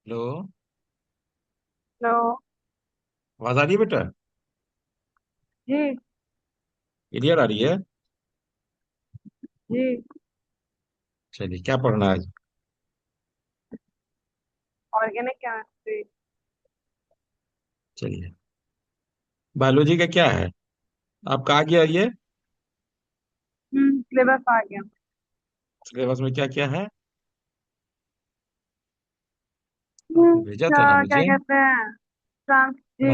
Hello. Hello. आवाज आ रही है बेटा? जी। क्लियर आ रही है? जी। चलिए, क्या पढ़ना है आज? Organic chemistry. चलिए, बायोलॉजी का क्या है? आपका आ गया ये? सिलेबस आ गया। सिलेबस में क्या क्या है? आपने भेजा था ना क्या क्या मुझे। कहते हैं? जी।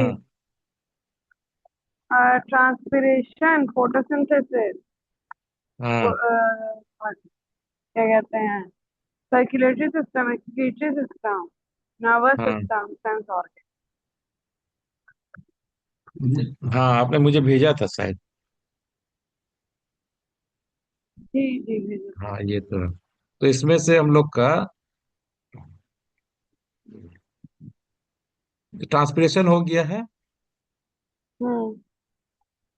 हाँ। ट्रांसपिरेशन, फोटोसिंथेसिस, हाँ। और क्या कहते हैं, circulatory system, excretory system, nervous हाँ। System, sense organ. हाँ, आपने मुझे भेजा था शायद। जी जी जी जी। हाँ, ये तो इसमें से हम लोग का ट्रांसपिरेशन हो गया है। हम्म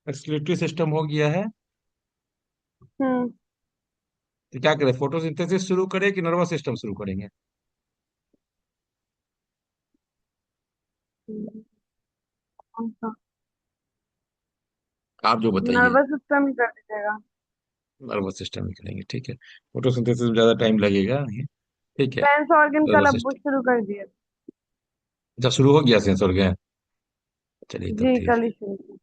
एक्सक्रीटरी सिस्टम हो गया है। हम्म तो क्या करें, फोटोसिंथेसिस शुरू करें कि नर्वस सिस्टम शुरू करेंगे? हम्म, कौन सा? आप जो बताइए। नर्वस सिस्टम ही कर दीजिएगा। नर्वस सिस्टम ही करेंगे, ठीक है। फोटोसिंथेसिस में ज्यादा टाइम लगेगा नहीं। ठीक है। सेंस ऑर्गन कल नर्वस अब सिस्टम शुरू कर दिए। जब शुरू हो गया सेंसर गया। चलिए, तब जी, ठीक कल है। ही शुरू किया।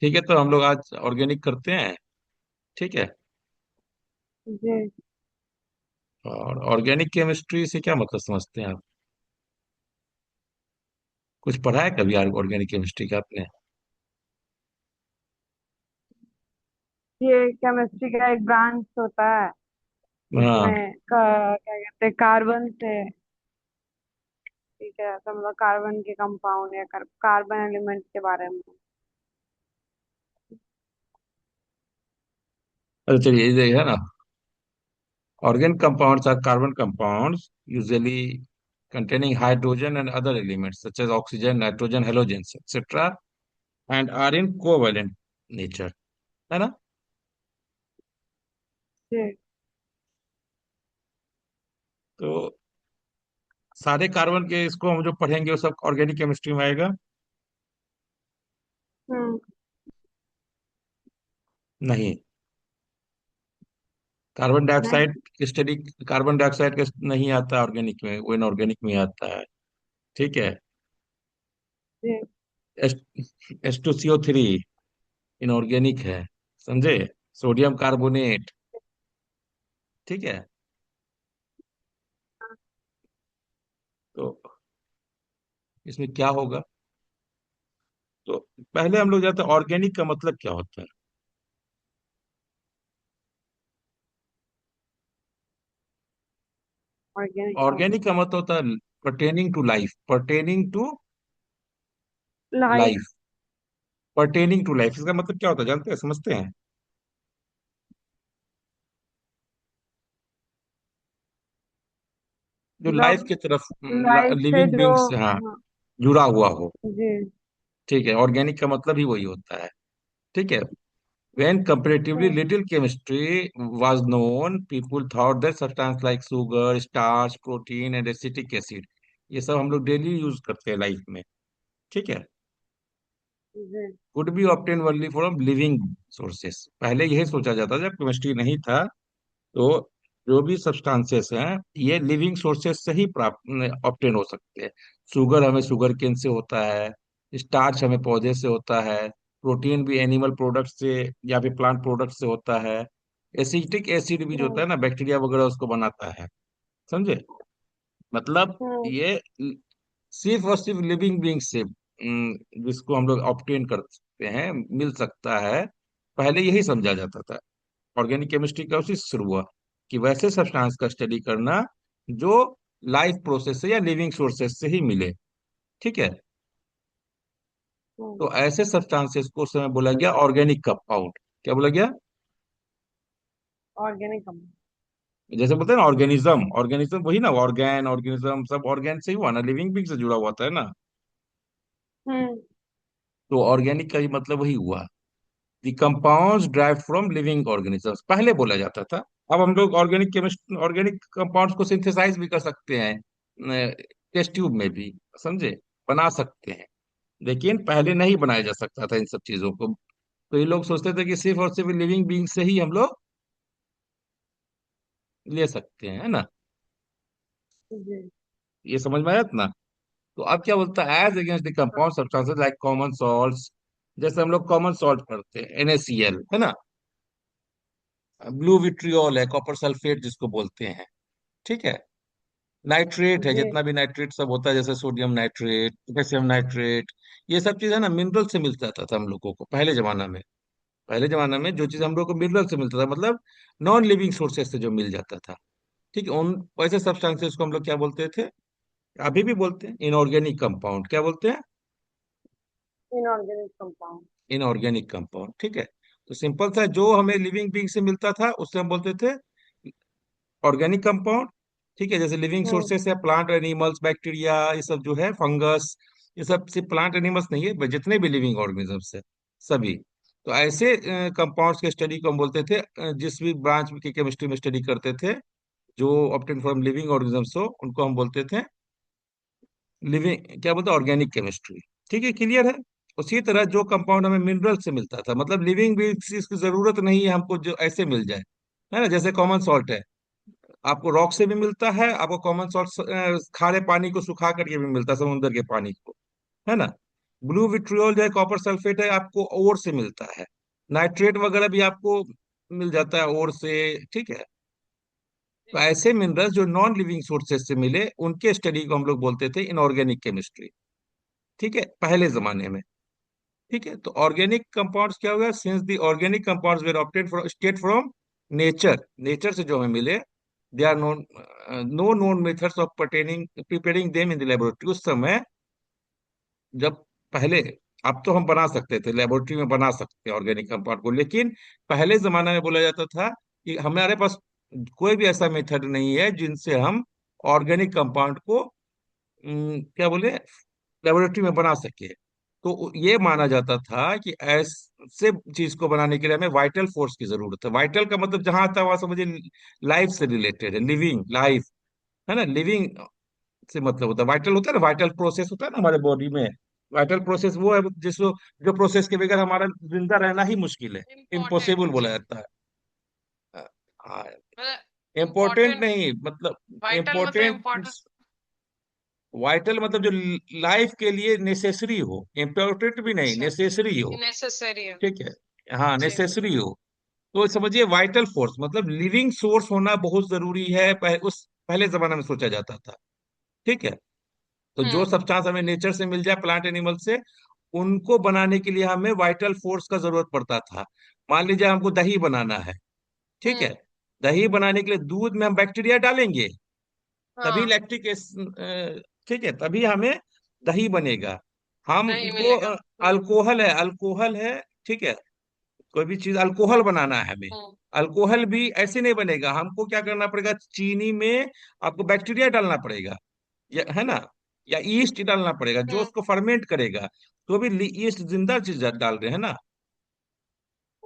ठीक है, तो हम लोग आज ऑर्गेनिक करते हैं। ठीक है। जी। और ऑर्गेनिक केमिस्ट्री से क्या मतलब समझते हैं आप? कुछ पढ़ा है कभी ऑर्गेनिक केमिस्ट्री का आपने? ये केमिस्ट्री का एक ब्रांच होता है। हाँ। इसमें क्या कहते हैं, कार्बन से। ठीक है, तो मतलब कार्बन के कंपाउंड या कार्बन एलिमेंट के बारे में। अच्छा, चलिए, ये है ना। Organic compounds are carbon compounds usually containing hydrogen and other elements such as oxygen, nitrogen, halogens, etc. and are in covalent nature, है ना? जी। तो सारे कार्बन के इसको हम जो पढ़ेंगे वो सब ऑर्गेनिक केमिस्ट्री में आएगा? हम्म नहीं। कार्बन नहीं। डाइऑक्साइड की स्टडी, कार्बन डाइऑक्साइड का नहीं आता ऑर्गेनिक में, वो इनऑर्गेनिक में आता है। ठीक है। जी। एच टू सी ओ थ्री इनऑर्गेनिक है, समझे? Sodium carbonate. ठीक है। तो इसमें क्या होगा? तो पहले हम लोग जाते हैं ऑर्गेनिक का मतलब क्या होता है। ऑर्गेनिक का ऑर्गेनिक का मतलब होता है pertaining to life, pertaining to life. Life, pertaining to life, इसका मतलब क्या होता है जानते हैं, समझते हैं? जो लाइफ मतलब की तरफ, लाइफ से लिविंग जो। बींग्स, हाँ, हाँ। जुड़ा हुआ हो। जी। ठीक है, ऑर्गेनिक का मतलब ही वही होता है। ठीक है। When comparatively hmm little chemistry was known, people thought that substance like sugar, starch, protein and acetic acid, ये सब हम लोग डेली यूज करते हैं लाइफ में। ठीक है। जी। Could be obtain only from living sources, पहले यही सोचा जाता था जब केमिस्ट्री नहीं था। तो जो भी सब्सटेंसेस हैं, ये लिविंग सोर्सेस से ही प्राप्त ऑब्टेन हो सकते हैं। शुगर हमें शुगर केन से होता है। स्टार्च हमें पौधे से होता है। प्रोटीन भी एनिमल प्रोडक्ट से या फिर प्लांट प्रोडक्ट से होता है। एसिटिक एसिड भी जो होता हम्म है ना, बैक्टीरिया वगैरह उसको बनाता है। समझे? मतलब हम्म ये सिर्फ और सिर्फ लिविंग बींग से जिसको हम लोग ऑब्टेन कर सकते हैं, मिल सकता है। पहले यही समझा जाता था। ऑर्गेनिक केमिस्ट्री का उसी से शुरू हुआ कि वैसे सब्सटेंस का स्टडी करना जो लाइफ प्रोसेस से या लिविंग सोर्सेस से ही मिले। ठीक है। हम्म तो ऐसे सब्सटेंसेस को उस समय बोला गया ऑर्गेनिक कंपाउंड। क्या बोला गया? ऑर्गेनिक हम। जैसे बोलते हैं ना ऑर्गेनिज्म, ऑर्गेनिज्म वही ना, ऑर्गेन ऑर्गेनिज्म सब ऑर्गेन से ही हुआ ना, लिविंग बींग से जुड़ा हुआ था, है ना? हम्म तो ऑर्गेनिक का ही मतलब वही हुआ। The compounds drive from living organisms, पहले बोला जाता था। अब हम लोग ऑर्गेनिक कंपाउंड्स को सिंथेसाइज भी कर सकते हैं टेस्ट ट्यूब में भी, समझे, बना सकते हैं। लेकिन पहले नहीं बनाया जा सकता था इन सब चीजों को। तो ये लोग सोचते थे कि सिर्फ और सिर्फ लिविंग बीइंग से ही हम लोग ले सकते हैं, है ना। जी। ये समझ में आया ना। तो अब क्या बोलता है, एज अगेंस्ट द हाँ। Compound substances like common salts, जैसे हम लोग कॉमन सॉल्ट पढ़ते हैं NaCl, है ना। ब्लू विट्रियोल है, कॉपर सल्फेट जिसको बोलते हैं, ठीक है। नाइट्रेट है, जी। जितना भी नाइट्रेट सब होता है, जैसे सोडियम नाइट्रेट, पोटेशियम नाइट्रेट, ये सब चीज है ना, मिनरल से मिल जाता था हम लोगों को पहले जमाना में। पहले जमाना में जो चीज हम लोग को मिनरल से मिलता था, मतलब नॉन लिविंग सोर्सेस से जो मिल जाता था, ठीक है, उन वैसे सब्सटेंसेस को हम लोग क्या बोलते थे, अभी भी बोलते हैं इनऑर्गेनिक कंपाउंड। क्या बोलते हैं? Inorganic compound. इनऑर्गेनिक कंपाउंड, ठीक है। तो सिंपल सा, जो हमें लिविंग बींग से मिलता था उससे हम बोलते थे ऑर्गेनिक कंपाउंड, ठीक है। जैसे लिविंग हम्म। सोर्सेस है प्लांट एनिमल्स, बैक्टीरिया, ये सब जो है, फंगस, ये सब सिर्फ प्लांट एनिमल्स नहीं है, जितने भी लिविंग ऑर्गेनिजम्स है सभी। तो ऐसे कंपाउंड्स के स्टडी को हम बोलते थे, जिस भी ब्रांच की केमिस्ट्री में स्टडी करते थे, जो ऑब्टेन फ्रॉम लिविंग ऑर्गेनिजम्स हो, उनको हम बोलते थे लिविंग, क्या बोलते हैं, ऑर्गेनिक केमिस्ट्री। ठीक है, क्लियर है। उसी तरह जो कंपाउंड हमें मिनरल से मिलता था, मतलब लिविंग भी इसकी जरूरत नहीं है हमको, जो ऐसे मिल जाए, है ना। जैसे कॉमन सॉल्ट है, आपको रॉक से भी मिलता है, आपको कॉमन सॉल्ट खारे पानी को सुखा करके भी मिलता है, समुद्र के पानी को, है ना। ब्लू विट्रियोल जो है, कॉपर सल्फेट है, आपको ओर से मिलता है। नाइट्रेट वगैरह भी आपको मिल जाता है ओर से, ठीक है। तो ऐसे मिनरल्स जो नॉन लिविंग सोर्सेज से मिले, उनके स्टडी को हम लोग बोलते थे इनऑर्गेनिक केमिस्ट्री, ठीक है, पहले जमाने में। ठीक है, तो ऑर्गेनिक कंपाउंड्स क्या होगा, since the organic compounds were obtained from state from nature, nature से जो हमें मिले, they are known, no known methods of pertaining preparing them in the laboratory. उस समय जब पहले, अब तो हम बना सकते थे, लेबोरेटरी में बना सकते हैं ऑर्गेनिक कंपाउंड को, लेकिन पहले जमाना में बोला जाता था कि हमारे पास कोई भी ऐसा मेथड नहीं है जिनसे हम ऑर्गेनिक कंपाउंड को क्या बोले, लेबोरेटरी में बना सके। तो ये माना जाता था कि ऐसे चीज को बनाने के लिए हमें वाइटल फोर्स की जरूरत है। वाइटल का मतलब जहां आता है वहां समझिए लाइफ से रिलेटेड है, लिविंग लाइफ, है ना। लिविंग से मतलब होता है, वाइटल होता है ना, वाइटल प्रोसेस होता है ना हमारे बॉडी में। वाइटल प्रोसेस वो है जिसको, जो प्रोसेस के बगैर हमारा जिंदा रहना ही मुश्किल है, इम्पॉसिबल इम्पोर्टेंट। बोला जाता है। हाँ, मतलब इम्पोर्टेंट इम्पोर्टेंट। नहीं मतलब, वाइटल मतलब इम्पोर्टेंट, इम्पोर्टेंट। वाइटल मतलब जो लाइफ के लिए नेसेसरी हो, इम्पोर्टेंट भी नहीं, अच्छा। नेसेसरी हो, नेसेसरी है। ठीक है। हाँ, जी। नेसेसरी हो। तो समझिए वाइटल फोर्स मतलब लिविंग सोर्स होना बहुत जरूरी है, उस पहले जमाने में सोचा जाता था, ठीक है। तो जो हम्म। सब्सटेंस हमें नेचर से मिल जाए, प्लांट एनिमल से, उनको बनाने के लिए हमें वाइटल फोर्स का जरूरत पड़ता था। मान लीजिए हमको दही बनाना है, ठीक है। हम्म। दही बनाने के लिए दूध में हम बैक्टीरिया डालेंगे, तभी हाँ। लैक्टिक ठीक है, तभी हमें दही बनेगा। नहीं हमको मिलेगा। अल्कोहल है, अल्कोहल है, ठीक है, कोई भी चीज अल्कोहल बनाना है हमें, हम्म। अल्कोहल भी ऐसे नहीं बनेगा, हमको क्या करना पड़ेगा, चीनी में आपको बैक्टीरिया डालना पड़ेगा, है ना, या ईस्ट डालना पड़ेगा जो हम्म। उसको फर्मेंट करेगा। तो अभी ईस्ट जिंदा चीज डाल रहे हैं ना।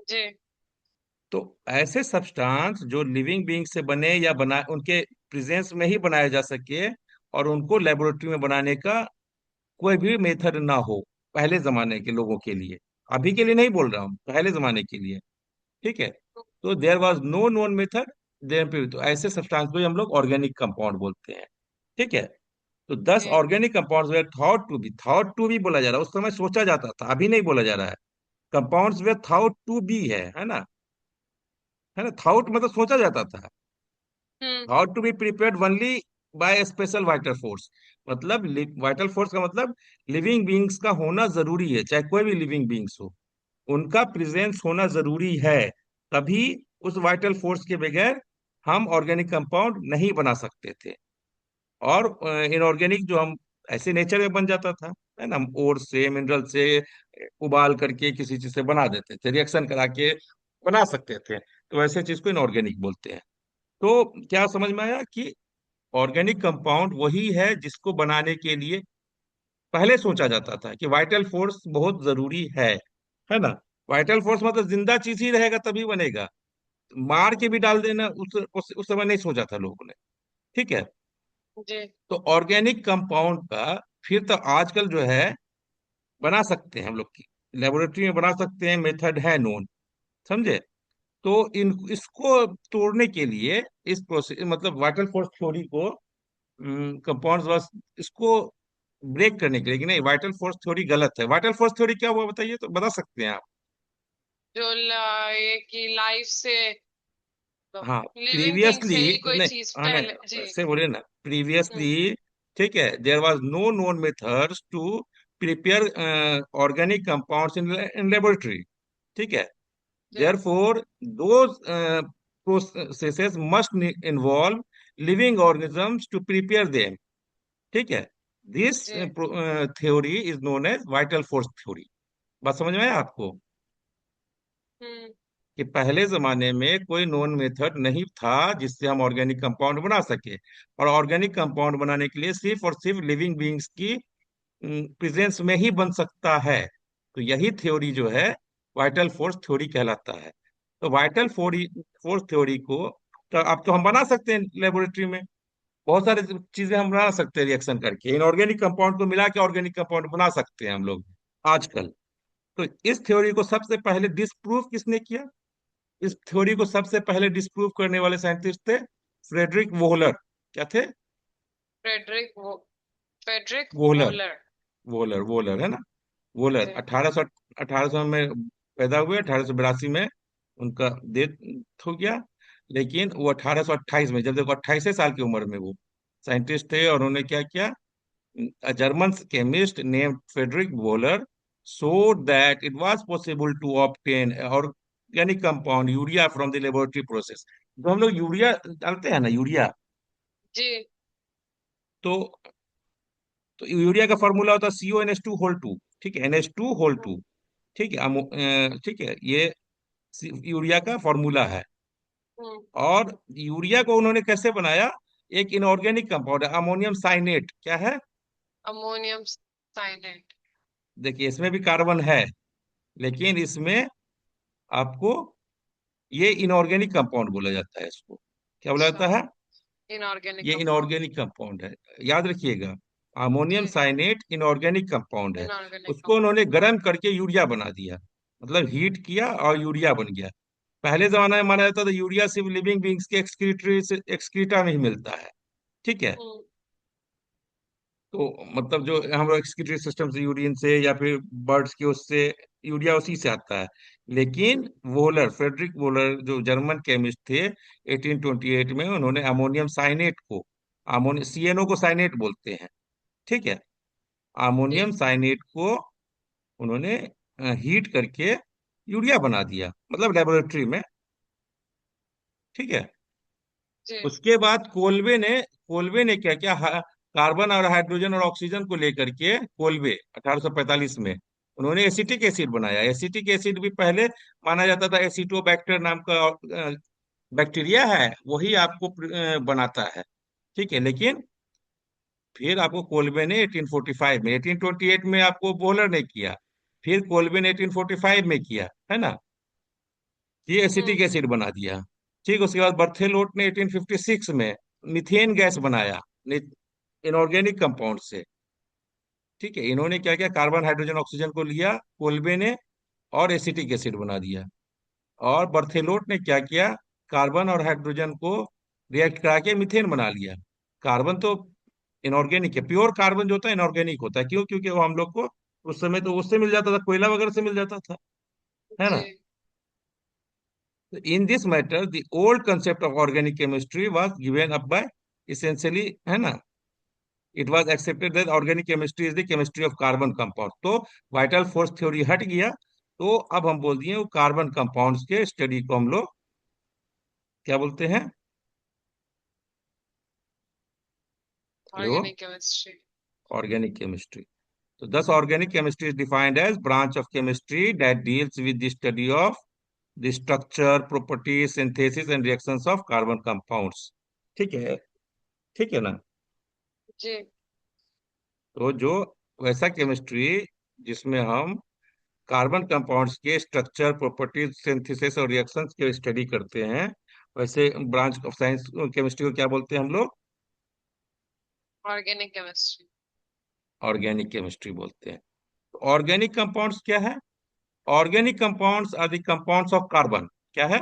जी। तो ऐसे सब्सटेंस जो लिविंग बीइंग से बने या बना उनके प्रेजेंस में ही बनाया जा सके, और उनको लेबोरेटरी में बनाने का कोई भी मेथड ना हो, पहले जमाने के लोगों के लिए, अभी के लिए नहीं बोल रहा हूँ, पहले जमाने के लिए, ठीक है। तो there was no known method there पे, तो ऐसे सब्सटेंस को ही हम लोग ऑर्गेनिक कंपाउंड बोलते हैं, ठीक है। तो 10 जी। Organic compounds were thought to be बोला जा रहा है, उस समय सोचा जाता था, अभी नहीं बोला जा रहा है। Compounds were thought to be है ना, है ना। थॉट मतलब सोचा जाता था, हम्म। How to be prepared only by special vital force, मतलब वाइटल फोर्स का मतलब लिविंग बींग्स का होना जरूरी है, चाहे कोई भी लिविंग बींग्स हो, उनका प्रेजेंस होना जरूरी है, तभी उस वाइटल फोर्स के बगैर हम ऑर्गेनिक कंपाउंड नहीं बना सकते थे। और इनऑर्गेनिक जो हम ऐसे नेचर में बन जाता था, है ना, हम ओर से, मिनरल से, उबाल करके किसी चीज से बना देते थे, रिएक्शन करा के बना सकते थे। तो ऐसे चीज को इनऑर्गेनिक बोलते हैं। तो क्या समझ में आया कि ऑर्गेनिक कंपाउंड वही है जिसको बनाने के लिए पहले सोचा जाता था कि वाइटल फोर्स बहुत जरूरी है ना। वाइटल फोर्स मतलब जिंदा चीज ही रहेगा तभी बनेगा, मार के भी डाल देना उस समय नहीं सोचा था लोगों ने। ठीक है। जी तो ऑर्गेनिक कंपाउंड का फिर तो आजकल जो है बना सकते हैं हम लोग की लेबोरेटरी में बना सकते हैं, मेथड है नोन। समझे? तो इन इसको तोड़ने के लिए इस प्रोसेस मतलब वाइटल फोर्स थ्योरी को कंपाउंड्स बस इसको ब्रेक करने के लिए कि नहीं वाइटल फोर्स थ्योरी गलत है। वाइटल फोर्स थ्योरी क्या हुआ बताइए तो बता सकते हैं आप? जो ये कि लाइफ से हाँ लिविंग थिंग प्रीवियसली, से ही कोई नहीं चीज हाँ पहले नहीं जी। ऐसे बोले ना हम्म। प्रीवियसली। ठीक है, there was no known methods to prepare organic compounds in laboratory. ठीक है। जी Therefore, those processes must involve living organisms to prepare them. ठीक है। This ji. theory is known as vital force theory. बात समझ में आया आपको? हम्म। कि पहले जमाने में कोई नोन मेथड नहीं था जिससे हम ऑर्गेनिक कंपाउंड बना सके, और ऑर्गेनिक कंपाउंड बनाने के लिए सिर्फ और सिर्फ लिविंग बीइंग्स की प्रेजेंस में ही बन सकता है। तो यही थ्योरी जो है वाइटल फोर्स थ्योरी कहलाता है। तो वाइटल फोर्स थ्योरी को तो अब तो हम बना सकते हैं लेबोरेटरी में, बहुत सारी चीजें हम बना सकते हैं रिएक्शन करके, इनऑर्गेनिक कंपाउंड को मिला के ऑर्गेनिक कंपाउंड बना सकते हैं हम लोग आजकल। तो इस थ्योरी को सबसे पहले डिस्प्रूव किसने किया? इस थ्योरी को सबसे पहले डिस्प्रूव करने वाले साइंटिस्ट थे फ्रेडरिक वोहलर। क्या थे? फ्रेडरिक वो Friedrich Wohler. Volar. Volar volar है ना। वोलर जी 1800 में पैदा हुए, 1882 में उनका डेथ हो गया। लेकिन वो 1828 में, जब देखो 28 साल की उम्र में वो साइंटिस्ट थे, और उन्होंने क्या किया, German chemist named Friedrich Wohler showed that it was possible to obtain organic compound urea from the laboratory process। तो हम लोग यूरिया डालते हैं ना, यूरिया। जी। तो यूरिया का फॉर्मूला होता है CONH2 होल 2। ठीक है, NH2 होल 2। ठीक है, ठीक है, ये यूरिया का फॉर्मूला है। हम्म। और यूरिया को उन्होंने कैसे बनाया? एक इनऑर्गेनिक कंपाउंड है अमोनियम साइनेट। क्या है? Ammonium cyanate. देखिए इसमें भी कार्बन है, लेकिन इसमें आपको ये इनऑर्गेनिक कंपाउंड बोला जाता है इसको। क्या बोला अच्छा। जाता है? इनऑर्गेनिक ये कंपाउंड। इनऑर्गेनिक कंपाउंड है। याद रखिएगा, अमोनियम जी। साइनेट इनऑर्गेनिक कंपाउंड है। इनऑर्गेनिक उसको कंपाउंड। उन्होंने गर्म करके यूरिया बना दिया, मतलब हीट किया और यूरिया बन गया। पहले जमाने में माना जाता था यूरिया सिर्फ लिविंग बींग्स के एक्सक्रीटरी से एक्सक्रीटा में ही मिलता है। ठीक है। हम्म। तो मतलब जो हम लोग एक्सक्रीटरी सिस्टम से यूरिन से या फिर बर्ड्स के उससे यूरिया उसी से आता है। लेकिन वोलर फ्रेडरिक वोलर जो जर्मन केमिस्ट थे 1828 में, उन्होंने अमोनियम साइनेट को, अमोनियम CNO को साइनेट बोलते हैं। ठीक है, जी अमोनियम साइनेट को उन्होंने हीट करके यूरिया बना दिया, मतलब लेबोरेटरी में। ठीक है। जी। उसके बाद कोल्बे ने क्या किया, कार्बन और हाइड्रोजन और ऑक्सीजन को लेकर के, कोल्बे 1845 में उन्होंने एसिटिक एसिड बनाया। एसिटिक एसिड भी पहले माना जाता था एसिटोबैक्टर नाम का बैक्टीरिया है, वही आपको बनाता है। ठीक है। लेकिन फिर आपको कोल्बे ने 1845 में, 1828 में आपको बोहलर ने किया, फिर कोल्बे ने 1845 में किया, है ना, ये हम्म। एसिटिक एसिड बना दिया। ठीक, उसके बाद बर्थेलोट ने 1856 में मीथेन गैस बनाया इनऑर्गेनिक कंपाउंड से। ठीक है, इन्होंने क्या किया, कार्बन हाइड्रोजन ऑक्सीजन को लिया कोल्बे ने और एसिटिक एसिड बना दिया। और बर्थेलोट ने क्या किया, कार्बन और हाइड्रोजन को रिएक्ट करा के मीथेन बना लिया। कार्बन तो इनऑर्गेनिक है, प्योर कार्बन जो होता है इनऑर्गेनिक होता है। क्यों? क्योंकि वो हम लोग को उस समय तो उससे मिल जाता था, कोयला वगैरह से मिल जाता था, है ना। जी In this matter, the old concept of organic chemistry was given up by essentially, है ना, it was accepted that organic chemistry is the chemistry of carbon compound। तो वाइटल फोर्स थ्योरी हट गया। तो अब हम बोल दिए वो कार्बन कंपाउंड्स के स्टडी को हम लोग क्या बोलते हैं? Hello. Organic chemistry. Organic chemistry. तो thus organic chemistry is defined as branch of chemistry that deals with the study of the structure, properties, synthesis and reactions of carbon compounds। ठीक है। ठीक है ना। जी तो जो वैसा केमिस्ट्री जिसमें हम कार्बन कंपाउंड्स के स्ट्रक्चर, प्रॉपर्टीज, सिंथेसिस और रिएक्शंस के स्टडी करते हैं, वैसे ब्रांच ऑफ साइंस केमिस्ट्री को क्या बोलते हैं हम लोग? Organic chemistry. ऑर्गेनिक केमिस्ट्री बोलते हैं। तो ऑर्गेनिक कंपाउंड्स क्या है? Organic compounds are the compounds of carbon. क्या है?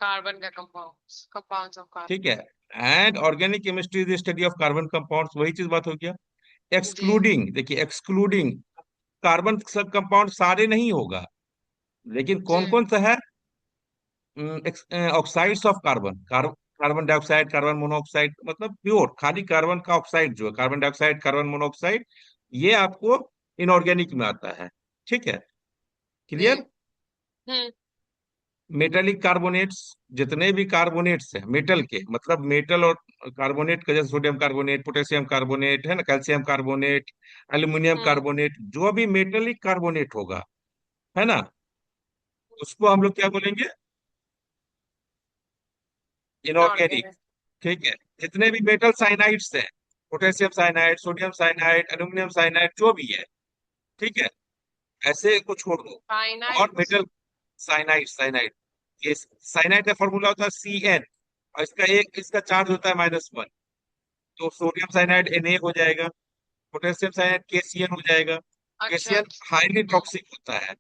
कार्बन का कंपाउंड्स, कंपाउंड्स ऑफ कार्बन। ठीक है। And organic chemistry is study of carbon compounds, वही चीज बात हो गया। जी। एक्सक्लूडिंग, देखिए एक्सक्लूडिंग, कार्बन सब कंपाउंड सारे नहीं होगा, लेकिन जी। कौन कौन सा है? Oxides of carbon, carbon dioxide, carbon monoxide, मतलब प्योर खाली कार्बन का ऑक्साइड जो है, कार्बन डाइऑक्साइड, कार्बन मोनोऑक्साइड, ये आपको इनऑर्गेनिक में आता है। ठीक है, जी। क्लियर। हम्म। मेटेलिक कार्बोनेट्स, जितने भी कार्बोनेट्स हैं मेटल के, मतलब मेटल और कार्बोनेट का, जैसे सोडियम कार्बोनेट, पोटेशियम कार्बोनेट है ना, कैल्शियम कार्बोनेट, एल्यूमिनियम हम्म। कार्बोनेट, जो भी मेटेलिक कार्बोनेट होगा, है ना, उसको हम लोग क्या बोलेंगे? इनऑर्गेनिक। इनऑर्गेनिक। ठीक है। जितने भी मेटल साइनाइड्स हैं, potassium cyanide, sodium cyanide, aluminium cyanide, जो भी है, ठीक है, ऐसे को छोड़ दो। और साइनाइड्स। मेटल साइनाइड, साइनाइड, ये साइनाइड का फॉर्मूला होता है CN, और इसका चार्ज होता है -1। तो सोडियम साइनाइड Na हो जाएगा, पोटेशियम साइनाइड KCN हो जाएगा। अच्छा KCN अच्छा। हाईली टॉक्सिक होता है।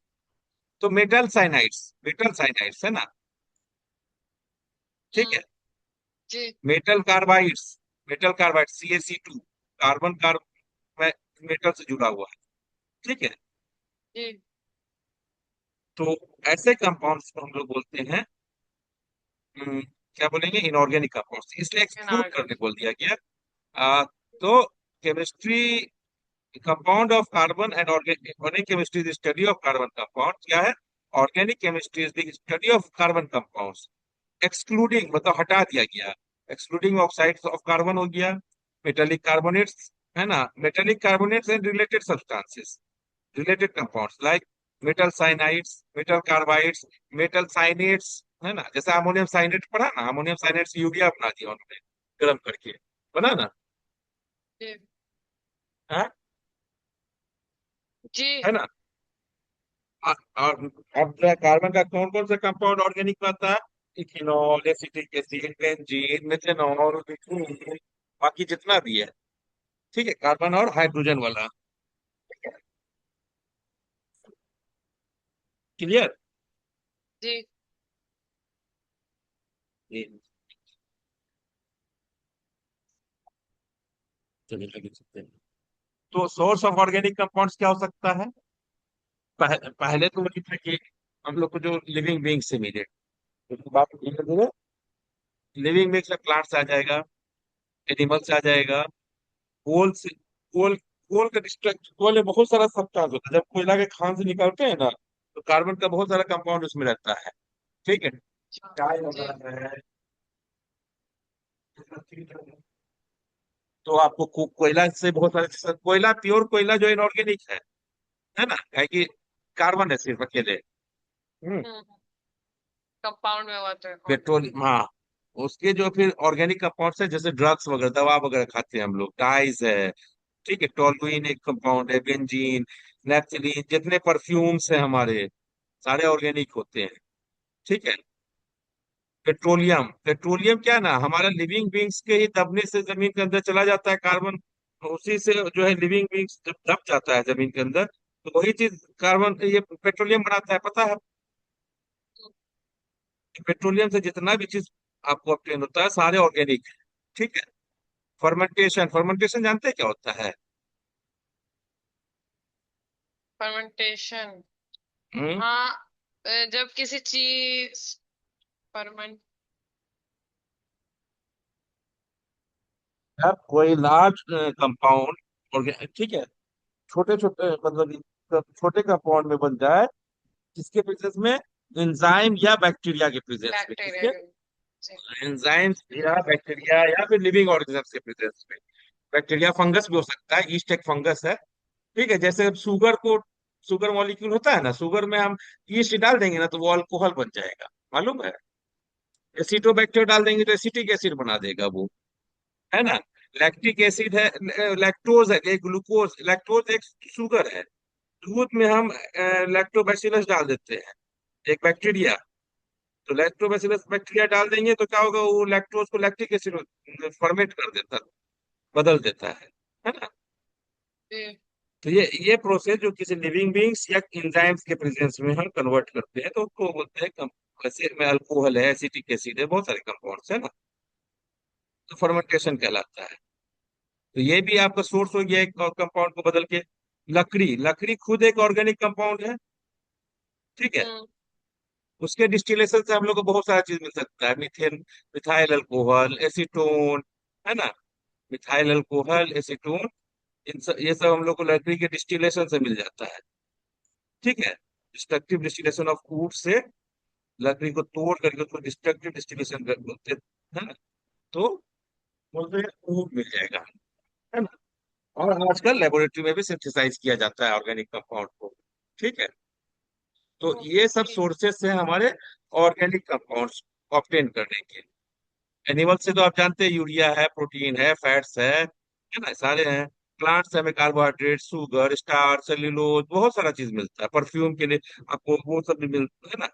तो मेटल साइनाइड्स है ना, ठीक हम्म। है। जी। Metal carbides, metal carbide CaC2, carbon carb metal से जुड़ा हुआ है। ठीक है। जी। तो ऐसे कंपाउंड्स को हम लोग बोलते हैं, क्या बोलेंगे, इनऑर्गेनिक कंपाउंड्स, इसलिए एक्सक्लूड करने इनऑर्गेनिक। बोल दिया गया। तो chemistry, compound of carbon and organic chemistry is study of carbon compound. क्या है? Organic chemistry is the study of carbon compounds. Excluding मतलब हटा दिया गया, एक्सक्लूडिंग ऑक्साइड्स ऑफ कार्बन हो गया, मेटेलिक कार्बोनेट्स, है ना, metallic carbonates and related substances, related compounds like metal cyanides, metal carbides, metal cyanates, है ना, जैसे अमोनियम साइनेट पढ़ा ना, अमोनियम साइनेट से यूरिया बना दिया उन्होंने, गर्म करके, बना ना, जी। है जी। है ना। और अब कार्बन का कौन कौन सा कंपाउंड ऑर्गेनिक में आता है? Ethanol, acetic acid, benzene, methanol, बाकी जितना भी है, ठीक है, कार्बन और हाइड्रोजन वाला। क्लियर। जी। चलिए आगे चलते हैं। तो सोर्स ऑफ ऑर्गेनिक कंपाउंड्स क्या हो सकता है? पहले तो वही था कि हम लोग को जो लिविंग बींग से मिले, तो बात धीरे धीरे लिविंग बींग से प्लांट से आ जाएगा, एनिमल से आ जाएगा, कोल से, कोल का डिस्ट्रक्ट, कोल में बहुत सारा सब्सटेंस होता है, जब कोयला के खान से निकालते हैं ना, तो कार्बन का बहुत सारा कंपाउंड उसमें रहता है। ठीक है। अच्छा। चाय जी। वगैरह है, तो आपको कोयला से बहुत सारे, कोयला प्योर कोयला जो इनऑर्गेनिक है ना, है कि कार्बन है सिर्फ अकेले। हम्म। हम्म। कंपाउंड में हुआ तो पेट्रोल, ऑर्गेनिक। हाँ, उसके जो फिर ऑर्गेनिक कंपाउंड्स है, जैसे ड्रग्स वगैरह, दवा वगैरह खाते हैं हम लोग, डाइज है, ठीक है, टोल्युइन एक कंपाउंड है, बेंजीन, नेफ्थलीन, जितने परफ्यूम्स हैं हमारे, सारे ऑर्गेनिक होते हैं। ठीक है। पेट्रोलियम, पेट्रोलियम क्या है ना, हमारा लिविंग बींग्स के ही दबने से जमीन के अंदर चला जाता है कार्बन, उसी से जो है लिविंग बींग्स जब दब जाता है जमीन के अंदर, तो वही चीज कार्बन, ये पेट्रोलियम बनाता है, पता है? पेट्रोलियम से जितना भी चीज आपको ऑब्टेन होता है, सारे ऑर्गेनिक है। ठीक है। फर्मेंटेशन, फर्मेंटेशन जानते हैं क्या होता है? फर्मेंटेशन। हम्म। हाँ। जब किसी चीज फर्मेंट। अब कोई लार्ज कंपाउंड, ठीक है, छोटे छोटे मतलब छोटे कंपाउंड में बन जाए, किसके प्रेजेंस में? एंजाइम या बैक्टीरिया के प्रेजेंस में, बैक्टीरिया किसके? के। जी। एंजाइम या बैक्टीरिया या फिर लिविंग ऑर्गेनिज्म के प्रेजेंस में। बैक्टीरिया, फंगस भी हो सकता है, ईस्ट एक फंगस है। ठीक है, जैसे अब शुगर को, शुगर मॉलिक्यूल होता है ना, शुगर में हम ईस्ट डाल देंगे ना, तो वो अल्कोहल बन जाएगा, मालूम है? एसिटोबैक्टर डाल देंगे तो एसिटिक एसिड बना देगा वो, है ना। लैक्टिक एसिड है, लैक्टोज है, एक ग्लूकोज, लैक्टोज एक शुगर है, दूध में हम लैक्टोबैसिलस डाल देते हैं, एक बैक्टीरिया। तो लैक्टोबैसिलस बैक्टीरिया डाल देंगे तो क्या होगा, वो लैक्टोज को लैक्टिक एसिड फर्मेंट कर देता है, बदल देता है ना। जी। तो ये प्रोसेस जो किसी लिविंग बींग्स या एंजाइम्स के प्रेजेंस में हम कन्वर्ट करते हैं तो उसको बोलते हैं वैसे में अल्कोहल है, एसिटिक एसिड है, बहुत सारे कंपाउंड्स है ना, तो फर्मेंटेशन कहलाता है। तो ये भी आपका सोर्स हो गया एक कंपाउंड को बदल के। लकड़ी, लकड़ी खुद एक ऑर्गेनिक कंपाउंड है, ठीक है। हम्म। उसके डिस्टिलेशन से हम लोग को बहुत सारा चीज मिल सकता है, मीथेन, मिथाइल अल्कोहल, एसीटोन, है ना। मिथाइल अल्कोहल, एसीटोन, ये सब हम लोग को लकड़ी के डिस्टिलेशन से मिल जाता है, ठीक है। Destructive distillation of would say लकड़ी को तोड़ करके उसको डिस्ट्रक्टिव डिस्टिलेशन कर बोलते हैं, है ना। तो बोलते हैं वुड मिल जाएगा, है ना। और आजकल लेबोरेटरी में भी सिंथेसाइज किया जाता है ऑर्गेनिक कंपाउंड को, ठीक है। तो ये सब ओके। सोर्सेस है हमारे ऑर्गेनिक कंपाउंड्स ऑब्टेन करने के। एनिमल से तो आप जानते हैं यूरिया है, प्रोटीन है, फैट्स है ना, सारे हैं। प्लांट से हमें कार्बोहाइड्रेट, शुगर, स्टार्च, सेल्यूलोज, बहुत सारा चीज मिलता है। परफ्यूम के लिए आपको वो सब भी मिलता है ना,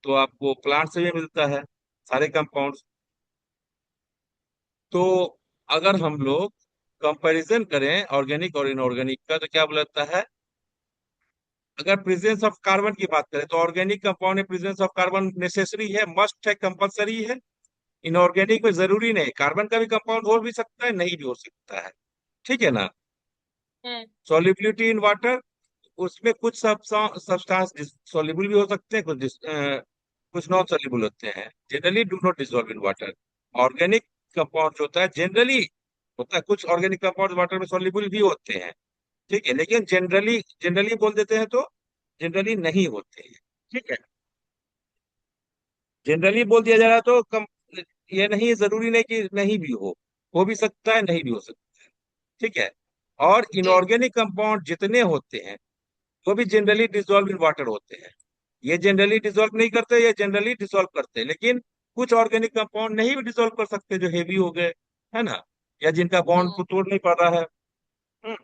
तो आपको प्लांट से भी मिलता है सारे कंपाउंड्स। तो अगर हम लोग कंपैरिजन करें ऑर्गेनिक और इनऑर्गेनिक का तो क्या बोलता है, अगर प्रेजेंस ऑफ कार्बन की बात करें तो ऑर्गेनिक कंपाउंड में प्रेजेंस ऑफ कार्बन नेसेसरी है, मस्ट है, कंपलसरी है। इनऑर्गेनिक में जरूरी नहीं, कार्बन का भी कंपाउंड हो भी सकता है, नहीं भी हो सकता है, ठीक है ना। हम्म। सॉल्युबिलिटी इन वाटर, उसमें कुछ सब्सटेंस सॉल्युबल भी हो सकते हैं, कुछ नॉन सॉल्युबल होते हैं, generally do not dissolve in water. Organic compound जो होता है जनरली होता है, कुछ ऑर्गेनिक कंपाउंड वाटर में सॉल्युबल भी होते हैं, ठीक है, लेकिन जनरली, जनरली बोल देते हैं तो जनरली नहीं होते हैं, ठीक है। जनरली बोल दिया जा रहा है तो कम, ये नहीं जरूरी नहीं कि नहीं भी हो भी सकता है, नहीं भी हो सकता है, ठीक है। और जी। इनऑर्गेनिक कंपाउंड जितने होते हैं वो भी जनरली डिसॉल्व इन वाटर होते हैं। ये जनरली डिसॉल्व नहीं करते, ये जनरली डिसॉल्व करते हैं, लेकिन कुछ ऑर्गेनिक कंपाउंड नहीं भी डिसॉल्व कर सकते, जो हेवी हो गए, है ना, या जिनका बॉन्ड हम्म। को तोड़ नहीं पा रहा है। हम्म।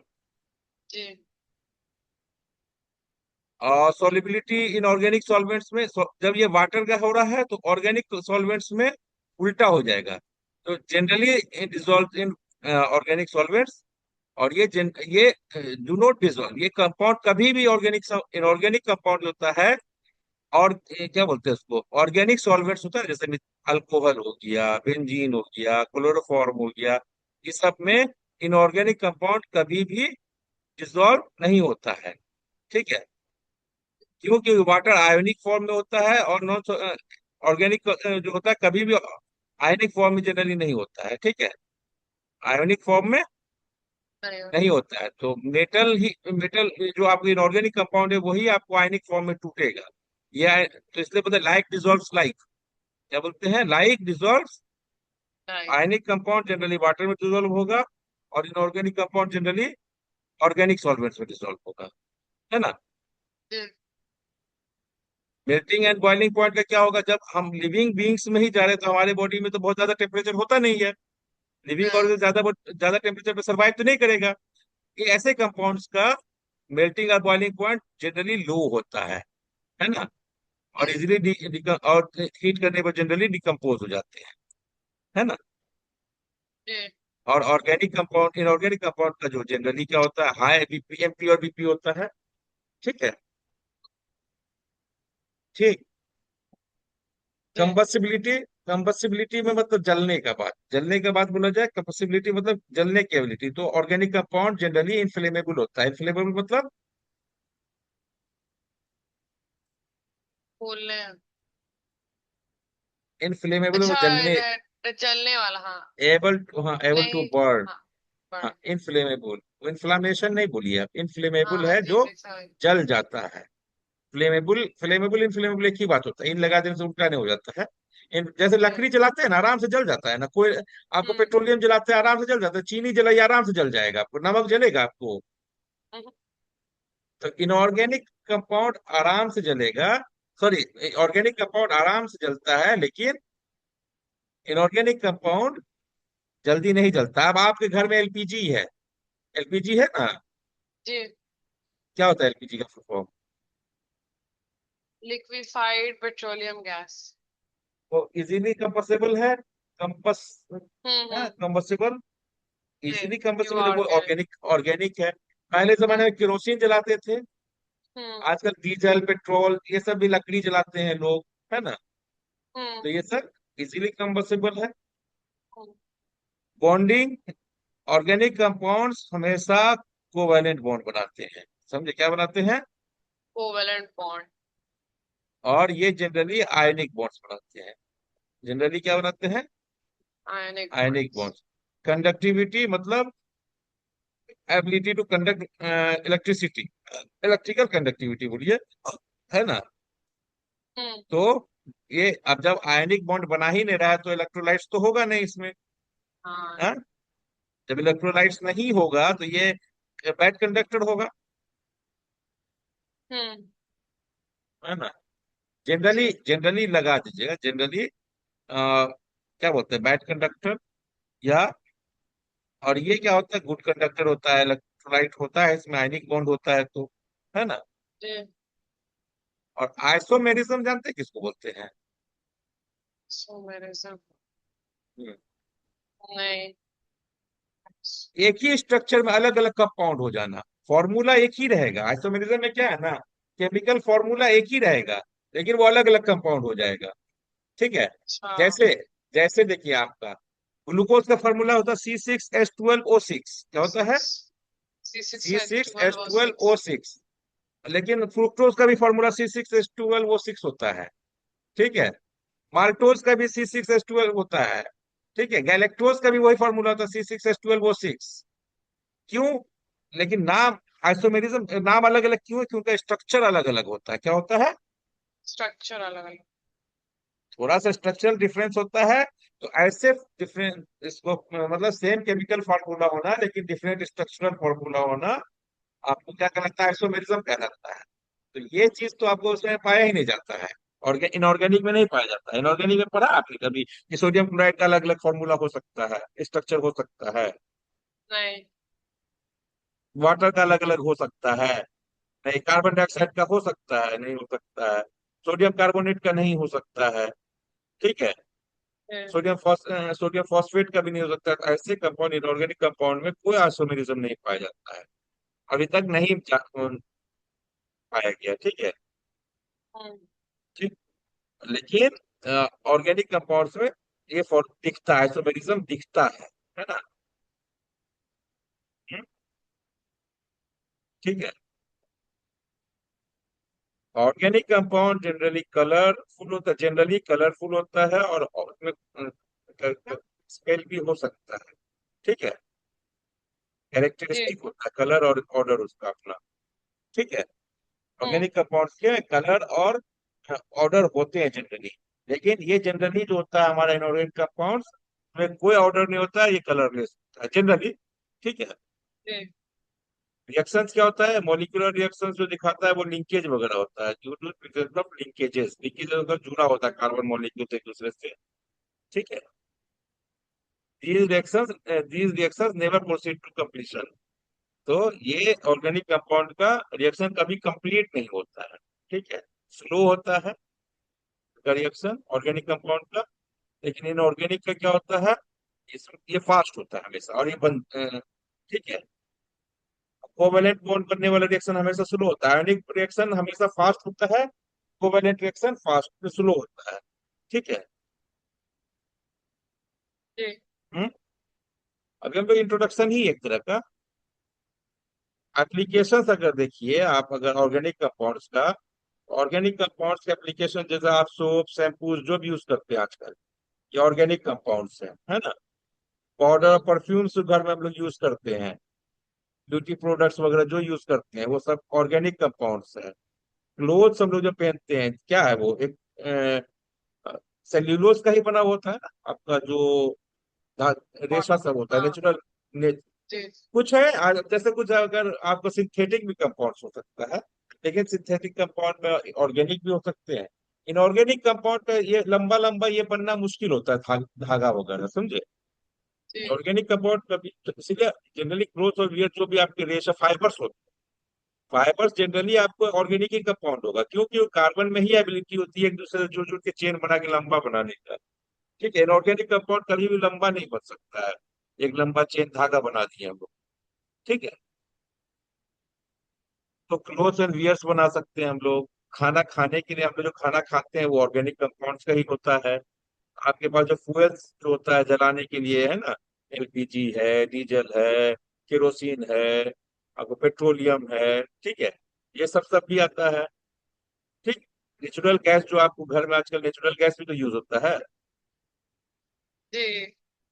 जी। और सॉल्युबिलिटी इन ऑर्गेनिक सॉल्वेंट्स में, जब ये वाटर का हो रहा है तो ऑर्गेनिक सॉल्वेंट्स में उल्टा हो जाएगा। तो generally dissolve in organic solvents, और ये डू नॉट डिसॉल्व, ये कंपाउंड कभी भी ऑर्गेनिक इनऑर्गेनिक कंपाउंड होता है। और क्या बोलते हैं उसको, ऑर्गेनिक सॉल्वेंट्स होता है, जैसे अल्कोहल हो गया, बेंजीन हो गया, क्लोरोफॉर्म हो गया, ये सब में इनऑर्गेनिक कंपाउंड कभी भी डिसॉल्व नहीं होता है, ठीक है। क्योंकि वाटर आयोनिक फॉर्म में होता है, और नॉन ऑर्गेनिक जो होता है कभी भी आयोनिक फॉर्म में जनरली नहीं होता है, ठीक है। आयोनिक फॉर्म में अरे वाह। नहीं होता है, तो मेटल जो आपको इनऑर्गेनिक कंपाउंड है वही आपको आयनिक फॉर्म में टूटेगा। तो इसलिए पता है लाइक डिजॉल्व्स लाइक, क्या बोलते हैं, like dissolves. Right. Ionic compound generally water में डिजॉल्व होगा, और inorganic compound generally organic solvents में डिजॉल्व होगा, है ना। जी। मेल्टिंग एंड बॉइलिंग पॉइंट का क्या होगा, जब हम लिविंग बींग्स में ही जा रहे हैं तो हमारे बॉडी में तो बहुत ज्यादा टेम्परेचर होता नहीं है, लिविंग हाँ। ऑर्गन ज्यादा ज्यादा टेम्परेचर पे सर्वाइव तो नहीं करेगा। ये ऐसे कंपाउंड्स का मेल्टिंग और बॉइलिंग पॉइंट जनरली लो होता है ना। और जी। इजिली और हीट करने पर जनरली डिकम्पोज हो जाते हैं, है ना। जी। और ऑर्गेनिक कंपाउंड, इनऑर्गेनिक कंपाउंड का जो जनरली क्या होता है, हाई बीपी, एमपी और बीपी होता है, ठीक है, ठीक। जी। कंबसिबिलिटी, कंबसिबिलिटी में मतलब जलने का बात बोला जाए, कंबसिबिलिटी मतलब जलने की एबिलिटी, तो ऑर्गेनिक कंपाउंड जनरली इनफ्लेमेबल होता है। इनफ्लेमेबल मतलब बोलने। इनफ्लेमेबल अच्छा, जलने, चलने वाला, हाँ। एबल टू, हाँ, एबल टू नहीं। बर्न। हाँ। हाँ, बर्न। इनफ्लेमेबल, इन्फ्लामेशन नहीं बोलिए आप, इनफ्लेमेबल हाँ है जी जो जी, समझ। जल जाता है। फ्लेमेबल, फ्लेमेबल, इनफ्लेमेबल एक ही बात होता है, इन लगा देने से उल्टा नहीं हो जाता है। जैसे जी। लकड़ी जलाते हैं ना, आराम से जल जाता है ना कोई। आपको हम्म। पेट्रोलियम जलाते हैं, आराम से जल जाता है, चीनी जलाइए आराम से जल जाएगा, आपको नमक जलेगा आपको। हम्म। तो इनऑर्गेनिक कंपाउंड आराम से जलेगा, सॉरी, ऑर्गेनिक कंपाउंड आराम से जलता है, लेकिन इनऑर्गेनिक कंपाउंड जल्दी नहीं जलता। अब आपके घर में एलपीजी है, एलपीजी है ना, जी। क्या होता है एलपीजी का full form? Liquefied petroleum gas. वो इजीली कंबसेबल है, कंबस हम्म। कंबसेबल, जी, इजीली यू कंबसेबल है, वो ऑर्गेनिक। ऑर्गेनिक ऑर्गेनिक है। पहले जमाने में केरोसिन जलाते थे, हम्म आजकल डीजल पेट्रोल ये सब भी लकड़ी जलाते हैं लोग, है ना। हम्म तो ये सब इजीली कंबसेबल है। हम्म। बॉन्डिंग, ऑर्गेनिक कंपाउंड्स हमेशा कोवैलेंट बॉन्ड बनाते हैं, समझे क्या बनाते हैं? Covalent bond. और ये जनरली आयनिक बॉन्ड्स बनाते हैं। जनरली क्या बनाते हैं? Ionic ionic bonds. Bonds. Conductivity मतलब ability to conduct electricity, electrical conductivity बोलिए, है ना। हम्म। तो ये अब जब आयनिक बॉन्ड बना ही नहीं रहा है तो इलेक्ट्रोलाइट्स तो होगा नहीं इसमें, हाँ। हाँ। जब इलेक्ट्रोलाइट्स नहीं होगा तो ये बैड कंडक्टर होगा, हम्म। है ना। जनरली जी। जनरली लगा दीजिएगा, जनरली क्या बोलते हैं, बैड कंडक्टर या, और ये क्या होता है, गुड कंडक्टर होता है, इलेक्ट्रोलाइट होता है, इसमें आयनिक बॉन्ड होता है तो, है ना। जी। और आइसोमेरिज्म जानते हैं किसको बोलते हैं? सो मेरे से हम्म। नहीं। एक ही स्ट्रक्चर में अलग अलग कंपाउंड हो जाना, फॉर्मूला एक ही रहेगा। आइसोमेरिज्म में क्या है ना, केमिकल फॉर्मूला एक ही रहेगा, लेकिन वो अलग अलग कंपाउंड हो जाएगा, ठीक है। अच्छा। जैसे जैसे देखिए आपका ग्लूकोज का फॉर्मूला होता है C6H12O6, क्या होता है? Six. C six C H six H twelve O twelve six O six लेकिन फ्रुक्टोज का भी फॉर्मूला C6H12O6 होता है, ठीक है। माल्टोज का भी C6H12 होता है, ठीक है। गैलेक्टोज का भी वही फॉर्मूला होता है C6H12O6। क्यों? लेकिन नाम, आइसोमेरिज्म नाम अलग अलग क्यों है? क्योंकि स्ट्रक्चर अलग अलग होता है। क्या होता है? स्ट्रक्चर अलग अलग। थोड़ा सा स्ट्रक्चरल डिफरेंस होता है। तो ऐसे डिफरेंट इसको मतलब सेम केमिकल फॉर्मूला होना लेकिन डिफरेंट स्ट्रक्चरल फॉर्मूला होना, आपको क्या कहलाता है? आइसोमेरिज्म कहलाता है। तो ये चीज तो आपको उसमें पाया ही नहीं जाता है, और इनऑर्गेनिक में नहीं पाया जाता है। इनऑर्गेनिक में पढ़ा आपने कभी कि सोडियम क्लोराइड का अलग अलग फॉर्मूला हो सकता है, स्ट्रक्चर हो सकता है, नहीं। वाटर का अलग अलग हो सकता है, नहीं कार्बन डाइऑक्साइड का हो सकता है, नहीं हो सकता है, सोडियम कार्बोनेट का नहीं हो सकता है, ठीक है। हम्म। सोडियम फॉस्फेट का भी नहीं हो सकता। तो ऐसे कंपाउंड, इनऑर्गेनिक कंपाउंड में कोई आइसोमेरिज्म नहीं पाया जाता है, अभी तक नहीं पाया गया, ठीक है। हम्म। ठीक। लेकिन ऑर्गेनिक कंपाउंड्स में ये दिखता है, आइसोमेरिज्म दिखता है ना। हम्म, ठीक है। ऑर्गेनिक कंपाउंड जनरली कलरफुल होता है, और उसमें स्मेल भी हो सकता है, ठीक है। जी। कैरेक्टरिस्टिक होता है कलर और ऑर्डर उसका अपना, ठीक है। हम्म। ऑर्गेनिक कंपाउंड्स के कलर और ऑर्डर होते हैं जनरली, लेकिन ये जनरली जो होता है हमारा इनऑर्गेनिक कंपाउंड्स में कोई ऑर्डर नहीं होता है, ये कलरलेस होता है जनरली, ठीक है। जी। रिएक्शंस क्या होता है? मॉलिक्यूलर रिएक्शंस जो दिखाता है वो लिंकेज वगैरह होता है, due to presence of linkages, linkage मतलब जुड़ा होता है कार्बन मॉलिक्यूल एक दूसरे से, ठीक है। these reactions never proceed to completion। तो ये ऑर्गेनिक कंपाउंड का रिएक्शन कभी कंप्लीट नहीं होता है, ठीक है। स्लो होता है का रिएक्शन ऑर्गेनिक कंपाउंड का, लेकिन इनऑर्गेनिक का क्या होता है, ये फास्ट होता है हमेशा, और ये ठीक है। कोवेलेंट बॉन्ड बनने वाला रिएक्शन हमेशा स्लो होता है, आयनिक रिएक्शन हमेशा फास्ट होता है, कोवेलेंट रिएक्शन फास्ट स्लो होता है, ठीक है। जी। हम्म। अभी हम लोग इंट्रोडक्शन ही एक तरह का, एप्लीकेशंस अगर देखिए आप, अगर ऑर्गेनिक कंपाउंड्स के एप्लीकेशन, जैसे आप सोप शैम्पूज जो भी यूज करते हैं आजकल, ये ऑर्गेनिक कंपाउंड्स है ना। पाउडर और हम्म। परफ्यूम्स घर में हम लोग यूज करते हैं, ब्यूटी प्रोडक्ट्स वगैरह जो यूज करते हैं वो सब ऑर्गेनिक कंपाउंड्स है। क्लोथ्स हम लोग जो पहनते हैं, क्या है वो, एक सेल्यूलोज का ही बना हुआ होता है ना आपका, जो रेशा कॉटन। सब होता है हाँ। नेचुरल। जी। कुछ है जैसे कुछ अगर आपको सिंथेटिक भी कंपाउंड्स हो सकता है, लेकिन सिंथेटिक कंपाउंड में ऑर्गेनिक भी हो सकते हैं। इनऑर्गेनिक कंपाउंड का ये लंबा लंबा ये बनना मुश्किल होता है, धागा वगैरह, समझे। जी। ऑर्गेनिक कंपाउंड का भी, तो इसीलिए जनरली क्लोथ और वियर जो भी आपके रेशा फाइबर्स होते फाइबर्स जनरली आपको ऑर्गेनिक ही कंपाउंड होगा, क्योंकि कार्बन में ही एबिलिटी होती है एक दूसरे से जुड़ जुड़ के चेन बना के लंबा बनाने का। ठीक है, इनऑर्गेनिक कंपाउंड कभी भी लंबा नहीं बन सकता है। एक लंबा चेन धागा बना दिए हम लोग। ठीक है, तो क्लोथ एंड वियर्स बना सकते हैं हम लोग। खाना खाने के लिए हम लोग जो खाना खाते हैं वो ऑर्गेनिक कंपाउंड्स का ही होता है। आपके पास जो फ्यूल्स जो होता है जलाने के लिए, है ना, एलपीजी है, डीजल है, केरोसिन है, आपको पेट्रोलियम है। ठीक है, ये सब भी आता है। ठीक, नेचुरल गैस जो आपको घर में आजकल नेचुरल गैस भी तो यूज होता है, जी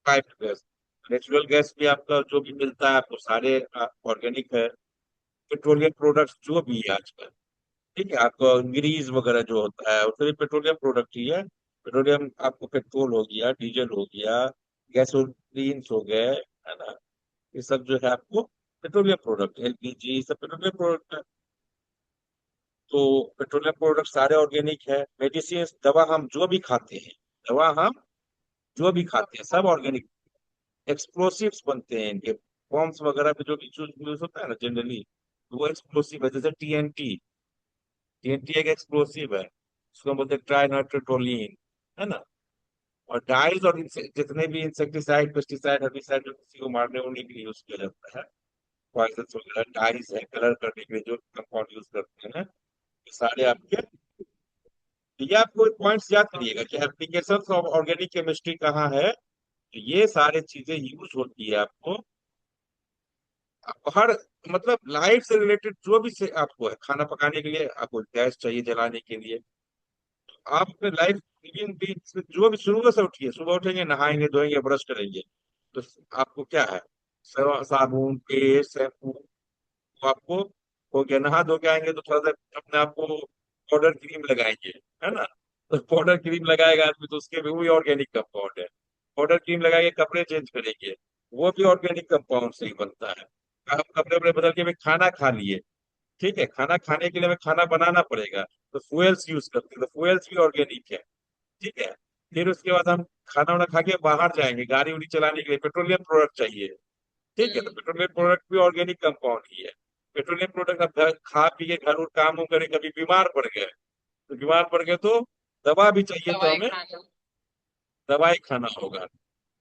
पाइप गैस। नेचुरल गैस भी आपका जो भी मिलता है आपको सारे ऑर्गेनिक है। पेट्रोलियम प्रोडक्ट्स जो भी है आजकल, ठीक है, आपको ग्रीस वगैरह जो होता है वो तो पेट्रोलियम प्रोडक्ट ही है। पेट्रोलियम आपको पेट्रोल हो गया, डीजल हो गया, गैसोलीन हो गए, है ना, ये सब जो है आपको पेट्रोलियम प्रोडक्ट, एलपीजी सब पेट्रोलियम प्रोडक्ट है। तो पेट्रोलियम प्रोडक्ट सारे ऑर्गेनिक है। मेडिसिन, दवा हम जो भी खाते हैं, दवा हम जो भी खाते हैं सब ऑर्गेनिक। एक्सप्लोसिव्स बनते हैं इनके, बॉम्ब्स वगैरह पे जो भी यूज होता है ना जनरली, वो एक्सप्लोसिव है। जैसे टीएनटी, टीएनटी एक एक्सप्लोसिव है, उसको हम बोलते हैं ट्राई नाइट्रोटोलीन, है ना। और डाइज और जितने भी इंसेक्टिसाइड, पेस्टिसाइड, हर्बिसाइड जो किसी को मारने उड़ने के लिए यूज किया जाता है, पॉइजन वगैरह, डाइज है कलर करने के लिए जो कंपाउंड यूज करते हैं, ये सारे आपके। ये आपको पॉइंट्स याद करिएगा कि एप्लीकेशन ऑफ ऑर्गेनिक केमिस्ट्री कहाँ है। तो ये सारे चीजें यूज होती है आपको, आपको हर, मतलब लाइफ से रिलेटेड जो भी से आपको है, खाना पकाने के लिए आपको गैस चाहिए जलाने के लिए। आप अपने लाइफ लिविंग बीइंग से जो भी शुरू से उठिए, सुबह उठेंगे, नहाएंगे, धोएंगे, ब्रश करेंगे, तो आपको क्या है, साबुन, पेस्ट, शैम्पू, तो आपको हो गया। नहा धो के आएंगे तो थोड़ा सा अपने आप को पाउडर क्रीम लगाएंगे, है ना। तो पाउडर क्रीम लगाएगा आदमी तो उसके भी, वो भी ऑर्गेनिक कंपाउंड है। पाउडर क्रीम लगाएंगे, कपड़े चेंज करेंगे, वो भी ऑर्गेनिक कंपाउंड से ही बनता है। आप कपड़े वपड़े बदल के भी खाना खा लिए, ठीक है, खाना खाने के लिए हमें खाना बनाना पड़ेगा, तो फ्यूल्स यूज करते हैं, तो फ्यूल्स भी ऑर्गेनिक है। ठीक है, फिर उसके बाद हम खाना वाना खा के बाहर जाएंगे, गाड़ी उड़ी चलाने के लिए पेट्रोलियम प्रोडक्ट चाहिए। ठीक है, तो हम्म पेट्रोलियम प्रोडक्ट भी ऑर्गेनिक कंपाउंड ही है। पेट्रोलियम प्रोडक्ट आप घर खा पी के घर और काम वाम करे, कभी बीमार पड़ गए, तो बीमार पड़ गए तो दवा भी चाहिए, तो दवाई हमें खाना। दवाई खाना होगा।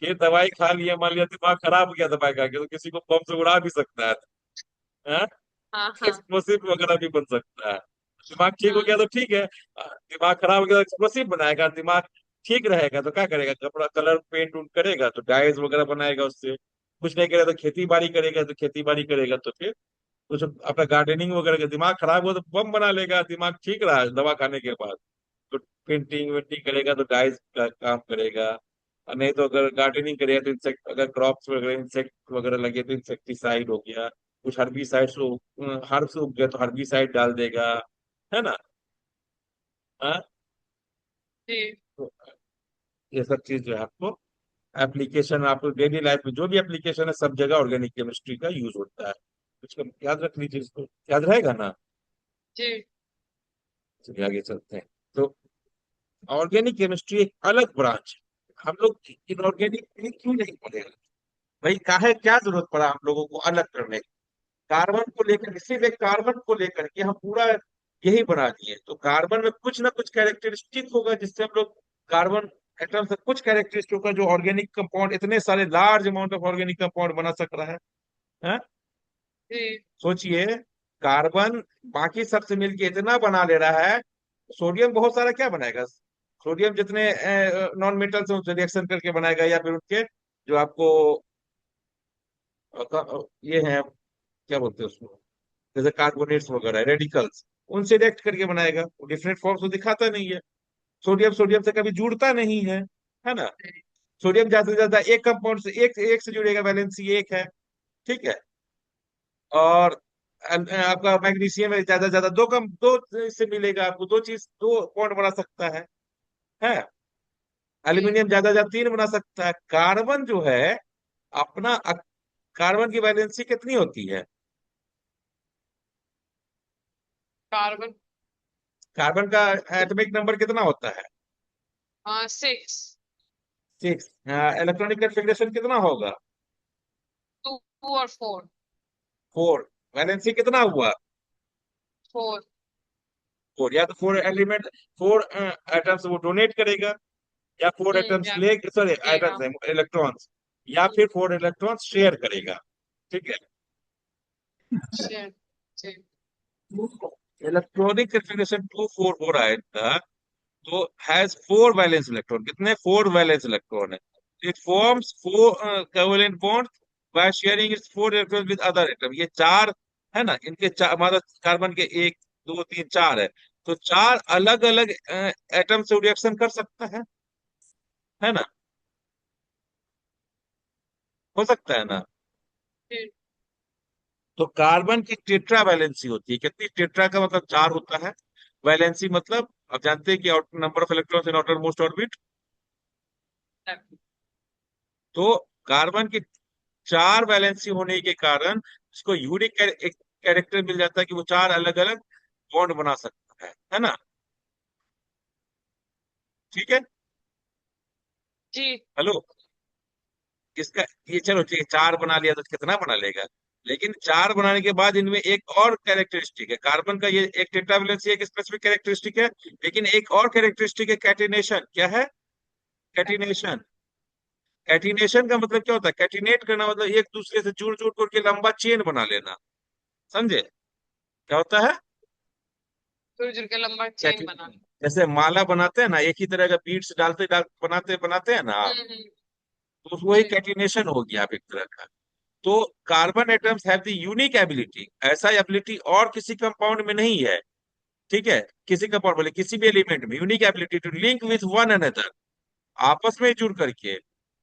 ये दवाई खा लिया, मान लिया दिमाग खराब हो गया दवाई खा के, तो किसी को बम से उड़ा भी सकता है, हाँ हाँ एक्सप्लोसिव वगैरह भी बन सकता है। दिमाग ठीक हो हाँ गया तो ठीक है, दिमाग खराब हो गया तो एक्सप्लोसिव बनाएगा। दिमाग ठीक रहेगा तो क्या करेगा, कपड़ा कलर पेंट उंट करेगा, तो डाइज वगैरह बनाएगा उससे। कुछ नहीं करेगा तो खेती बाड़ी करेगा, तो खेती बाड़ी करेगा तो फिर कुछ अपना गार्डनिंग वगैरह का। दिमाग खराब हुआ तो बम बना लेगा, दिमाग ठीक रहा दवा खाने के बाद तो पेंटिंग वेंटिंग करेगा, तो डाइज का काम करेगा। और नहीं तो अगर गार्डनिंग करेगा तो इंसेक्ट, अगर क्रॉप्स वगैरह इंसेक्ट वगैरह लगे तो इंसेक्टिसाइड हो गया। कुछ हर्बिसाइड हर्ब्स उग गया तो हर्बिसाइड डाल देगा, है ना। हाँ, जी तो ये सब चीज जो है आपको एप्लीकेशन, आपको डेली लाइफ में जो भी एप्लीकेशन है सब जगह ऑर्गेनिक केमिस्ट्री का यूज होता है। उसको याद रख लीजिए, इसको याद रहेगा ना। जी चलिए आगे चलते हैं। तो ऑर्गेनिक केमिस्ट्री एक अलग ब्रांच है। हम लोग इनऑर्गेनिक क्यों नहीं पढ़े भाई, काहे क्या जरूरत पड़ा हम लोगों को अलग करने की? कार्बन को लेकर, इसीलिए कार्बन को लेकर के हम पूरा यही बना दिए। तो कार्बन में कुछ ना कुछ कैरेक्टरिस्टिक होगा जिससे हम लोग कार्बन एटम से कुछ कैरेक्टरिस्टिक होगा जो ऑर्गेनिक कंपाउंड, इतने सारे large amount of organic compound बना सक रहा है? जी सोचिए, कार्बन बाकी सबसे मिलके इतना बना ले रहा है, सोडियम बहुत सारा क्या बनाएगा? सोडियम जितने नॉन मेटल्स हैं उनसे रिएक्शन करके बनाएगा, या फिर उनके जो आपको ये है, क्या बोलते हैं उसको, जैसे कार्बोनेट्स वगैरह रेडिकल्स, उनसे रिएक्ट करके बनाएगा। वो डिफरेंट फॉर्म तो दिखाता नहीं है। सोडियम सोडियम से कभी जुड़ता नहीं है ना। सोडियम ज्यादा से ज्यादा एक कंपाउंड से एक एक से जुड़ेगा, वैलेंसी एक है। ठीक है, और आपका मैग्नीशियम में ज्यादा से ज्यादा दो से मिलेगा आपको, दो चीज, दो बॉन्ड बना सकता है। जी एल्यूमिनियम ज्यादा से ज्यादा तीन बना सकता है। कार्बन जो है अपना कार्बन की वैलेंसी कितनी होती है? कार्बन कार्बन का एटॉमिक नंबर कितना होता है? 6 सिक्स। इलेक्ट्रॉनिक कन्फिग्रेशन कितना होगा? 2 और 4 फोर। वैलेंसी कितना हुआ? फोर। फोर, या तो फोर एलिमेंट, फोर एटम्स वो डोनेट करेगा, या फोर एटम्स या ले, सॉरी लेगा। एटम्स इलेक्ट्रॉन्स, या फिर फोर इलेक्ट्रॉन्स शेयर करेगा। ठीक है। शेयर। जी। इलेक्ट्रॉनिक कन्फिग्रेशन 244 आयन का तो हैज फोर वैलेंस इलेक्ट्रॉन, कितने, फोर वैलेंस इलेक्ट्रॉन है। It forms four covalent bond by sharing it's four electron with other atom, ये चार है ना, इनके चार मतलब कार्बन के एक दो तीन चार है, तो चार अलग अलग एटम से रिएक्शन कर सकता है ना, हो सकता है ना। जी। तो कार्बन की टेट्रा वैलेंसी होती है कितनी, टेट्रा का मतलब चार होता है, वैलेंसी मतलब आप जानते हैं कि number of electrons in outer most orbit. तो कार्बन की चार वैलेंसी होने के कारण इसको यूनिक कैरेक्टर मिल जाता है कि वो चार अलग अलग बॉन्ड बना सकता है ना। ठीक है। जी। हेलो, इसका ये चलो ठीक है, चार बना लिया तो कितना बना लेगा, लेकिन चार बनाने के बाद इनमें एक और कैरेक्टरिस्टिक है कार्बन का, ये एक टेट्रा वैलेंसी एक स्पेसिफिक कैरेक्टरिस्टिक है, लेकिन एक और कैरेक्टरिस्टिक है कैटिनेशन, क्या है, कैटिनेशन। कैटिनेशन का मतलब क्या होता है, कैटिनेट करना मतलब एक दूसरे से जुड़ जुड़ करके लंबा चेन बना लेना, समझे क्या होता है। जुड़ जुड़ के लंबा चेन कैटि बना। जैसे माला बनाते हैं ना, एक ही तरह का बीड्स डालते बनाते बनाते हैं ना आप, हम्म। तो वही जी। कैटिनेशन हो गया आप एक तरह का। तो carbon atoms have the unique ability, ऐसा एबिलिटी और किसी कंपाउंड में नहीं है। ठीक है, किसी कंपाउंड बोले किसी भी एलिमेंट में unique ability to link with one another, आपस में जुड़ करके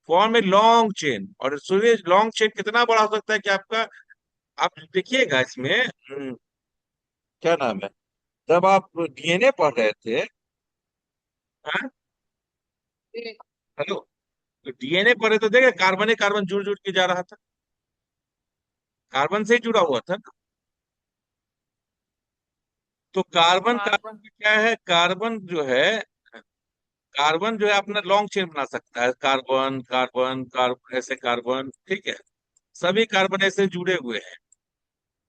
फॉर्म ए लॉन्ग चेन। और सूर्य लॉन्ग चेन कितना बड़ा हो सकता है कि आपका, आप देखिएगा इसमें क्या नाम है, जब आप डीएनए पढ़ रहे थे, हाँ, जी। हेलो, तो डीएनए पढ़े तो देखे कार्बन कार्बन जुड़ जुड़ के जा रहा था, कार्बन से ही जुड़ा हुआ था ना। तो कार्बन कार्बन कार्बन। में क्या है, कार्बन जो है अपना लॉन्ग चेन बना सकता है, कार्बन कार्बन कार्बन ऐसे कार्बन, ठीक है, सभी कार्बन ऐसे जुड़े हुए हैं,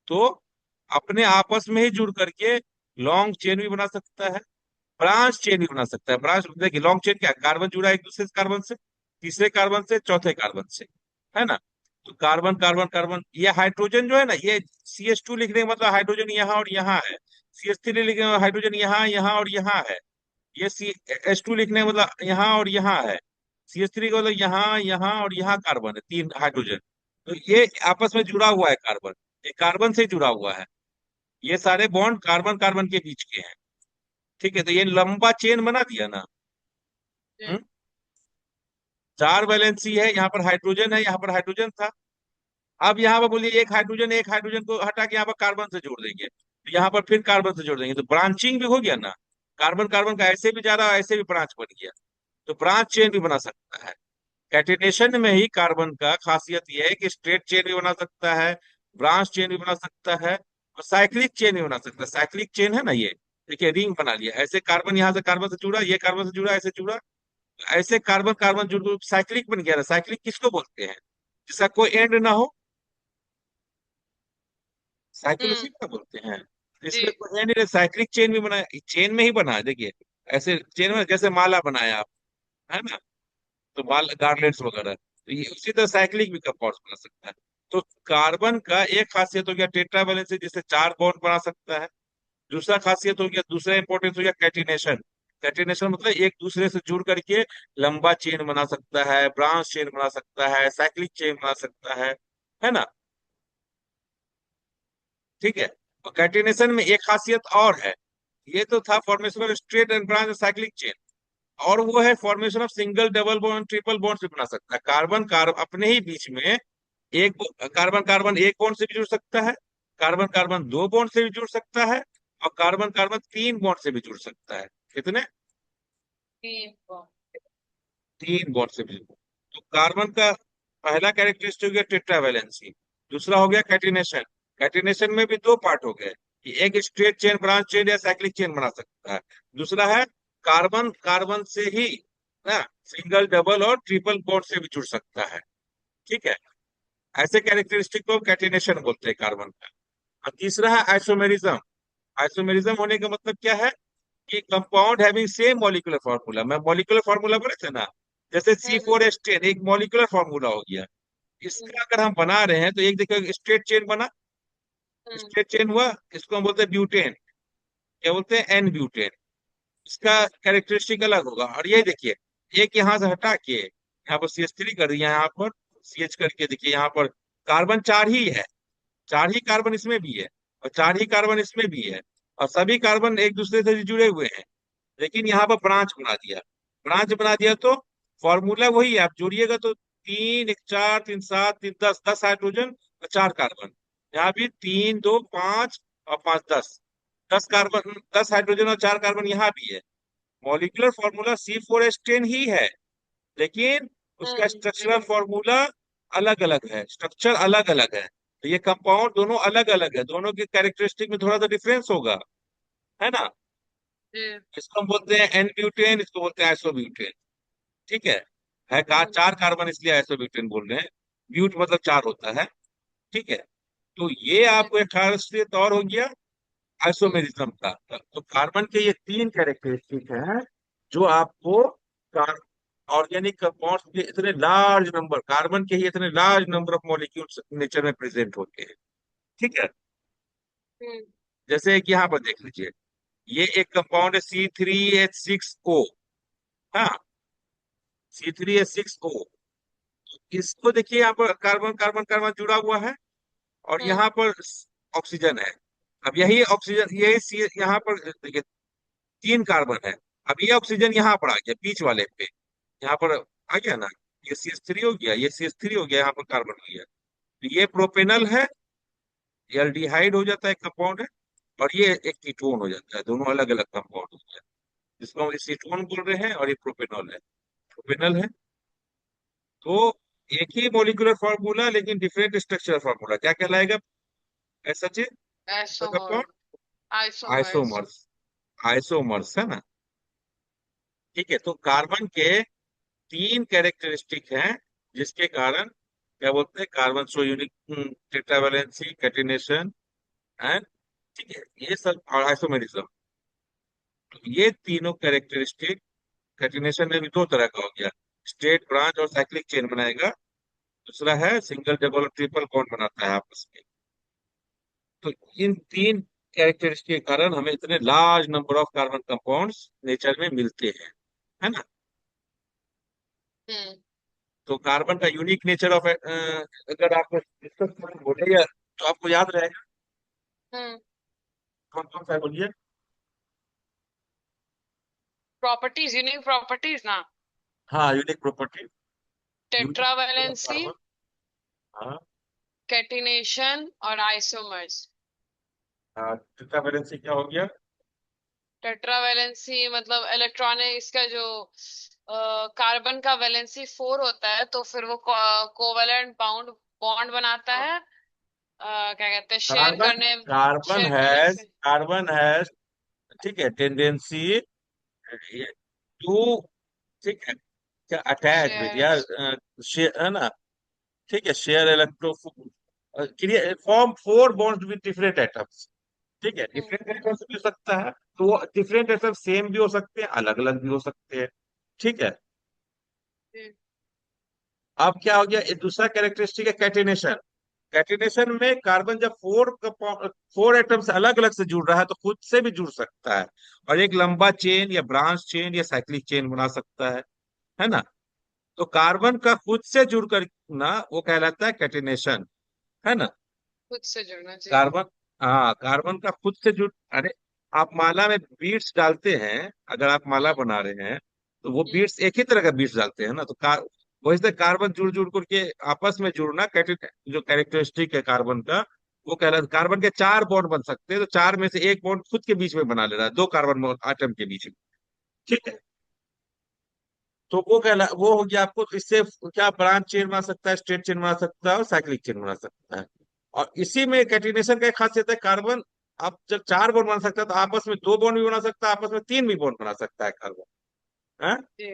तो अपने आपस में ही जुड़ करके लॉन्ग चेन भी बना सकता है, ब्रांच चेन भी बना सकता है। ब्रांच देखिए, लॉन्ग चेन क्या है? कार्बन जुड़ा है एक दूसरे कार्बन से, तीसरे कार्बन से, चौथे कार्बन से, है ना। तो कार्बन कार्बन कार्बन, ये हाइड्रोजन जो है ना, ये CH2 लिखने का मतलब हाइड्रोजन यहाँ और यहाँ है, CH3 लिखने का हाइड्रोजन यहाँ यहाँ और यहाँ है, ये H2 लिखने का मतलब यहाँ और यहाँ है, CH3 का मतलब यहाँ यहाँ और यहाँ कार्बन है, तीन हाइड्रोजन, तो ये आपस में जुड़ा हुआ है कार्बन, ये कार्बन से जुड़ा हुआ है, ये सारे बॉन्ड कार्बन कार्बन के बीच के हैं। ठीक है, तो ये लंबा चेन बना दिया ना। जी। हम्म? चार वैलेंसी है, यहाँ पर हाइड्रोजन है, यहाँ पर हाइड्रोजन था, अब यहाँ पर बोलिए एक हाइड्रोजन को हटा के यहाँ पर कार्बन से जोड़ देंगे, तो यहाँ पर फिर कार्बन से जोड़ देंगे, तो ब्रांचिंग भी हो गया ना, कार्बन कार्बन का ऐसे भी जा रहा है ऐसे भी ब्रांच बन गया, तो ब्रांच चेन भी बना सकता है। कैटिनेशन में ही कार्बन का खासियत यह है कि स्ट्रेट चेन भी बना सकता है, ब्रांच चेन भी बना सकता है, और साइक्लिक चेन भी बना सकता है। साइक्लिक चेन है ना ये, देखिए रिंग बना लिया, ऐसे कार्बन यहाँ से कार्बन से जुड़ा, ये कार्बन से जुड़ा, ऐसे जुड़ा, ऐसे कार्बन कार्बन जुड़ जुड़ साइक्लिक बन गया ना। साइक्लिक किसको बोलते हैं, जिसका कोई एंड ना हो, साइकिल हम्म। उसी को बोलते हैं। तो जी। इसमें कोई एंड नहीं, साइक्लिक चेन भी बना, चेन में ही बना है, देखिए ऐसे चेन में जैसे माला बनाया आप, है ना, तो माल गार्लेट्स वगैरह, तो ये उसी तरह साइक्लिक भी कंपाउंड बना सकता है। तो कार्बन का एक खासियत हो गया टेट्रा वैलेंसी, जिससे चार बॉन्ड बना सकता है। दूसरा खासियत हो गया, दूसरा इंपॉर्टेंस हो गया कैटिनेशन। कैटिनेशन मतलब एक दूसरे से जुड़ करके लंबा चेन बना सकता है, ब्रांच चेन बना सकता है, साइक्लिक चेन बना सकता है ना। ठीक है, और कैटिनेशन में एक खासियत और है, ये तो था formation of straight and branch cyclic chain, और वो है formation of single double bond triple bond भी बना सकता है। कार्बन कार्बन अपने ही बीच में एक कार्बन कार्बन एक बॉन्ड से भी जुड़ सकता है, कार्बन कार्बन दो बॉन्ड से भी जुड़ सकता है, और कार्बन कार्बन तीन बॉन्ड से भी जुड़ सकता है। कितने, तीन को। तीन बॉन्ड से भी। तो कार्बन का पहला कैरेक्टरिस्टिक हो गया टेट्रावैलेंसी, दूसरा हो गया कैटिनेशन। कैटिनेशन में भी दो पार्ट हो गए, कि एक स्ट्रेट चेन ब्रांच चेन या साइक्लिक चेन बना सकता है, दूसरा है कार्बन कार्बन से ही ना सिंगल डबल और ट्रिपल बॉन्ड से भी जुड़ सकता है। ठीक है, ऐसे कैरेक्टरिस्टिक को कैटिनेशन बोलते हैं कार्बन का। और तीसरा है आइसोमेरिज्म। आइसोमेरिज्म होने का मतलब क्या है कि compound having same molecular formula. मैं मॉलिक्यूलर फार्मूला बोले थे ना, जैसे C4H10 एक मॉलिक्यूलर फार्मूला हो गया। इसका अगर हम बना रहे हैं तो एक देखिए स्ट्रेट चेन बना, स्ट्रेट चेन हुआ, इसको हम बोलते हैं ब्यूटेन, क्या बोलते हैं, एन ब्यूटेन। इसका कैरेक्टरिस्टिक अलग होगा। और ये देखिए, एक यहाँ से हटा के यहाँ पर CH3 कर दिया, यहाँ पर CH करके देखिए, यहाँ पर कार्बन चार ही है, चार ही कार्बन इसमें भी है और चार ही कार्बन इसमें भी है, और सभी कार्बन एक दूसरे से जुड़े हुए हैं। लेकिन यहाँ पर ब्रांच बना दिया, ब्रांच बना दिया तो फॉर्मूला वही है, आप जोड़िएगा तो तीन एक चार तीन सात तीन दस, 10 हाइड्रोजन और चार कार्बन। यहाँ भी तीन दो पांच और पांच दस, 10 कार्बन, 10 हाइड्रोजन और चार कार्बन यहाँ भी है। मॉलिक्यूलर फॉर्मूला C4H10 ही है, लेकिन उसका स्ट्रक्चरल फॉर्मूला अलग अलग है, स्ट्रक्चर अलग अलग है। तो ये कंपाउंड दोनों अलग अलग है, दोनों के कैरेक्टरिस्टिक में थोड़ा सा डिफरेंस होगा, है ना। इसको हम बोलते हैं एन ब्यूटेन, इसको बोलते हैं आइसोब्यूटेन। ठीक है चार कार्बन इसलिए आइसोब्यूटेन बोल रहे हैं, ब्यूट मतलब चार होता है। ठीक है, तो ये आपको एक खासियत और हो गया आइसोमेरिज्म का। तो कार्बन के ये तीन कैरेक्टरिस्टिक हैं जो आपको ऑर्गेनिक कंपाउंड्स के इतने लार्ज नंबर, कार्बन के ही इतने large number of molecules nature में प्रेजेंट होते हैं। ठीक है, जैसे कि यहाँ पर देख लीजिए, ये एक कंपाउंड है C3H6O। हाँ, C3H6O, इसको देखिए यहाँ पर कार्बन कार्बन कार्बन जुड़ा हुआ है और यहाँ पर ऑक्सीजन है। अब यही ऑक्सीजन, यही यहाँ पर देखिए तीन कार्बन है। अब ये ऑक्सीजन यहाँ पर आ गया बीच वाले पे, यहाँ पर आ गया ना, ये CH3 हो गया, ये CH3 हो गया, यहाँ पर कार्बन हो गया। तो ये प्रोपेनल है, ये एल्डिहाइड हो जाता है कंपाउंड है, और ये एक कीटोन हो जाता है, दोनों अलग अलग कंपाउंड हो गया, जिसको हम एसीटोन बोल रहे हैं, और ये प्रोपेनॉल है, प्रोपेनल है। तो एक ही मॉलिक्यूलर फार्मूला लेकिन डिफरेंट स्ट्रक्चरल फार्मूला, क्या कहलाएगा ऐसा चीज, ऐसा isomer compound, isomers. Isomers, isomers है ना। ठीक है, तो कार्बन के तीन कैरेक्टरिस्टिक हैं जिसके कारण क्या बोलते हैं, carbon so unique, tetravalency, catenation and, ठीक है, ये सब, और आइसोमेरिज्म। तो ये तीनों कैरेक्टरिस्टिक, कैटिनेशन में भी दो तरह का हो गया, स्ट्रेट ब्रांच और साइक्लिक चेन बनाएगा, दूसरा है सिंगल डबल और ट्रिपल बॉन्ड बनाता है आपस में। तो इन तीन कैरेक्टरिस्टिक के कारण हमें इतने large number of carbon compounds nature में मिलते हैं, है ना। हम्म तो कार्बन का यूनिक नेचर ऑफ, अगर आपको डिस्कस बोले या तो आपको याद रहेगा, हम्म कौन कौन सा है बोलिए। प्रॉपर्टीज, यूनिक प्रॉपर्टीज ना। हाँ, unique property, unique nature of tetravalency, carbon. हाँ, कैटिनेशन और आइसोमर्स। टेट्रावैलेंसी क्या हो गया, टेट्रावैलेंसी मतलब इलेक्ट्रॉनिक, इसका जो कार्बन का वैलेंसी 4 होता है, तो फिर वो कोवैलेंट बाउंड बॉन्ड बनाता है। क्या कहते हैं, कार्बन, कार्बन शेयर करने हैज, से। कार्बन हैज, ठीक है, टेंडेंसी टू, ठीक है, क्या अटैच विद शेयर। या शेयर, है ना। ठीक है, share electro, form four bond with different atoms. ठीक है, हम्म डिफरेंट एटम्स भी हो सकता है, तो वो डिफरेंट एटम सेम भी हो सकते हैं, अलग अलग भी हो सकते हैं। ठीक है, हम्म अब क्या हो गया, एक दूसरा कैरेक्टरिस्टिक है कैटिनेशन। कैटिनेशन में कार्बन जब फोर एटम से अलग अलग से जुड़ रहा है तो खुद से भी जुड़ सकता है, और एक लंबा चेन या ब्रांच चेन या साइक्लिक चेन बना सकता है ना। तो कार्बन का खुद से जुड़कर ना वो कहलाता है कैटिनेशन, है ना। खुद से जुड़ना चाहिए। कार्बन, हाँ, कार्बन का खुद से जुड़, अरे आप माला में बीड्स डालते हैं, अगर आप माला हम्म बना रहे हैं तो वो हम्म बीड्स एक ही तरह का बीड्स डालते हैं ना, तो वही से कार्बन जुड़ जुड़ करके आपस में जुड़ना, जो कैरेक्टरिस्टिक है कार्बन का, वो कहलाता, कार्बन के चार बॉन्ड बन सकते हैं, तो चार में से एक बॉन्ड खुद के बीच में बना ले रहा है, दो कार्बन आटम के बीच में। ठीक है, तो वो हो गया आपको, तो इससे क्या ब्रांच चेन बना सकता है, स्ट्रेट चेन बना सकता है और साइक्लिक चेन बना सकता है। और इसी में कैटिनेशन का एक खासियत है, कार्बन आप जब चार बॉन्ड बना सकता है तो आपस में दो बॉन्ड भी बना सकता है, आपस में तीन भी बॉन्ड बना सकता है कार्बन, है। जी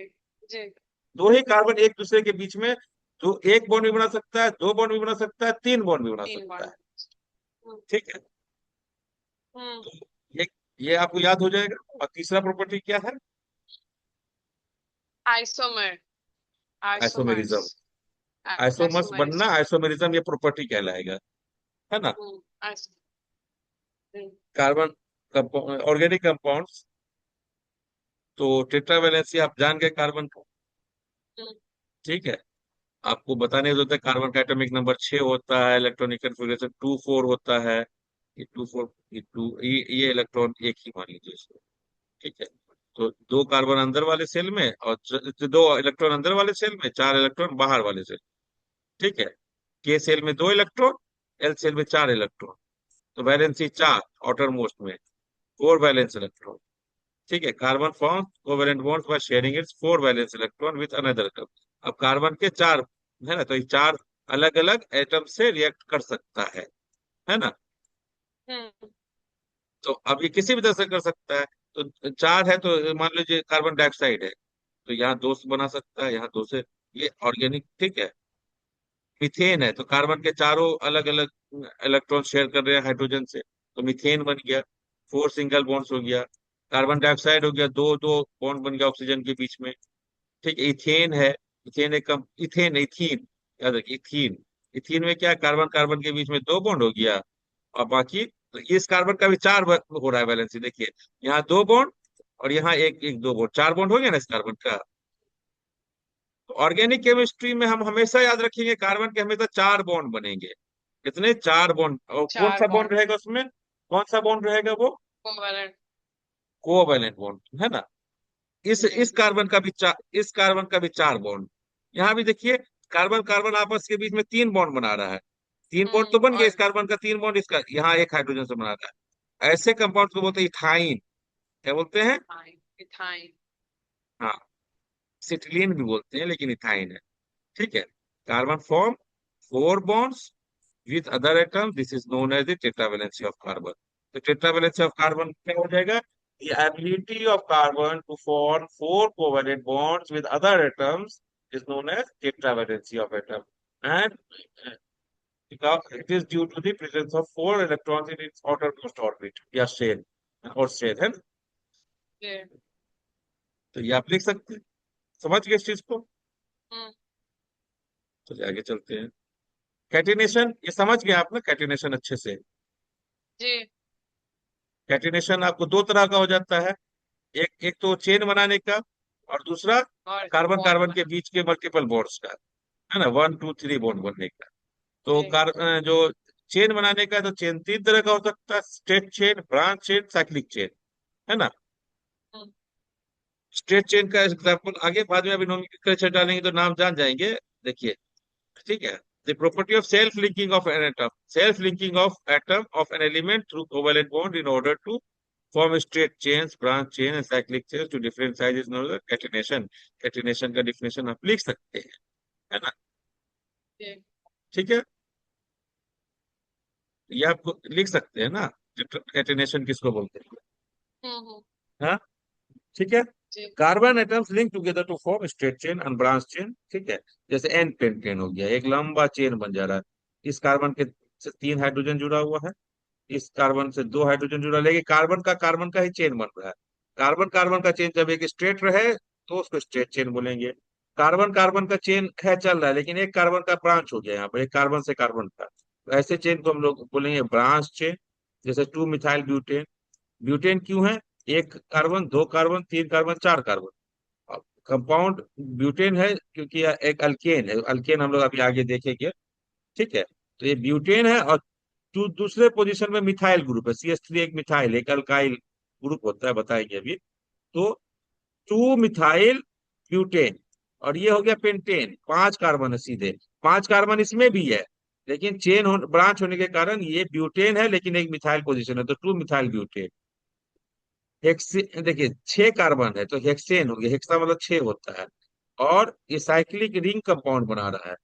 जी। दो ही कार्बन एक दूसरे के बीच में, जो एक बॉन्ड भी बना सकता है, दो बॉन्ड भी बना सकता है, तीन बॉन्ड भी बना तीन सकता बार। है। ठीक है, हम्म तो ये आपको याद हो जाएगा। और तीसरा प्रॉपर्टी क्या है? Isomer, isomers, isomerism. आइसोमर्स बनना, आइसोमर्स। आइसोमेरिज्म ये प्रॉपर्टी कहलाएगा, है ना। आइसो, कार्बन ऑर्गेनिक कंपाउंड्स, तो टेट्रावैलेंसी आप जान गए कार्बन का। ठीक है। आपको बताने की जरूरत है, कार्बन का एटॉमिक नंबर 6 होता है, इलेक्ट्रॉनिक कन्फिग्रेशन 2 4 होता है। ये 2 4, ये इलेक्ट्रॉन एक ही मान लीजिए इसको। ठीक है। तो दो कार्बन अंदर वाले सेल में और दो इलेक्ट्रॉन अंदर वाले सेल में, 4 इलेक्ट्रॉन बाहर वाले सेल। ठीक है। के सेल में 2 इलेक्ट्रॉन, एल सेल में 4 इलेक्ट्रॉन। तो वैलेंसी 4 आउटर मोस्ट में, 4 वैलेंस इलेक्ट्रॉन। ठीक है। Carbon form covalent bonds by sharing it's 4 valence electron with another atom. अब कार्बन के चार, है ना, तो ये चार अलग अलग एटम से रिएक्ट कर सकता है ना। हम्म, तो अब ये किसी भी तरह से कर सकता है। तो चार है तो मान लीजिए कार्बन डाइऑक्साइड है, तो यहाँ दो से बना सकता है, यहाँ दो से। ये ऑर्गेनिक। ठीक है। मीथेन है तो कार्बन के चारों अलग अलग इलेक्ट्रॉन शेयर कर रहे हैं हाइड्रोजन से, तो मीथेन बन गया। 4 सिंगल बॉन्ड्स हो गया। कार्बन डाइऑक्साइड हो गया, दो दो बॉन्ड बन गया ऑक्सीजन के बीच में। ठीक है। इथेन है। इथेन एक कम, इथेन इथीन, याद रखिए इथीन। इथीन में क्या है, कार्बन कार्बन के बीच में दो बॉन्ड हो गया, और बाकी तो इस कार्बन का भी चार हो रहा है वैलेंसी, देखिए। यहाँ दो बॉन्ड, और यहाँ एक एक दो बॉन्ड, चार बॉन्ड हो गया ना इस कार्बन का। तो ऑर्गेनिक केमिस्ट्री में हम हमेशा याद रखेंगे, कार्बन के हमेशा चार बॉन्ड बनेंगे। कितने? चार बॉन्ड। और कौन चार सा बॉन्ड बॉन्ड, रहेगा उसमें? कौन सा बॉन्ड रहेगा वो? कोवलेंट। कोवैलेंट बॉन्ड, है ना। इस कार्बन का भी चार, इस कार्बन का भी चार बॉन्ड। यहाँ भी देखिए, कार्बन कार्बन आपस के बीच में तीन बॉन्ड बना रहा है। तीन बॉन्ड तो बन गया, इस और कार्बन का तीन बॉन्ड, इसका यहाँ एक हाइड्रोजन से बना रहा है। ऐसे कंपाउंड को बोलते हैं इथाइन। क्या बोलते हैं? Ethyne, ethyne. हाँ, सिटिलीन भी बोलते हैं, लेकिन इथाइन है। ठीक है। Carbon form 4 bonds with other atom, this is known as the tetravalency of carbon। तो tetravalency of carbon क्या हो जाएगा? The ability of carbon to form 4 covalent bonds with other atoms is known as tetravalency of atom, and because it is due to the presence of 4 electrons in its outermost orbit या shell, और shell है ना। ये, तो ये आप लिख सकते हैं। समझ गए इस चीज को? हम्म, तो आगे चलते हैं। कैटिनेशन, ये समझ गए आप ना कैटिनेशन अच्छे से? जी। कैटिनेशन आपको दो तरह का हो जाता है। एक एक तो चेन बनाने का, और दूसरा और कार्बन बॉन्ड कार्बन के बना, बीच के मल्टीपल बॉन्ड्स का, है ना, 1 2 3 बॉन्ड बनने का। तो जी। जो चेन बनाने का है, तो चेन तीन तरह का हो सकता है: straight chain, branch chain, cyclic chain, है ना। हम्म, स्ट्रेट चेन का एग्जाम्पल आगे बाद में अभी नोमेनक्लेचर डालेंगे तो नाम जान जाएंगे। देखिए। ठीक है। The property of self linking of an atom, self linking of atom of an element through covalent bond in order to form straight chains, branch chain and cyclic chains to different sizes known as catenation। catenation का definition आप लिख सकते हैं, है ना। जी। ठीक है। ये आप लिख सकते हैं ना, catenation किसको बोलते हैं। हम्म, हाँ। ठीक है। जी। Carbon atoms link together to form straight chain and branch chain. ठीक है। जैसे एन पेंटेन हो गया, एक लंबा चेन बन जा रहा है। इस कार्बन के से 3 हाइड्रोजन जुड़ा हुआ है, इस कार्बन से 2 हाइड्रोजन जुड़ा, लेकिन कार्बन का ही चेन बन रहा है। कार्बन कार्बन का चेन जब एक स्ट्रेट रहे तो उसको स्ट्रेट चेन बोलेंगे। कार्बन कार्बन का चेन है चल रहा है, लेकिन एक कार्बन का ब्रांच हो गया यहाँ पर, एक कार्बन से कार्बन का, तो ऐसे चेन को हम लोग बोलेंगे ब्रांच चेन। जैसे 2 मिथाइल ब्यूटेन। ब्यूटेन क्यों है? एक कार्बन, दो कार्बन, तीन कार्बन, चार कार्बन। कंपाउंड ब्यूटेन है क्योंकि यह एक अल्केन है, अल्केन हम लोग अभी आगे देखेंगे। ठीक है। तो ये ब्यूटेन है, और दूसरे पोजीशन में मिथाइल ग्रुप है, CH3 एक मिथाइल, एक अल्काइल ग्रुप होता है, बताएंगे अभी। तो 2 मिथाइल ब्यूटेन, और ये हो गया पेंटेन, 5 कार्बन है सीधे। 5 कार्बन इसमें भी है, लेकिन चेन ब्रांच होने के कारण ये ब्यूटेन है, लेकिन एक मिथाइल पोजीशन है, तो 2 मिथाइल ब्यूटेन। हेक्से देखिए 6 कार्बन है तो हेक्सेन हो गया, हेक्सा मतलब 6 होता है, और ये साइक्लिक रिंग कंपाउंड बना रहा है।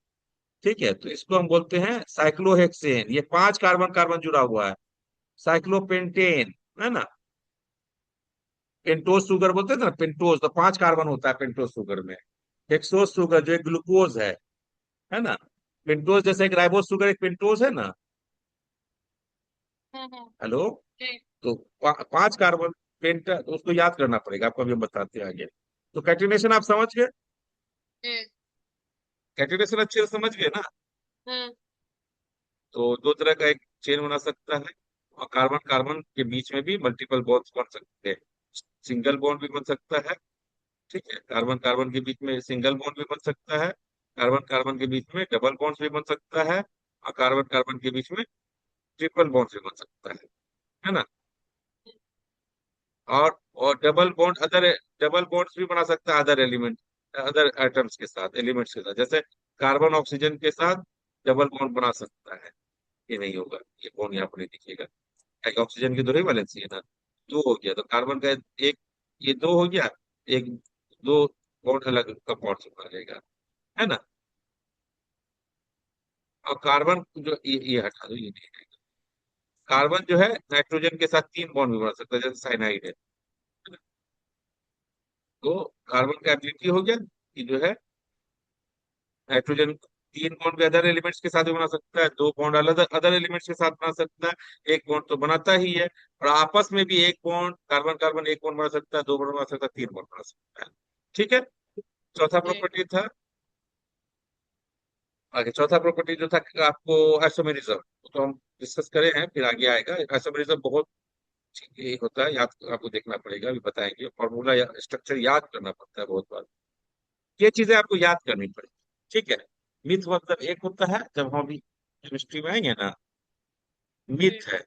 ठीक है। तो इसको हम बोलते हैं साइक्लोहेक्सेन। ये 5 कार्बन कार्बन जुड़ा हुआ है। साइक्लोपेंटेन, है ना। पेंटोज शुगर बोलते हैं ना, पेंटोज, तो 5 कार्बन होता है पेंटोज शुगर में। हेक्सोज शुगर जो एक ग्लूकोज है ना। पेंटोज जैसे एक राइबोज शुगर एक पेंटोज है ना। हम्म, हेलो। जी। तो 5 कार्बन पेंट, उसको याद करना पड़ेगा आपको, अभी हम बताते हैं आगे। तो कैटिनेशन आप समझ गए? हम्म। कैटिनेशन अच्छे से समझ गए ना? हम्म। तो दो तरह का एक चेन बना सकता है, और कार्बन कार्बन के बीच में भी मल्टीपल बॉन्ड्स बन सकते हैं। सिंगल बॉन्ड भी बन सकता है, ठीक है, कार्बन कार्बन के बीच में सिंगल बॉन्ड भी बन सकता है, कार्बन कार्बन के बीच में डबल बॉन्ड भी बन सकता है, और कार्बन कार्बन के बीच में ट्रिपल बॉन्ड भी बन सकता है ना? और डबल बॉन्ड्स भी बना सकता है अदर एलिमेंट, अदर एटम्स के साथ, एलिमेंट्स के साथ, जैसे कार्बन ऑक्सीजन के साथ डबल बॉन्ड बना सकता है। ये नहीं होगा, ये बॉन्ड यहाँ पर नहीं दिखेगा, क्या ऑक्सीजन की दो ही वैलेंसी है ना। दो हो गया तो कार्बन का एक, ये दो हो गया, एक, दो बॉन्ड अलग कंपाउंड से बना लेगा, है ना? और कार्बन जो ये हटा दो, ये नहीं है। कार्बन जो है नाइट्रोजन के साथ 3 बॉन्ड भी बना सकता है, जैसे साइनाइड है। तो कार्बन का एबिलिटी हो गया कि जो है नाइट्रोजन 3 बॉन्ड भी अदर एलिमेंट्स के साथ भी बना सकता है, 2 बॉन्ड अलग अदर एलिमेंट्स के साथ बना सकता है, एक बॉन्ड तो बनाता ही है, और आपस में भी एक बॉन्ड कार्बन कार्बन एक बॉन्ड बना सकता है, 2 बॉन्ड बना सकता है, 3 बॉन्ड बना सकता है। ठीक है, चौथा जी। प्रॉपर्टी था। आगे चौथा प्रॉपर्टी जो था कि आपको आइसोमेरिज्म, तो हम डिस्कस करे हैं, फिर आगे आएगा। आइसोमेरिज्म बहुत ये होता है, याद आपको देखना पड़ेगा, अभी बताएंगे। फॉर्मूला या स्ट्रक्चर याद करना पड़ता है बहुत बार, ये चीजें आपको याद करनी पड़ेगी, ठीक है। मिथ मतलब एक होता है, जब हम अभी केमिस्ट्री में आएंगे ना, जी। मिथ है।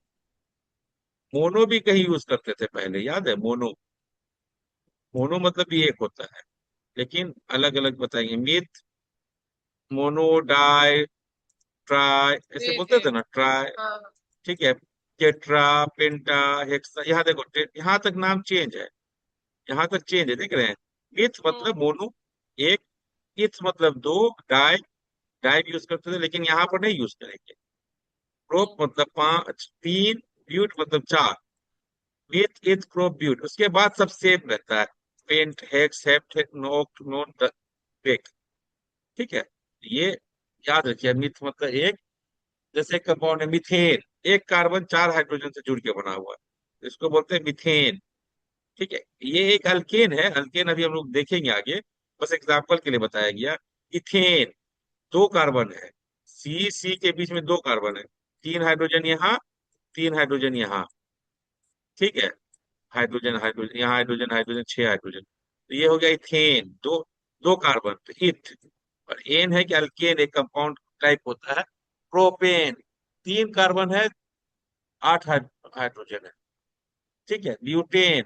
मोनो भी कहीं यूज करते थे पहले, याद है? मोनो, मोनो मतलब भी एक होता है, लेकिन अलग अलग बताएंगे। मिथ, मोनो, डाई, ट्राई, ऐसे जी। बोलते जी। थे ना, ट्राई, हाँ। ठीक है। टेट्रा, पेंटा, हेक्सा, यहाँ देखो यहाँ तक नाम चेंज है, यहाँ तक चेंज है, देख रहे हैं? मिथ हम्म। मतलब मोनो, एक, इथ मतलब दो, डाई, डाई यूज करते थे, लेकिन यहाँ पर नहीं यूज करेंगे। प्रोप हम्म। मतलब 5, 3, ब्यूट मतलब 4, विथ इथ प्रोप ब्यूट, उसके बाद सब सेम रहता है। पेंट, हेक्स, हेप्ट, नोक, नोन, बेक, ठीक है। ये याद रखिए, मिथ मतलब एक। जैसे कंपाउंड है मिथेन, एक कार्बन 4 हाइड्रोजन से जुड़ के बना हुआ है, इसको बोलते हैं मिथेन, ठीक है। ये एक अल्केन है, अल्केन अभी हम लोग देखेंगे आगे, बस एग्जाम्पल के लिए बताया गया। इथेन, 2 कार्बन है, सी सी के बीच में 2 कार्बन है, 3 हाइड्रोजन यहाँ, 3 हाइड्रोजन यहाँ, ठीक है। हाइड्रोजन हाइड्रोजन यहाँ, हाइड्रोजन हाइड्रोजन, 6 हाइड्रोजन, तो ये हो गया इथेन, दो, 2 कार्बन तो इथ। और एन है कि अल्केन एक कंपाउंड टाइप होता है। प्रोपेन, 3 कार्बन है, 8 हाइड्रोजन है, ठीक है। ब्यूटेन,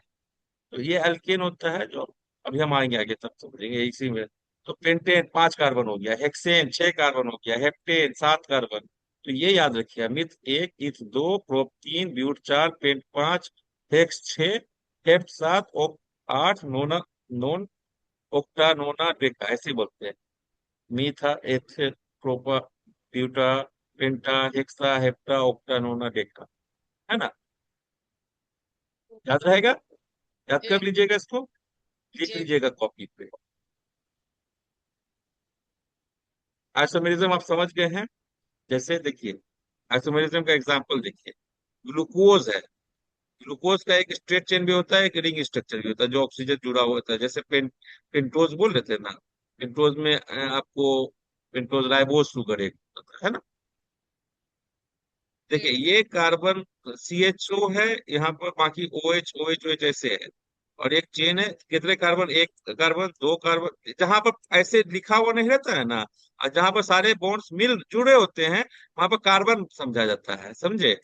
तो ये अल्केन होता है, जो अभी हम आएंगे आगे तब समझेंगे इसी में। तो पेंटेन, 5 कार्बन हो गया, हेक्सेन 6 कार्बन हो गया, हेप्टेन 7 कार्बन। तो ये याद रखिए, मिथ एक, इथ दो, prop 3, but 4, pent 5, hex 6, hept 7, oct 8, nona, non, octa, nona, deca, ऐसे बोलते हैं। Metha, eth, propa, buta, penta, hexa, hepta, octa, nona, deca, है ना? याद रहेगा? याद जी। कर लीजिएगा इसको, लिख जी। लीजिएगा कॉपी पे। आइसोमेरिज्म आप समझ गए हैं? जैसे देखिए, आइसोमेरिज्म का एग्जांपल देखिए, ग्लूकोज है। ग्लूकोज का एक स्ट्रेट चेन भी होता है, एक रिंग स्ट्रक्चर भी होता है, जो ऑक्सीजन जुड़ा हुआ होता है, जैसे पेंटोज बोल रहे थे ना। पेंटोज में आपको पेंटोज राइबोज शुगर एक होता है ना। देखिए, जी। ये कार्बन CHO है, यहाँ पर बाकी OH ऐसे है। और एक चेन है, कितने कार्बन? एक कार्बन, 2 कार्बन, जहां पर ऐसे लिखा हुआ नहीं रहता है ना, और जहां पर सारे बॉन्ड्स मिल जुड़े होते हैं, वहां पर कार्बन समझा जाता है, समझे?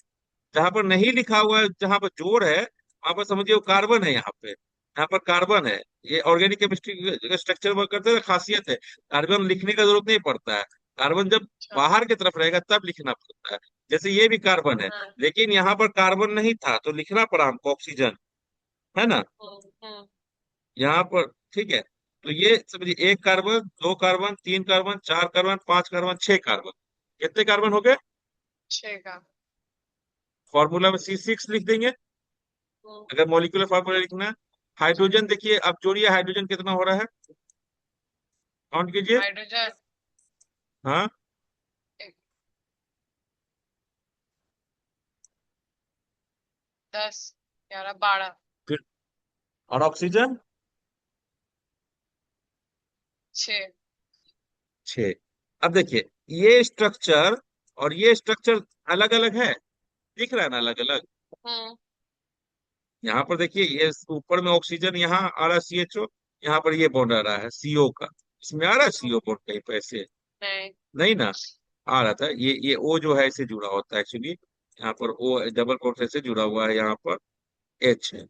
जहां पर नहीं लिखा हुआ है, जहां पर जोड़ है, वहां पर समझिए वो कार्बन है, यहाँ पे, यहाँ पर कार्बन है। ये ऑर्गेनिक केमिस्ट्री स्ट्रक्चर वर्क करते हैं, खासियत है। कार्बन लिखने का जरूरत नहीं पड़ता है, कार्बन जब अच्छा। बाहर की तरफ रहेगा तब लिखना पड़ता है। जैसे ये भी कार्बन है, हाँ। लेकिन यहाँ पर कार्बन नहीं था तो लिखना पड़ा हमको ऑक्सीजन, है ना? हम्म। यहाँ पर, ठीक है। तो ये समझिए, 1 carbon, 2 carbon, 3 carbon, 4 carbon, 5 carbon, 6 carbon, कितने कार्बन हो गए? छह का। फॉर्मूला में C6 लिख देंगे, हम्म। अगर मॉलिक्यूलर फार्मूला लिखना है। हाइड्रोजन देखिए, अब जोड़िए, हाइड्रोजन कितना हो रहा है, काउंट कीजिए। हाइड्रोजन हाँ, 10। 11 12 फिर और ऑक्सीजन 6। 6। अब देखिए, ये स्ट्रक्चर और ये स्ट्रक्चर अलग अलग है, दिख रहा है ना अलग अलग। हम्म। यहाँ पर देखिए, ये ऊपर में ऑक्सीजन यहाँ आ रहा है CHO, यहाँ पर ये बॉन्ड आ रहा है CO का। इसमें आ रहा है CO बॉन्ड कहीं पे ऐसे? नहीं। नहीं ना। आ रहा था, ये O जो है इसे जुड़ा होता है एक्चुअली। यहाँ पर O डबल बॉन्ड से जुड़ा हुआ है, यहाँ पर H है।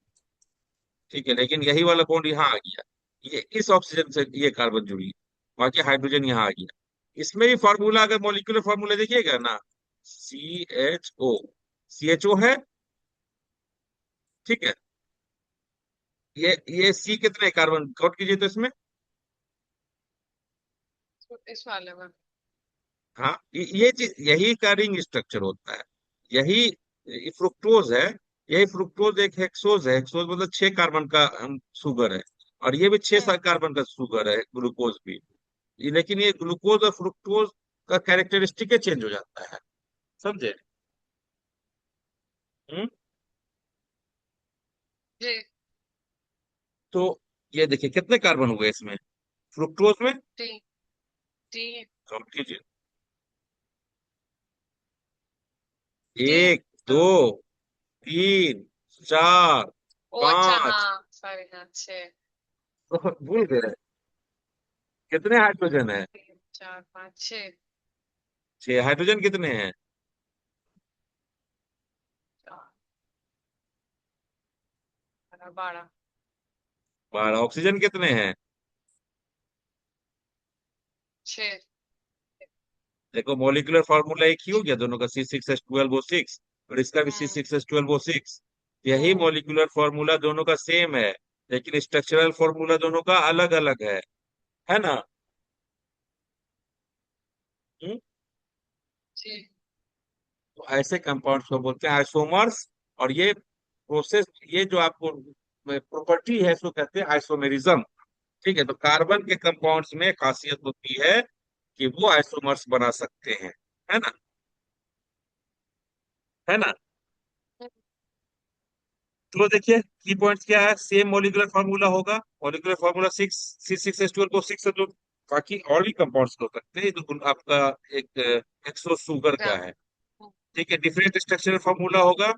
ठीक है, लेकिन यही वाला बॉन्ड यहाँ आ गया, ये इस ऑक्सीजन से ये कार्बन जुड़ी, बाकी हाइड्रोजन यहाँ आ गया। इसमें भी फार्मूला, अगर मॉलिक्यूलर फार्मूला देखिएगा ना, CHO है। ठीक है, ये C कितने कार्बन काउंट कीजिए तो इसमें। इस वाले में। हाँ, ये चीज, यही का रिंग स्ट्रक्चर होता है। यही फ्रुक्टोज है। यही फ्रुक्टोज एक हेक्सोज है। हेक्सोज मतलब 6 कार्बन का शुगर है। और ये भी छह हम्म। सात कार्बन का शुगर है, ग्लूकोज भी। लेकिन ये ग्लूकोज और फ्रुक्टोज का कैरेक्टरिस्टिक चेंज हो जाता है, समझे? हम्म। जी। तो ये देखिए कितने कार्बन हुए इसमें, फ्रुक्टोज में। टी। टी। काउंट कीजिए। टी। 1 2 3 4 ओ अच्छा, 5। हाँ सॉरी, हाँ 6। तो भूल गए, कितने हाइड्रोजन है? 3 4 5 6। 6। हाइड्रोजन कितने हैं? 12। 12। ऑक्सीजन कितने हैं? 6। देखो, मॉलिक्यूलर फार्मूला एक ही हो गया दोनों का, C6H12O6, और इसका भी हम्म। C6H12O6। यही हम्म। मॉलिक्यूलर फार्मूला दोनों का सेम है, लेकिन स्ट्रक्चरल फार्मूला दोनों का अलग अलग है ना? हम्म? जी। तो ऐसे कंपाउंड्स को बोलते हैं आइसोमर्स। और ये प्रोसेस, ये जो आपको प्रॉपर्टी है इसको कहते हैं आइसोमेरिज्म। ठीक है, तो कार्बन के कंपाउंड्स में खासियत होती है कि वो आइसोमर्स बना सकते हैं, है ना? है ना? तो देखिए की पॉइंट्स क्या है, सेम मॉलिक्यूलर फार्मूला होगा। मॉलिक्यूलर फार्मूला 6 C6H12O6 है, जो बाकी और भी कंपाउंड्स हो सकते हैं, जो आपका एक एक्सो सुगर का ग्राम। है। ठीक है, डिफरेंट स्ट्रक्चरल फार्मूला होगा,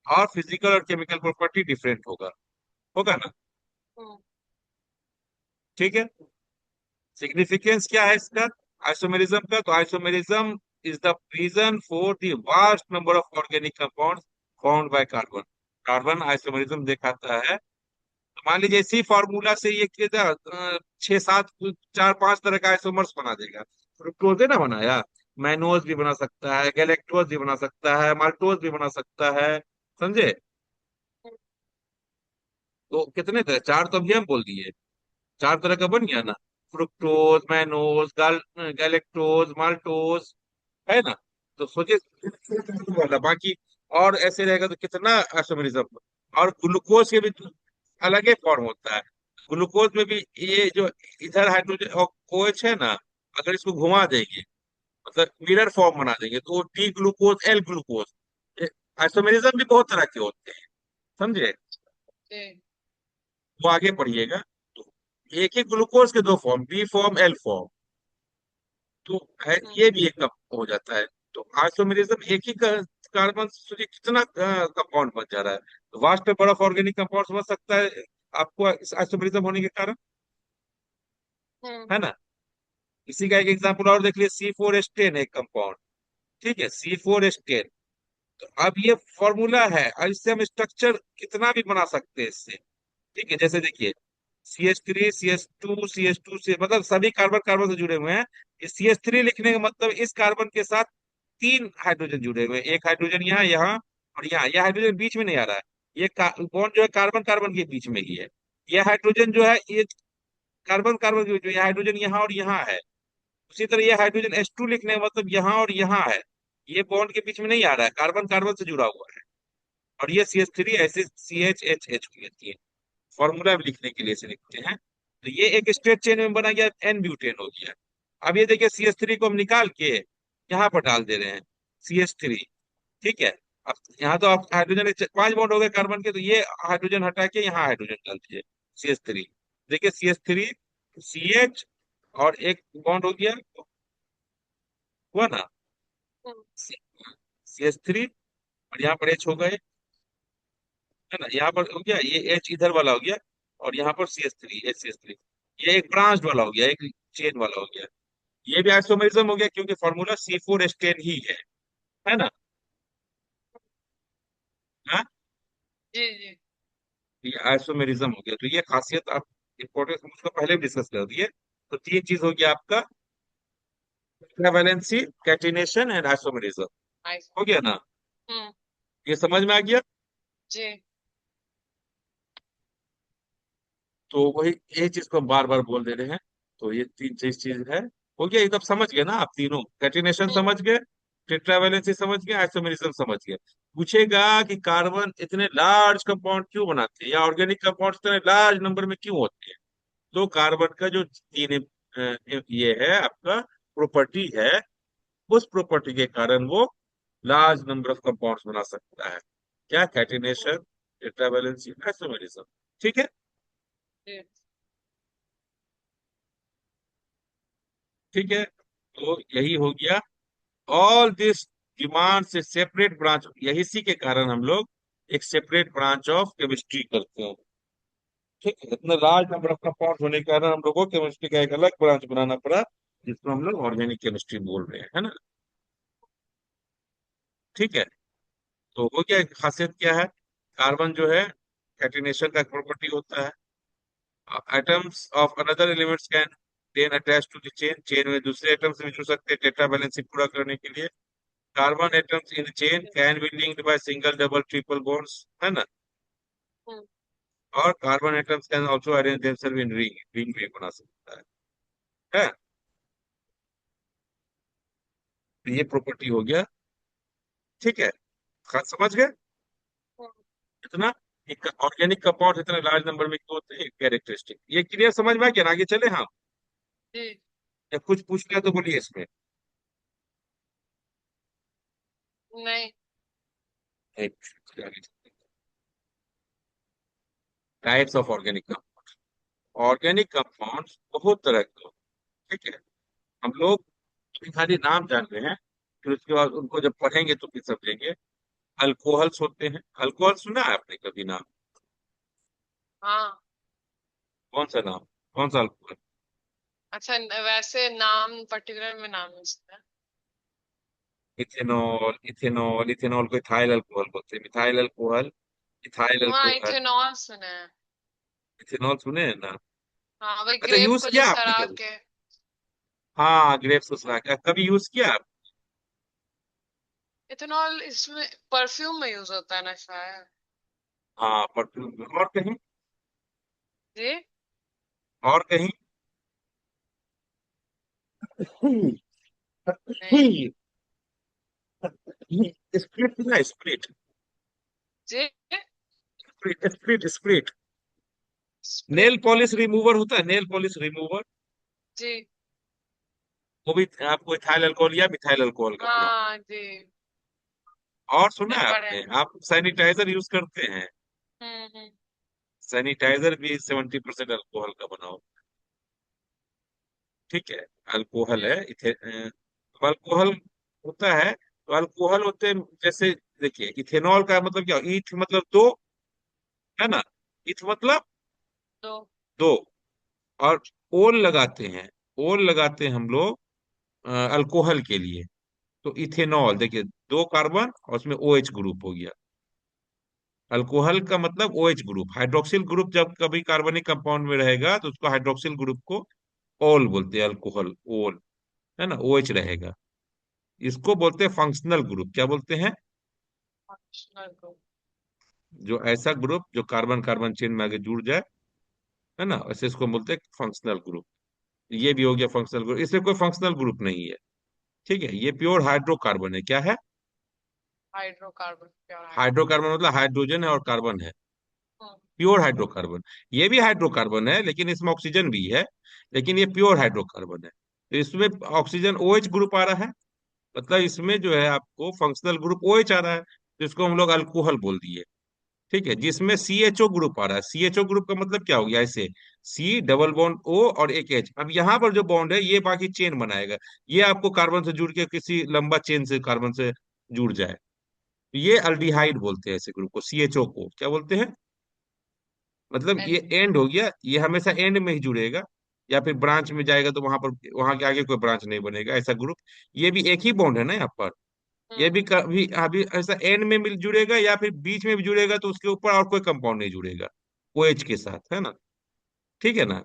और फिजिकल और केमिकल प्रॉपर्टी डिफरेंट होगा। होगा ना? हम्म। ठीक है। सिग्निफिकेंस क्या है इसका, आइसोमेरिज्म का? तो isomerism is the reason for the vast number of organic compounds found by carbon. Carbon isomerism दिखाता है। तो मान लीजिए इसी फॉर्मूला से ये कितना 6 7 4 5 तरह का आइसोमर्स बना देगा। फ्रुक्टोज ना बनाया, मैनोज भी बना सकता है, गैलेक्टोज भी बना सकता है, माल्टोज भी बना सकता है, समझे? तो कितने तरह, 4 तो अभी हम बोल दिए, 4 तरह का बन गया ना। फ्रुक्टोज, मैनोज, गैलेक्टोज, माल्टोज, है ना? तो सोचिए वाला बाकी, और ऐसे रहेगा तो कितना आइसोमेरिज्म। और ग्लूकोज के भी तो अलग ही फॉर्म होता है। ग्लूकोज में भी ये जो इधर हाइड्रोजन और OH है ना, अगर इसको घुमा देंगे, मतलब मिरर फॉर्म बना देंगे, तो D glucose, L glucose. Isomerism भी बहुत तरह के होते हैं, समझे? जी। वो आगे पढ़िएगा। तो एक ही ग्लूकोज के 2 form, D form, L form. तो है, हम्म। ये भी एक कप हो जाता है। तो आइसोमेरिज्म एक ही कार्बन सोचिए कितना कंपाउंड बन जा रहा है। तो vast number of organic compound बन सकता है आपको इस आइसोमेरिज्म होने के कारण, हम्म। है ना? इसी का एक एग्जांपल और देख लीजिए, C4H10 एक कंपाउंड। ठीक है, C4H10। तो अब ये फॉर्मूला है, और इससे हम स्ट्रक्चर कितना भी बना सकते हैं इससे। ठीक है, जैसे देखिए, CH3 CH2 CH2 से मतलब सभी कार्बन कार्बन से जुड़े हुए हैं। इस CH3 लिखने का मतलब इस कार्बन के साथ 3 हाइड्रोजन जुड़े हुए हैं। एक हाइड्रोजन यहाँ, यहाँ और यहाँ। यह हाइड्रोजन बीच में नहीं आ रहा है। ये बॉन्ड जो है कार्बन कार्बन के बीच में ही है। यह हाइड्रोजन जो है, ये कार्बन कार्बन के बीच में, यह हाइड्रोजन यहाँ और यहाँ है। उसी तरह ये हाइड्रोजन H2 लिखने का मतलब यहाँ और यहाँ है। ये बॉन्ड के बीच में नहीं आ रहा है, कार्बन कार्बन से जुड़ा हुआ है। और ये CH3 ऐसे CHHH को लेती है। फॉर्मूला भी लिखने के लिए इसे लिखते हैं। तो ये एक स्ट्रेट चेन में बना गया, N ब्यूटेन हो गया। अब ये देखिए, CH3 को हम निकाल के यहाँ पर डाल दे रहे हैं, CH3। ठीक है, अब यहाँ तो आप हाइड्रोजन 5 बॉन्ड हो गए कार्बन के, तो ये हाइड्रोजन हटा के यहाँ हाइड्रोजन डाल दीजिए, CH3। देखिए CH3, CH, और एक बॉन्ड हो गया, हुआ ना, हम्म, CH3, और यहाँ पर H हो गए, है ना, यहाँ पर हो गया, ये H इधर वाला हो गया, और यहाँ पर CH3, HCH3, ये एक ब्रांच वाला हो गया, एक चेन वाला हो गया। ये भी आइसोमेरिज्म हो गया, क्योंकि फॉर्मूला C4H10 ही है ना। हाँ, जी जी। ये आइसोमेरिज्म हो गया, तो ये खासियत आप इंपॉर्टेंस हम उसको पहले भी डिस्कस कर दिए। तो तीन चीज हो गया आपका, valency, catenation and isomerism, nice. हो गया ना। हम्म। ये समझ में आ गया। जी। तो वही, यही चीज को हम बार बार बोल दे रहे हैं। तो ये तीन चीज चीज है, हो गया एकदम, समझ गए ना आप तीनों, कैटिनेशन हम्म। समझ गए, टेट्रावैलेंसी समझ गए, आइसोमेरिज्म समझ गए। पूछेगा कि कार्बन इतने लार्ज कंपाउंड क्यों बनाते हैं, या ऑर्गेनिक कंपाउंड इतने लार्ज नंबर में क्यों होते हैं। तो कार्बन का जो तीन ये है आपका प्रॉपर्टी है, उस प्रॉपर्टी के कारण वो लार्ज नंबर ऑफ कंपाउंड्स बना सकता है। क्या, कैटिनेशन, टेट्रावैलेंसी, आइसोमेरिज्म। ठीक है। जी। ठीक है, तो यही हो गया। ऑल दिस डिमांड से सेपरेट ब्रांच, यही इसी के कारण हम लोग एक सेपरेट ब्रांच ऑफ केमिस्ट्री करते हैं। ठीक है, इतना लार्ज नंबर ऑफ कंपाउंड होने के कारण हम लोग को केमिस्ट्री का एक अलग ब्रांच बनाना पड़ा, जिसको हम लोग ऑर्गेनिक केमिस्ट्री बोल रहे हैं, है ना। ठीक है, तो वो क्या खासियत क्या है, कार्बन जो है कैटिनेशन का प्रॉपर्टी होता है। Atoms of another elements can then attach to the chain, chain में दूसरे एटम्स भी जुड़ सकते हैं टेट्रा बैलेंसिंग पूरा करने के लिए। Carbon atoms in chain can be linked by single, double, triple bonds, है ना। हम्म। और carbon atoms can also arrange themselves in ring, ring भी बना सकता है। तो ये प्रॉपर्टी हो गया। ठीक है, समझ गए हम्म। इतना, ऑर्गेनिक कंपाउंड इतना लार्ज नंबर में क्यों होते हैं, कैरेक्टरिस्टिक। ये क्लियर समझ में आ गया ना, आगे चले हम, जी। या कुछ पूछना है तो बोलिए इसमें। नहीं। Types of organic compound, organic compound बहुत तरह के होते हैं, ठीक है। हम लोग खाली नाम जान रहे हैं, फिर उसके बाद उनको जब पढ़ेंगे तो फिर समझेंगे। अल्कोहल्स होते हैं, अल्कोहल सुना है आपने कभी नाम, हाँ। कौन सा नाम, कौन सा अल्कोहल। अच्छा, वैसे नाम पर्टिकुलर में नाम नहीं सुना। इथेनॉल, इथेनॉल, इथेनॉल को इथाइल अल्कोहल बोलते हैं, मिथाइल अल्कोहल, इथाइल हाँ, अल्कोहल। इथेनॉल सुना है। इथेनॉल सुने हैं ना। हाँ, वही अच्छा, ग्रेप यूज को जो किया आपने सड़ा कभी। के। हाँ, ग्रेप्स उस कभी यूज किया आप। इथेनॉल इसमें परफ्यूम में यूज होता है ना शायद। हाँ, परफ्यूम में, और कहीं, जी। और कहीं। नहीं। स्प्रिट ना, स्प्रिट, जी। स्प्रिट, स्प्रिट, स्प्रिट। Nail spirit. पॉलिश रिमूवर होता है, नेल पॉलिश रिमूवर, जी। वो भी आपको इथाइल अल्कोहल या मिथाइल अल्कोहल का बना। हाँ जी। और सुना नहीं है पढ़े। आपने, आप सैनिटाइजर यूज करते हैं, हम्म। सैनिटाइजर भी 70% अल्कोहल का बना होता है। ठीक है, अल्कोहल है, जी। अल्कोहल होता है, तो अल्कोहल होते हैं जैसे, देखिए इथेनॉल का मतलब क्या, ईथ मतलब दो, है ना, ईथ मतलब तो। दो, और ओल लगाते हैं, ओल लगाते हैं हम लोग अल्कोहल के लिए। तो इथेनॉल देखिए, दो कार्बन और उसमें OH ग्रुप हो गया। अल्कोहल का मतलब OH ग्रुप, हाइड्रोक्सिल ग्रुप जब कभी कार्बनिक कंपाउंड में रहेगा तो उसको हाइड्रोक्सिल ग्रुप को ओल बोलते हैं, अल्कोहल ओल, है ना, OH रहेगा। इसको बोलते हैं फंक्शनल ग्रुप, क्या बोलते हैं, फंक्शनल ग्रुप। जो ऐसा ग्रुप जो कार्बन कार्बन चेन में आगे जुड़ जाए, है ना, ऐसे इसको बोलते हैं फंक्शनल ग्रुप। ये भी हो गया फंक्शनल ग्रुप, इसमें कोई फंक्शनल ग्रुप नहीं है। ठीक है, ये प्योर हाइड्रोकार्बन है, क्या है, हाइड्रोकार्बन, प्योर हाइड्रो। हाइड्रोकार्बन मतलब हाइड्रोजन है और कार्बन है, हम्म। Pure hydrocarbon. ये भी हाइड्रोकार्बन है, लेकिन इसमें ऑक्सीजन भी है, लेकिन ये प्योर हाइड्रोकार्बन है। तो इसमें ऑक्सीजन OH ग्रुप आ रहा है, मतलब इसमें जो है आपको फंक्शनल ग्रुप OH आ रहा है। तो इसको हम लोग अल्कोहल बोल दिए। ठीक है, जिसमें CHO ग्रुप आ रहा है। CHO ग्रुप का मतलब क्या हो गया, ऐसे C डबल बॉन्ड O और एक H। अब यहाँ पर जो बॉन्ड है ये बाकी चेन बनाएगा, ये आपको कार्बन से जुड़ के किसी लंबा चेन से कार्बन से जुड़ जाए, तो ये अल्डिहाइड बोलते हैं। ऐसे ग्रुप को, CHO को क्या बोलते हैं, मतलब ये एल एंड हो गया, ये हमेशा एंड में ही जुड़ेगा, या फिर ब्रांच में जाएगा तो वहां पर, वहां के आगे कोई ब्रांच नहीं बनेगा ऐसा ग्रुप। ये भी एक ही बॉन्ड है ना यहाँ पर, ये हम्म भी कभी अभी ऐसा एंड में मिल जुड़ेगा या फिर बीच में भी जुड़ेगा, तो उसके ऊपर और कोई कंपाउंड नहीं जुड़ेगा OH के साथ, है ना। ठीक है ना।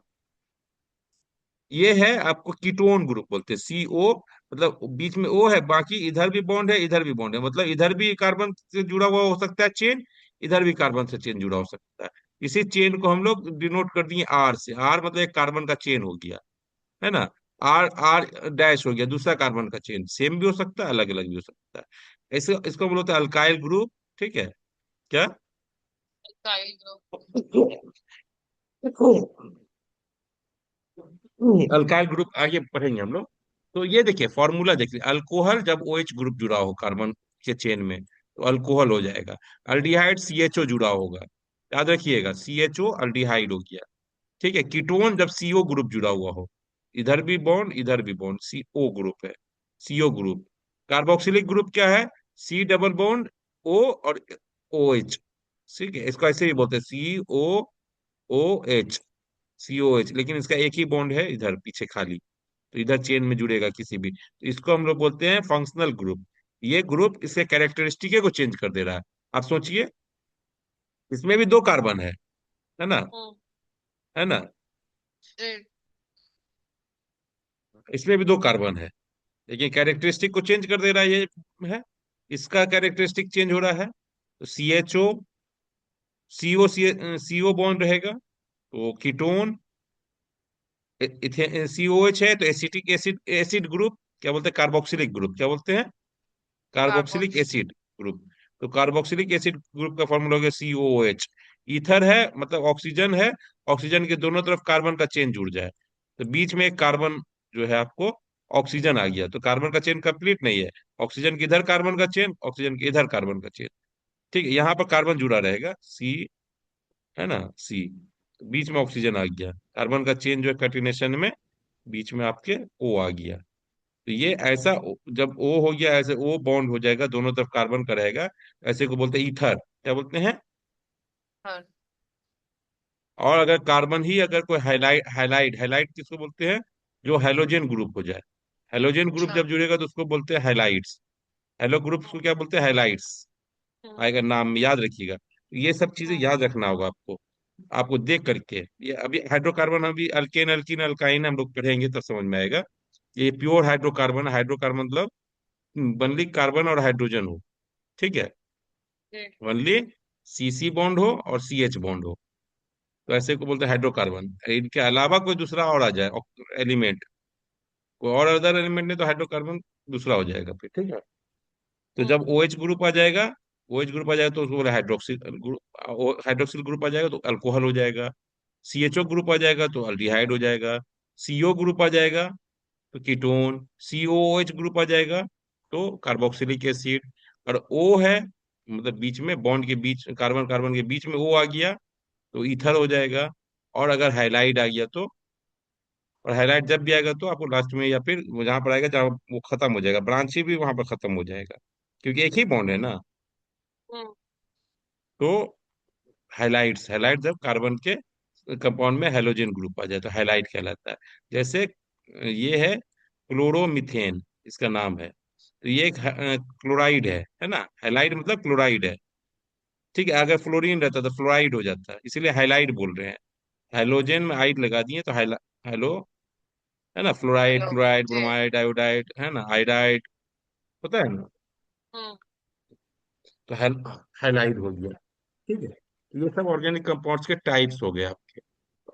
ये है आपको कीटोन ग्रुप बोलते हैं, CO, मतलब बीच में O है, बाकी इधर भी बॉन्ड है इधर भी बॉन्ड है, मतलब इधर भी कार्बन से जुड़ा हुआ हो सकता है चेन, इधर भी कार्बन से चेन जुड़ा हो सकता है। इसी चेन को हम लोग डिनोट कर दिए R से। R मतलब एक कार्बन का चेन हो गया, है ना। आर आर डैश हो गया दूसरा कार्बन का चेन, सेम भी हो सकता है अलग अलग भी हो सकता है। इसको इसको हम बोलते हैं अल्काइल ग्रुप। ठीक है, क्या। Alkyl group. अल्काइल ग्रुप आगे पढ़ेंगे हम लोग। तो ये देखिए फॉर्मूला देखिए, अल्कोहल जब OH ग्रुप जुड़ा हो कार्बन के चेन में तो अल्कोहल हो जाएगा। अल्डिहाइड CHO जुड़ा होगा, याद रखिएगा, CHO अल्डिहाइड हो गया। ठीक है, कीटोन जब CO ग्रुप जुड़ा हुआ हो, इधर भी बॉन्ड इधर भी बॉन्ड, CO ग्रुप है, CO ग्रुप। कार्बोक्सिलिक ग्रुप क्या है, C डबल बॉन्ड O और OH। ठीक है, इसको ऐसे ही बोलते हैं, COOH, COH, लेकिन इसका एक ही बॉन्ड है इधर पीछे खाली, तो इधर चेन में जुड़ेगा किसी भी, तो इसको हम लोग बोलते हैं फंक्शनल ग्रुप। ये ग्रुप इसके कैरेक्टरिस्टिक को चेंज कर दे रहा है। आप सोचिए, इसमें भी दो कार्बन है ना, हम्म है ना, जी। इसमें भी दो कार्बन है, लेकिन कैरेक्टरिस्टिक को चेंज कर दे रहा है ये, है। इसका कैरेक्टरिस्टिक चेंज हो रहा है, तो CHO, CO बॉन्ड रहेगा, तो कीटोन, COH है तो एसिटिक एसिड, एसिड ग्रुप क्या बोलते हैं, कार्बोक्सिलिक ग्रुप क्या बोलते हैं, कार्बोक्सिलिक कार्बोक्स। Acid group. तो कार्बोक्सिलिक एसिड ग्रुप का फॉर्मूला हो गया COOH। ईथर है मतलब ऑक्सीजन है, ऑक्सीजन के दोनों तरफ कार्बन का चेन जुड़ जाए, तो बीच में एक कार्बन जो है आपको ऑक्सीजन आ गया, तो कार्बन का चेन कंप्लीट नहीं है। ऑक्सीजन के इधर कार्बन का चेन, ऑक्सीजन के इधर कार्बन का चेन। ठीक है, यहाँ पर कार्बन जुड़ा रहेगा C, है ना, C, तो बीच में ऑक्सीजन आ गया, कार्बन का चेन जो है कंटिन्यूएशन में बीच में आपके O आ गया। तो ये ऐसा जब O हो गया, ऐसे O बॉन्ड हो जाएगा, दोनों तरफ कार्बन का रहेगा, ऐसे को बोलते हैं ईथर, क्या बोलते हैं। हाँ। और अगर कार्बन ही अगर कोई हाइलाइट हाइलाइट हाइलाइट किसको बोलते हैं, जो हेलोजन ग्रुप हो जाए, हेलोजन ग्रुप अच्छा। जब जुड़ेगा तो उसको बोलते हैं हाइलाइट्स। हेलो ग्रुप को क्या बोलते हैं, हाइलाइट्स। हम्म आएगा नाम में, याद रखिएगा, ये सब चीजें हम्म याद रखना होगा आपको, आपको देख करके। ये अभी हाइड्रोकार्बन, अभी अल्केन अल्कीन अल्काइन हम लोग पढ़ेंगे तब समझ में आएगा। ये प्योर हाइड्रोकार्बन, हाइड्रोकार्बन मतलब बनली कार्बन और हाइड्रोजन हो। ठीक है, जी। ओनली CC बॉन्ड हो और CH बॉन्ड हो, तो ऐसे को बोलते हैं हाइड्रोकार्बन। इनके अलावा कोई दूसरा और आ जाए एलिमेंट, कोई और अदर एलिमेंट नहीं, तो हाइड्रोकार्बन दूसरा हो जाएगा फिर। ठीक है, तो हम्म जब OH ग्रुप आ जाएगा, OH ग्रुप आ जाएगा तो उसको बोले हाइड्रोक्सिल ग्रुप, हाइड्रोक्सिल ग्रुप आ जाएगा तो अल्कोहल हो जाएगा। CHO ग्रुप आ जाएगा तो अल्डिहाइड हो जाएगा। CO ग्रुप आ जाएगा तो कीटोन। COOH ग्रुप आ जाएगा तो कार्बोक्सिलिक एसिड। और O है, मतलब बीच में बॉन्ड के बीच, कार्बन कार्बन के बीच में O आ गया तो ईथर हो जाएगा। और अगर हाइलाइड आ गया तो, और हाइलाइट जब भी आएगा तो आपको लास्ट में या फिर जहां पर आएगा जहां वो खत्म हो जाएगा, ब्रांच ही भी वहां पर खत्म हो जाएगा, क्योंकि एक ही बॉन्ड है ना। हम्म तो हाइलाइट्स, हाइलाइट जब कार्बन के कंपाउंड में हेलोजन ग्रुप आ जाए तो हाइलाइट कहलाता है। जैसे ये है क्लोरोमीथेन, इसका नाम है, तो ये एक क्लोराइड है ना, हाइलाइट मतलब क्लोराइड है। ठीक है, अगर फ्लोरीन रहता तो फ्लोराइड हो जाता, इसीलिए हाइलाइट बोल रहे हैं। हेलोजन में आइड लगा दिए तो हेलो, है ना, फ्लोराइड हेलो क्लोराइड जी। ब्रोमाइड आयोडाइड, है ना, आयोडाइड, होता है ना। हम्म तो हाइलाइट हो गया। ठीक है, तो ये सब ऑर्गेनिक कंपाउंड्स के टाइप्स हो गए आपके।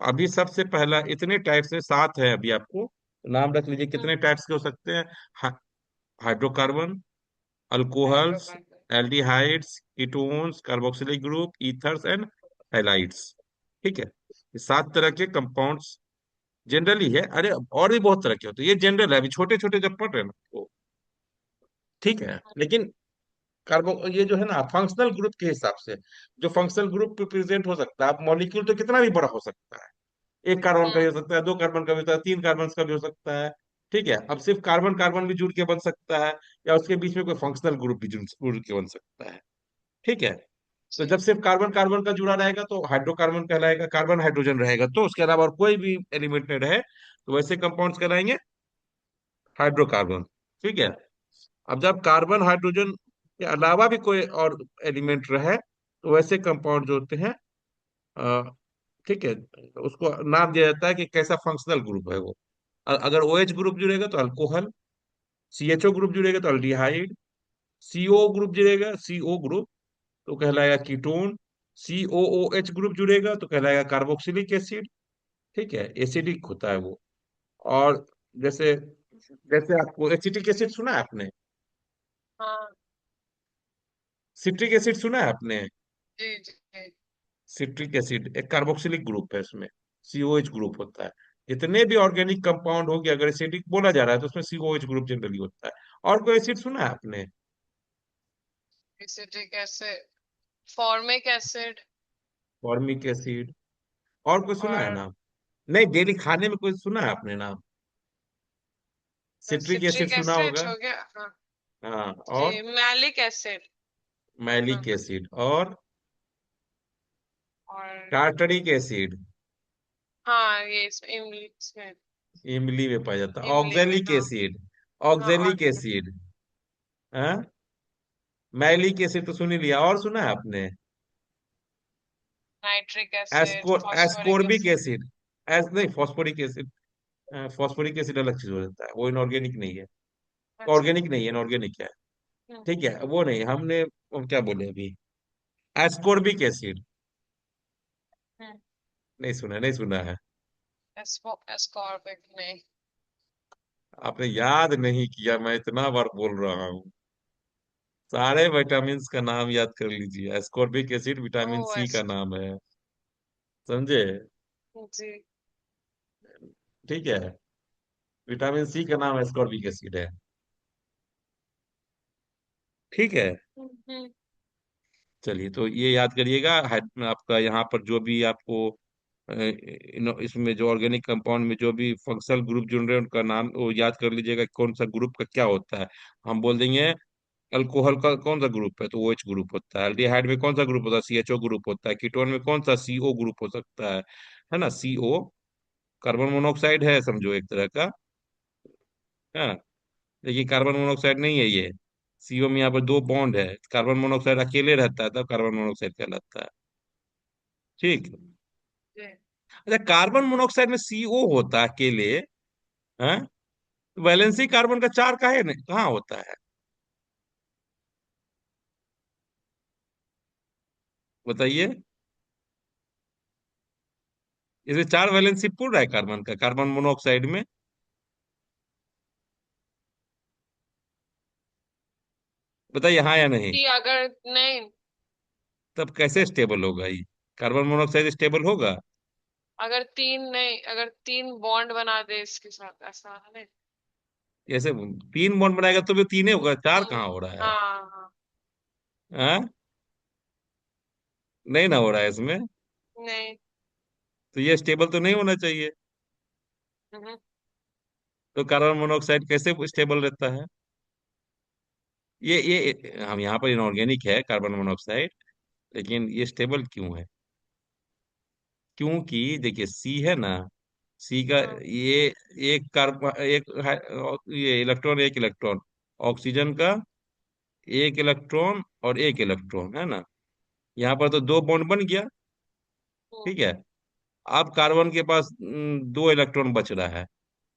अभी सबसे पहला, इतने टाइप्स में 7 है अभी आपको, नाम रख लीजिए हम्म कितने टाइप्स के हो सकते हैं। हा, hydrocarbon, alcohols, hydrocarbon. Aldehydes, ketones, carboxylic group, ethers and halides. ठीक है, ये 7 तरह के कंपाउंड्स जनरली है। अरे और भी बहुत तरह के होते हैं, ये जनरल है, अभी छोटे छोटे जब पढ़ रहे हैं ना वो। ठीक है, लेकिन कार्बो ये जो है ना फंक्शनल ग्रुप के हिसाब से, जो फंक्शनल ग्रुप पे प्रेजेंट हो सकता है, आप मॉलिक्यूल तो कितना भी बड़ा हो सकता है, एक कार्बन का भी हम्म। हो सकता है, दो कार्बन का भी हो सकता है, तीन कार्बन का भी हो सकता है। ठीक है, अब सिर्फ कार्बन कार्बन भी जुड़ के बन सकता है, या उसके बीच में कोई फंक्शनल ग्रुप भी जुड़ के बन सकता है। ठीक है, तो जी। जब सिर्फ कार्बन कार्बन का जुड़ा रहेगा तो हाइड्रोकार्बन कहलाएगा, कार्बन हाइड्रोजन रहेगा, तो उसके अलावा और कोई भी एलिमेंट नहीं रहे तो वैसे कंपाउंड्स कहलाएंगे हाइड्रोकार्बन। ठीक है, अब जब कार्बन हाइड्रोजन के अलावा भी कोई और एलिमेंट रहे तो वैसे कंपाउंड जो होते हैं, अ, ठीक है, उसको नाम दिया जाता है कि कैसा फंक्शनल ग्रुप है वो। अगर ओएच ग्रुप जुड़ेगा तो अल्कोहल, सीएचओ ग्रुप जुड़ेगा तो अल्डिहाइड, सीओ ग्रुप जुड़ेगा, सीओ ग्रुप तो कहलाएगा कीटोन, सीओओएच ग्रुप जुड़ेगा तो कहलाएगा कार्बोक्सिलिक एसिड। ठीक है, एसिडिक होता है वो। और जैसे जैसे आपको एसिटिक एसिड सुना है आपने, हाँ। सिट्रिक एसिड सुना है आपने, जी जी जी। सिट्रिक एसिड एक कार्बोक्सिलिक ग्रुप है, उसमें सीओएच ग्रुप होता है। जितने भी ऑर्गेनिक कंपाउंड होंगे अगर एसिडिक बोला जा रहा है तो उसमें सीओएच ग्रुप जनरली होता है। और कोई एसिड सुना है आपने? Acetic acid, formic acid, formic acid. और कोई सुना है और नाम? नहीं, डेली खाने में कोई सुना है आपने नाम? सिट्रिक एसिड सिट्रिक सुना एसिड होगा। हो गया, हाँ। हाँ, जी, और मैलिक एसिड। हाँ। मैलिक एसिड, और और टार्टरिक एसिड हाँ, ये इसमें इमली, इसमें इमली में पाया जाता है। इमली में, ऑक्जेलिक हाँ। एसिड, हाँ, और ऑक्जेलिक एसिड, हाँ, मैलिक एसिड तो सुन ही लिया, और सुना है आपने? Nitric acid, phosphoric ascorbic acid. Acid, S नहीं, फॉस्फोरिक एसिड। फॉस्फोरिक एसिड अलग चीज हो जाता है, वो इनऑर्गेनिक नहीं है। अच्छा। ऑर्गेनिक नहीं है, इनऑर्गेनिक है। हम्म। ठीक है, वो नहीं, हमने वो क्या बोले अभी, एस्कोर्बिक एसिड। हम्म। नहीं सुना, नहीं सुना है? एस्कॉर्बिक नहीं। आपने याद नहीं किया, मैं इतना बार बोल रहा हूँ। सारे विटामिन का नाम याद कर लीजिए, एस्कॉर्बिक एसिड विटामिन ओ सी का ऐसा। नाम है, समझे? जी। ठीक है, विटामिन सी का नाम एस्कॉर्बिक एसिड है। ठीक है, हम्म। चलिए तो ये याद करिएगा। आपका यहाँ पर जो भी आपको इसमें जो ऑर्गेनिक कंपाउंड में जो भी फंक्शनल ग्रुप जुड़ रहे हैं उनका नाम वो याद कर लीजिएगा, कौन सा ग्रुप का क्या होता है। हम बोल देंगे अल्कोहल का कौन सा ग्रुप है तो ओएच ग्रुप होता है, एल्डिहाइड में कौन सा ग्रुप होता है सीएचओ ग्रुप होता है, कीटोन में कौन सा सीओ ग्रुप हो सकता है ना, सीओ, कार्बन मोनोऑक्साइड है समझो एक तरह का। हाँ, लेकिन कार्बन मोनोऑक्साइड नहीं है ये। सीओ में यहाँ पर दो बॉन्ड है, कार्बन मोनोऑक्साइड अकेले रहता है तब कार्बन मोनोऑक्साइड कहलाता है। ठीक। जी। अच्छा, कार्बन मोनोऑक्साइड में सीओ होता है अकेले, हाँ, वैलेंसी कार्बन का चार काहे नहीं कहाँ होता है, बताइए? इसमें चार वैलेंसी पूरा है कार्बन का, कार्बन मोनोऑक्साइड में। बताइए हाँ या नहीं? कि अगर नहीं, तब कैसे स्टेबल होगा ये? कार्बन मोनोऑक्साइड स्टेबल होगा? अगर तीन नहीं, अगर तीन बॉन्ड बना दे इसके साथ, ऐसा है नहीं। ऐसे तीन बॉन्ड बनाएगा तो भी तीन ही होगा, चार तीन। कहाँ हो रहा है? हाँ हाँ। हाँ, नहीं ना हो रहा है इसमें, नहीं। तो ये स्टेबल तो नहीं होना चाहिए। हम्म। तो कार्बन मोनोऑक्साइड कैसे स्टेबल रहता है? ये हम यहाँ पर इनऑर्गेनिक है कार्बन मोनोऑक्साइड, लेकिन ये स्टेबल क्यों है? क्योंकि देखिए सी है ना, सी का हाँ ये एक कार्बन एक ये इलेक्ट्रॉन, एक इलेक्ट्रॉन, ऑक्सीजन का एक इलेक्ट्रॉन और एक इलेक्ट्रॉन है ना, यहाँ पर तो दो बॉन्ड बन गया। हाँ। ठीक है, अब कार्बन के पास दो इलेक्ट्रॉन बच रहा है।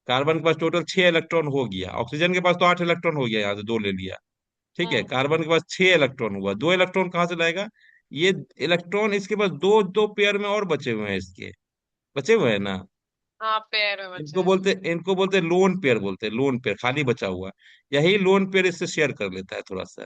कार्बन के पास टोटल छह इलेक्ट्रॉन हो गया, ऑक्सीजन के पास तो आठ इलेक्ट्रॉन हो गया, यहाँ से दो ले लिया। ठीक है, हाँ कार्बन के पास छह इलेक्ट्रॉन हुआ, दो इलेक्ट्रॉन कहाँ से लाएगा? ये इलेक्ट्रॉन इसके पास दो दो पेयर में और बचे हुए हैं, इसके बचे हुए हैं ना। हाँ, पैर में बचा इनको है। बोलते इनको बोलते लोन पेयर, बोलते हैं लोन पेयर, खाली बचा हुआ। यही लोन पेयर इससे शेयर कर लेता है थोड़ा सा।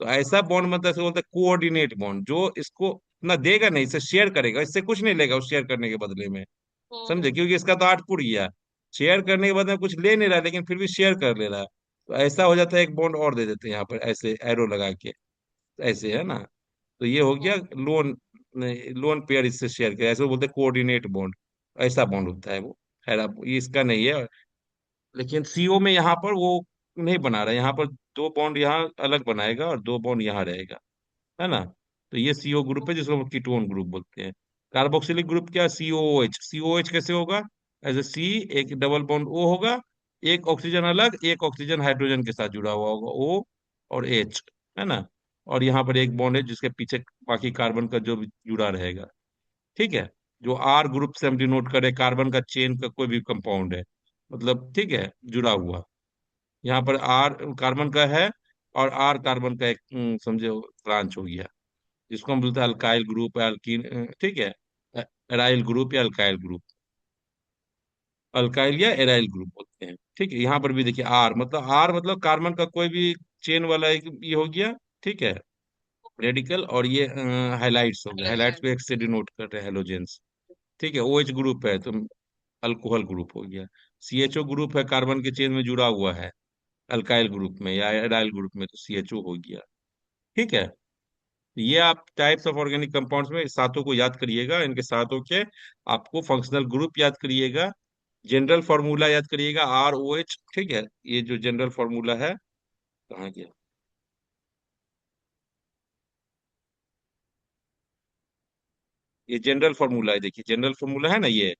तो ऐसा बॉन्ड मतलब इसे बोलते हैं कोऑर्डिनेट बॉन्ड, जो इसको ना देगा नहीं, इसे शेयर करेगा, इससे कुछ नहीं लेगा उस शेयर करने के बदले में। समझे, हम्म। क्योंकि इसका तो आठ पुर गया, शेयर करने के बदले में कुछ ले नहीं रहा लेकिन फिर भी शेयर कर ले रहा है। तो ऐसा हो जाता है, एक बॉन्ड और दे देते हैं यहाँ पर ऐसे एरो लगा के। ऐसे है ना। तो ये हो गया हम्म लोन, लोन पेयर इससे शेयर किया, ऐसे बोलते हैं कोऑर्डिनेट बॉन्ड, ऐसा बॉन्ड होता है वो। खैर अब ये इसका नहीं है। लेकिन सीओ में यहाँ पर वो नहीं बना रहा है, यहाँ पर दो बॉन्ड यहाँ अलग बनाएगा और दो बॉन्ड यहाँ रहेगा, है ना। तो ये सीओ ग्रुप है जिसको हम कीटोन ग्रुप बोलते हैं। कार्बोक्सिलिक ग्रुप क्या, सीओओएच। सीओएच कैसे होगा, एज ए सी, एक डबल बॉन्ड ओ होगा, एक ऑक्सीजन अलग, एक ऑक्सीजन हाइड्रोजन के साथ जुड़ा हुआ होगा, ओ और एच, है ना। और यहाँ पर एक बॉन्ड है जिसके पीछे बाकी कार्बन का जो भी जुड़ा रहेगा, ठीक है। जो आर ग्रुप से हम डिनोट करें, कार्बन का चेन का कोई भी कंपाउंड है, मतलब ठीक है, जुड़ा हुआ। यहाँ पर आर कार्बन का है और आर कार्बन का एक समझो ब्रांच हो गया, जिसको हम बोलते हैं अल्काइल ग्रुप या अल्कीन, ठीक है, एराइल ग्रुप या अल्काइल ग्रुप, अल्काइल या एराइल ग्रुप बोलते हैं, ठीक है। यहाँ पर भी देखिए आर मतलब कार्बन का कोई भी चेन वाला एक ये हो गया, ठीक है, रेडिकल। और ये हाइलाइट्स हो गए, हाइलाइट्स हाइड्रोजन। पे एक्स से डिनोट कर रहे हैं हेलोजेंस, ठीक है। ओएच ग्रुप है तो अल्कोहल ग्रुप हो गया। सीएचओ ग्रुप है, कार्बन के चेन में जुड़ा हुआ है अल्काइल ग्रुप में या एराइल ग्रुप में, तो सीएचओ हो गया, ठीक है। ये आप टाइप्स ऑफ ऑर्गेनिक कंपाउंड्स में सातों को याद करिएगा, इनके सातों के आपको फंक्शनल ग्रुप याद करिएगा, जनरल फॉर्मूला याद करिएगा, आर ओ एच, ठीक है। ये जो जनरल फॉर्मूला है, कहाँ गया, ये जनरल फॉर्मूला है, देखिए जनरल फॉर्मूला है ना ये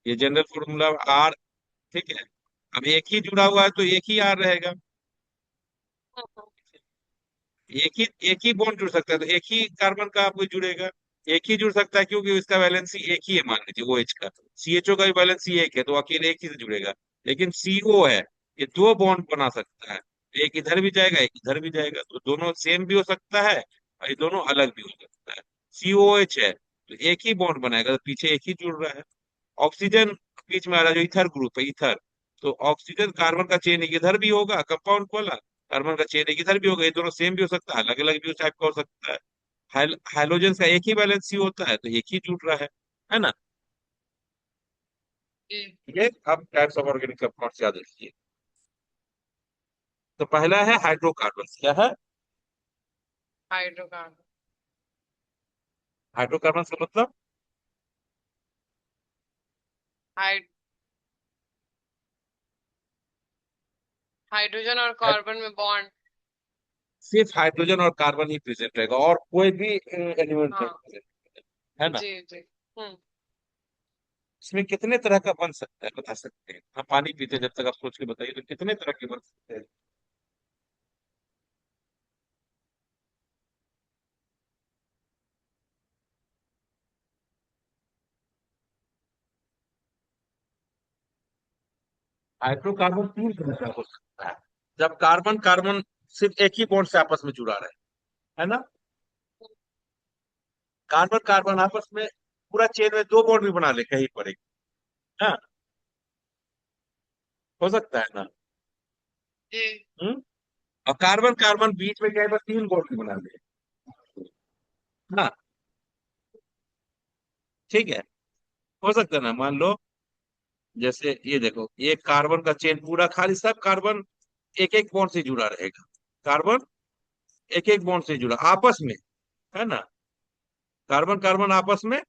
जनरल फॉर्मूला आर, ठीक है। अब एक ही जुड़ा हुआ है तो एक ही आर रहेगा, हम्म, एक ही बॉन्ड जुड़ सकता है तो एक ही कार्बन का आपको जुड़ेगा, एक ही जुड़ सकता है क्योंकि इसका वैलेंसी एक ही है, मान लीजिए ओ एच का, सीएचओ का भी वैलेंसी एक है तो अकेले एक ही से जुड़ेगा। लेकिन सीओ है, ये दो बॉन्ड बना सकता है, एक इधर भी जाएगा एक इधर भी जाएगा, तो दोनों सेम भी हो सकता है और ये दोनों अलग भी हो सकता है। सीओएच है तो एक ही बॉन्ड बनाएगा तो पीछे एक ही जुड़ रहा है। ऑक्सीजन बीच में आ रहा है जो इथर ग्रुप है, इथर, तो ऑक्सीजन कार्बन का चेन एक इधर भी होगा कंपाउंड वाला, कार्बन का चेन एक इधर भी होगा, ये दोनों सेम भी हो सकता है, अलग अलग भी उस टाइप का हो सकता है। हाइड्रोजन का एक ही वैलेंसी होता है तो एक ही जुड़ रहा है ना। जी। ये अब टाइप्स ऑफ ऑर्गेनिक कंपाउंड्स याद रखिए। तो पहला है हाइड्रोकार्बन, क्या है, हाइड्रोकार्बन। हाइड्रोकार्बन का मतलब हाइड हाइड्रोजन और हाइ- कार्बन में बॉन्ड। सिर्फ हाइड्रोजन और कार्बन ही प्रेजेंट रहेगा और कोई भी एलिमेंट नहीं हाँ। present, है ना। जी जी। हम्म इसमें कितने तरह का बन सकता है बता सकते हैं, हम पानी पीते हैं, जब तक आप सोच के बताइए तो कितने तरह के बन सकते हैं। हाइड्रोकार्बन तीन तरह का हो सकता है, जब कार्बन कार्बन सिर्फ एक ही बॉन्ड से आपस में जुड़ा रहे, है ना। कार्बन कार्बन आपस में पूरा चेन में दो बॉन्ड भी बना ले कहीं पर एक, हाँ, हो सकता है ना। जी। हम्म। और कार्बन कार्बन बीच में कहीं पर तीन बॉन्ड भी बना ले, हाँ, ठीक है, हो सकता है ना। मान लो जैसे ये देखो, ये कार्बन का चेन पूरा खाली सब कार्बन एक एक बॉन्ड से जुड़ा रहेगा, कार्बन एक एक बॉन्ड से जुड़ा आपस में, है ना। कार्बन कार्बन आपस में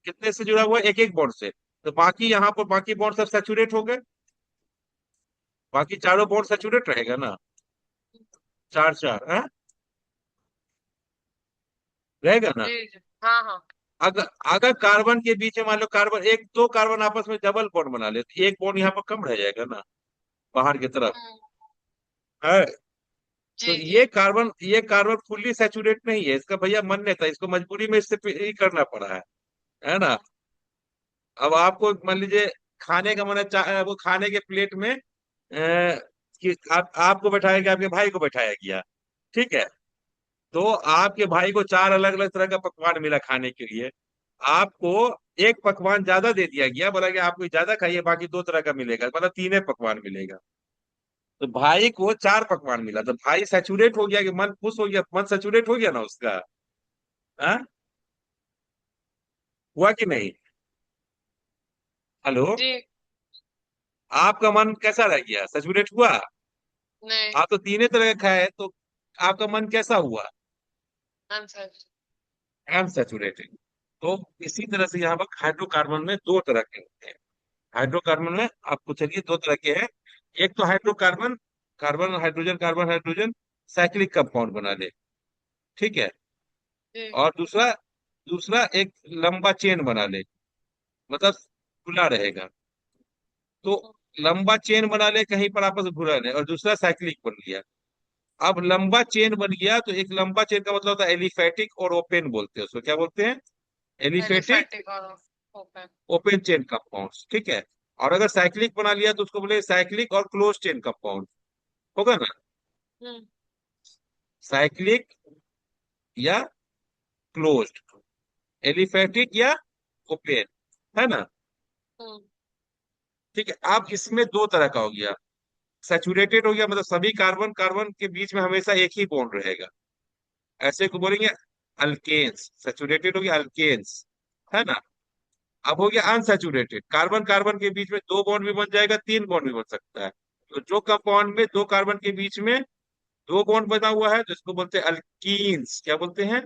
कितने से जुड़ा हुआ है, एक एक बॉन्ड से। तो बाकी यहाँ पर बाकी बॉन्ड सब सैचुरेट हो गए, बाकी चारों बॉन्ड सैचुरेट रहेगा ना, चार चार है, रहेगा ना। जी जी। हाँ हाँ। अगर अगर कार्बन के बीच में मान लो कार्बन एक दो कार्बन आपस में डबल बॉन्ड बना ले तो एक बॉन्ड यहाँ पर कम रह जाएगा ना, बाहर की तरफ, हम्म, है। तो जी जी। ये कार्बन फुल्ली सैचुरेट नहीं है, इसका भैया मन नहीं था, इसको मजबूरी में इससे ही करना पड़ा है ना। अब आपको मान लीजिए खाने का मन है, वो खाने के प्लेट में कि आपको बैठाया गया, आपके भाई को बैठाया गया, ठीक है। तो आपके भाई को चार अलग अलग तरह का पकवान मिला खाने के लिए, आपको एक पकवान ज्यादा दे दिया गया, बोला कि आपको ज्यादा खाइए, बाकी दो तरह का मिलेगा, मतलब तीन पकवान मिलेगा। तो भाई को चार पकवान मिला तो भाई सैचुरेट हो गया, कि मन खुश हो गया, मन सैचुरेट हो गया ना उसका, हाँ, हुआ कि नहीं, हेलो। जी। आपका मन कैसा रह गया, सैचुरेट हुआ। नहीं। आप तो तीनों तरह का खाए तो आपका मन कैसा हुआ, अनसैचुरेटेड। अनसैचुरेटेड। तो इसी तरह से यहाँ पर हाइड्रोकार्बन में दो तरह के होते हैं। हाइड्रोकार्बन में आपको चलिए दो तरह के हैं। एक तो hydrocarbon, carbon hydrogen cyclic compound बना ले, ठीक है। जी। और दूसरा, दूसरा एक लंबा चेन बना ले, मतलब खुला रहेगा। तो लंबा चेन बना ले, कहीं पर आपस में घुला नहीं, और दूसरा साइक्लिक बन गया। अब लंबा चेन बन गया तो एक लंबा चेन का मतलब होता है एलिफेटिक और ओपन, बोलते हैं उसको, क्या बोलते हैं? एलिफेटिक, एलिफेटिक और ओपन। ओपन चेन कंपाउंड्स, ठीक है। और अगर साइक्लिक बना लिया तो उसको बोले साइक्लिक और क्लोज चेन कंपाउंड, होगा ना? हम्म। साइक्लिक या क्लोज्ड, एलिफेटिक या ओपन, है ना? हम्म। ठीक है। अब इसमें दो तरह का हो गया। सैचुरेटेड हो गया, मतलब सभी कार्बन कार्बन के बीच में हमेशा एक ही बॉन्ड रहेगा, ऐसे को बोलेंगे अल्केन्स। सैचुरेटेड हो गया अल्केन्स, है ना? अब हो गया अनसैचुरेटेड, कार्बन कार्बन के बीच में दो बॉन्ड भी बन जाएगा, तीन बॉन्ड भी बन सकता है। तो जो कंपाउंड में दो कार्बन के बीच में दो बॉन्ड बना हुआ है तो इसको बोलते हैं अल्कीन्स। क्या बोलते हैं?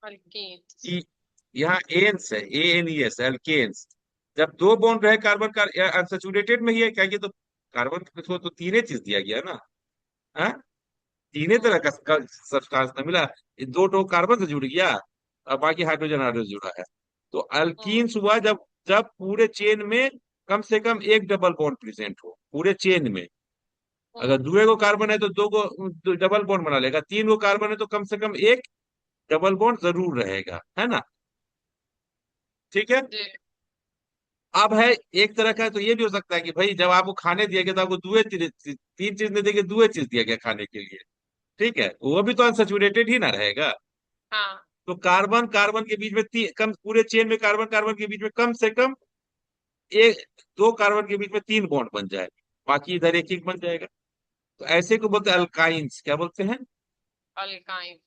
अल्कीन्स। ई, यहाँ एन्स है, A N E S, alkanes. जब दो बॉन्ड रहे कार्बन का, अनसैचुरेटेड में ही है, क्या ये तो कार्बन तो तीन चीज दिया गया ना, हाँ? तीन तरह हम्म। का सब्सटेंस ना मिला, ये दो टो कार्बन से जुड़ गया और बाकी हाइड्रोजन हाइड्रोजन जुड़ा है। तो हम्म। अल्कीन्स हुआ जब, जब पूरे चेन में कम से कम एक डबल बॉन्ड प्रेजेंट हो पूरे चेन में। अगर हम्म। दो गो कार्बन है तो दो गो डबल बॉन्ड बना लेगा, तीन गो कार्बन है तो कम से कम एक डबल बॉन्ड जरूर रहेगा, है ना? ठीक है। जी। अब है एक तरह का, तो ये भी हो सकता है कि भाई जब आपको खाने दिया गया तो आपको तीन चीज नहीं देगी, दो चीज दिया गया खाने के लिए, ठीक है, वो भी तो अनसेचुरेटेड ही ना रहेगा। हाँ। तो कार्बन कार्बन के बीच में कम, पूरे चेन में कार्बन कार्बन के बीच में कम से कम एक, दो कार्बन के बीच में तीन बॉन्ड बन जाए, बाकी इधर एक एक बन जाएगा। तो ऐसे को बोलते हैं अल्काइंस। क्या बोलते हैं? अल्काइन।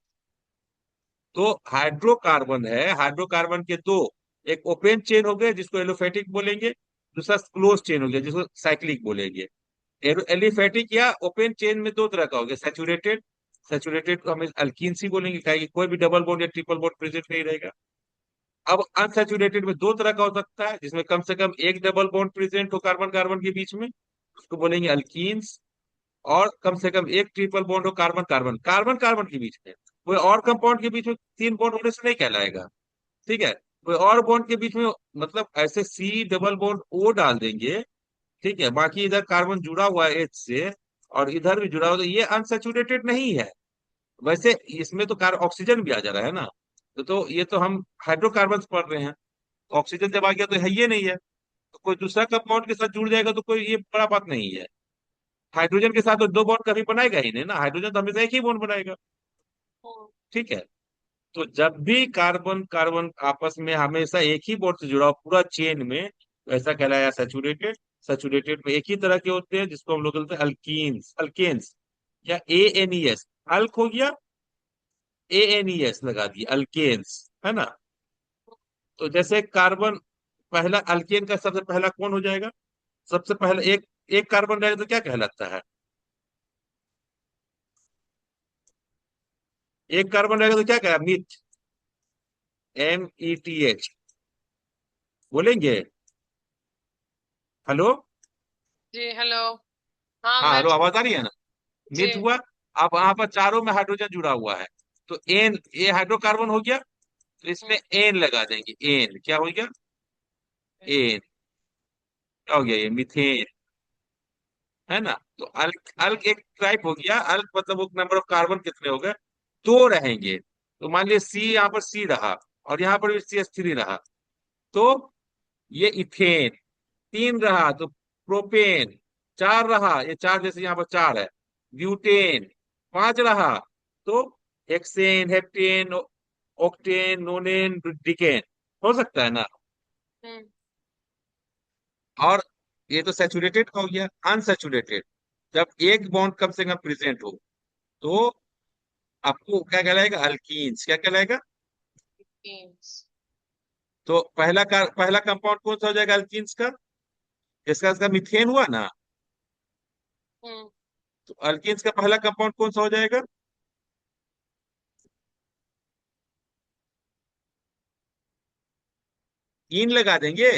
तो हाइड्रोकार्बन है, हाइड्रोकार्बन के दो, एक ओपन चेन हो गए जिसको एलोफेटिक बोलेंगे, दूसरा क्लोज चेन हो गया जिसको साइक्लिक बोलेंगे। एलिफेटिक या ओपन चेन में दो तरह का हो गया, सैचुरेटेड, सैचुरेटेड को हम अल्कीन्स ही बोलेंगे, क्या कोई भी डबल बॉन्ड या ट्रिपल बॉन्ड प्रेजेंट नहीं रहेगा। अब अनसैचुरेटेड में दो तरह का हो सकता है जिसमें कम से कम एक डबल बॉन्ड प्रेजेंट हो कार्बन कार्बन के बीच में, उसको बोलेंगे अल्कीन्स। और कम से कम एक ट्रिपल बॉन्ड हो कार्बन कार्बन, कार्बन कार्बन के बीच में, कोई और कंपाउंड के बीच में तीन बॉन्ड होने से नहीं कहलाएगा, ठीक है। कोई और बॉन्ड के बीच में, मतलब ऐसे सी डबल बॉन्ड ओ डाल देंगे, ठीक है, बाकी इधर कार्बन जुड़ा हुआ है एच से और इधर भी जुड़ा हुआ, तो ये अनसैचुरेटेड नहीं है। वैसे इसमें तो कार ऑक्सीजन भी आ जा रहा है ना, तो ये तो हम हाइड्रोकार्बन पढ़ रहे हैं, ऑक्सीजन जब आ गया तो है ये नहीं है। तो कोई दूसरा कंपाउंड के साथ जुड़ जाएगा तो कोई ये बड़ा बात नहीं है। हाइड्रोजन के साथ तो दो बॉन्ड कभी बनाएगा ही नहीं ना, हाइड्रोजन तो हमेशा एक ही बॉन्ड बनाएगा, हम्म। ठीक है। तो जब भी कार्बन कार्बन आपस में हमेशा एक ही बॉन्ड से जुड़ा हो पूरा चेन में, तो ऐसा कहलाया सैचुरेटेड। सैचुरेटेड में एक ही तरह के होते हैं जिसको हम लोग बोलते हैं अल्कीन्स, अल्केन्स या ए एन ई एस। अल्क हो गया, ए एन ई एस लगा दिया, अल्केन्स, है ना? तो जैसे कार्बन, पहला अल्केन का सबसे पहला कौन हो जाएगा? सबसे पहला एक, एक कार्बन रहेगा तो क्या कहलाता है? एक कार्बन रहेगा तो क्या कहेगा? Meth, M E T H बोलेंगे। हेलो? जी। हेलो। हाँ हाँ मैं। हेलो, आवाज आ रही है ना? जी। मीथ हुआ। अब वहां पर चारों में हाइड्रोजन जुड़ा हुआ है, तो एन, ये हाइड्रोकार्बन हो गया, तो इसमें हम्म। एन लगा देंगे। एन क्या हो गया? एन क्या हो गया? ये मीथेन, है ना? तो अल्क, अल्क एक टाइप हो गया। अल्क मतलब वो नंबर ऑफ कार्बन कितने हो गए? दो रहेंगे। तो मान लिया सी, यहाँ पर सी रहा और यहाँ पर भी सी एस थ्री रहा, तो ये इथेन। तीन रहा तो प्रोपेन। चार रहा, ये चार जैसे यहाँ पर चार है, ब्यूटेन। पांच रहा तो हेक्सेन, हेप्टेन, ऑक्टेन, नोनेन, डिकेन, हो सकता है ना? हम्म। और ये तो सैचुरेटेड का हो गया। अनसैचुरेटेड, जब एक बॉन्ड कम से कम प्रेजेंट हो तो आपको क्या कहलाएगा? अल्कीन्स। क्या कहलाएगा? कीन्स। तो पहला कंपाउंड कौन सा हो जाएगा अल्कीन्स का? इसका मिथेन हुआ ना, हम्म। तो अल्कीन्स का पहला कंपाउंड कौन सा हो जाएगा? इन लगा देंगे।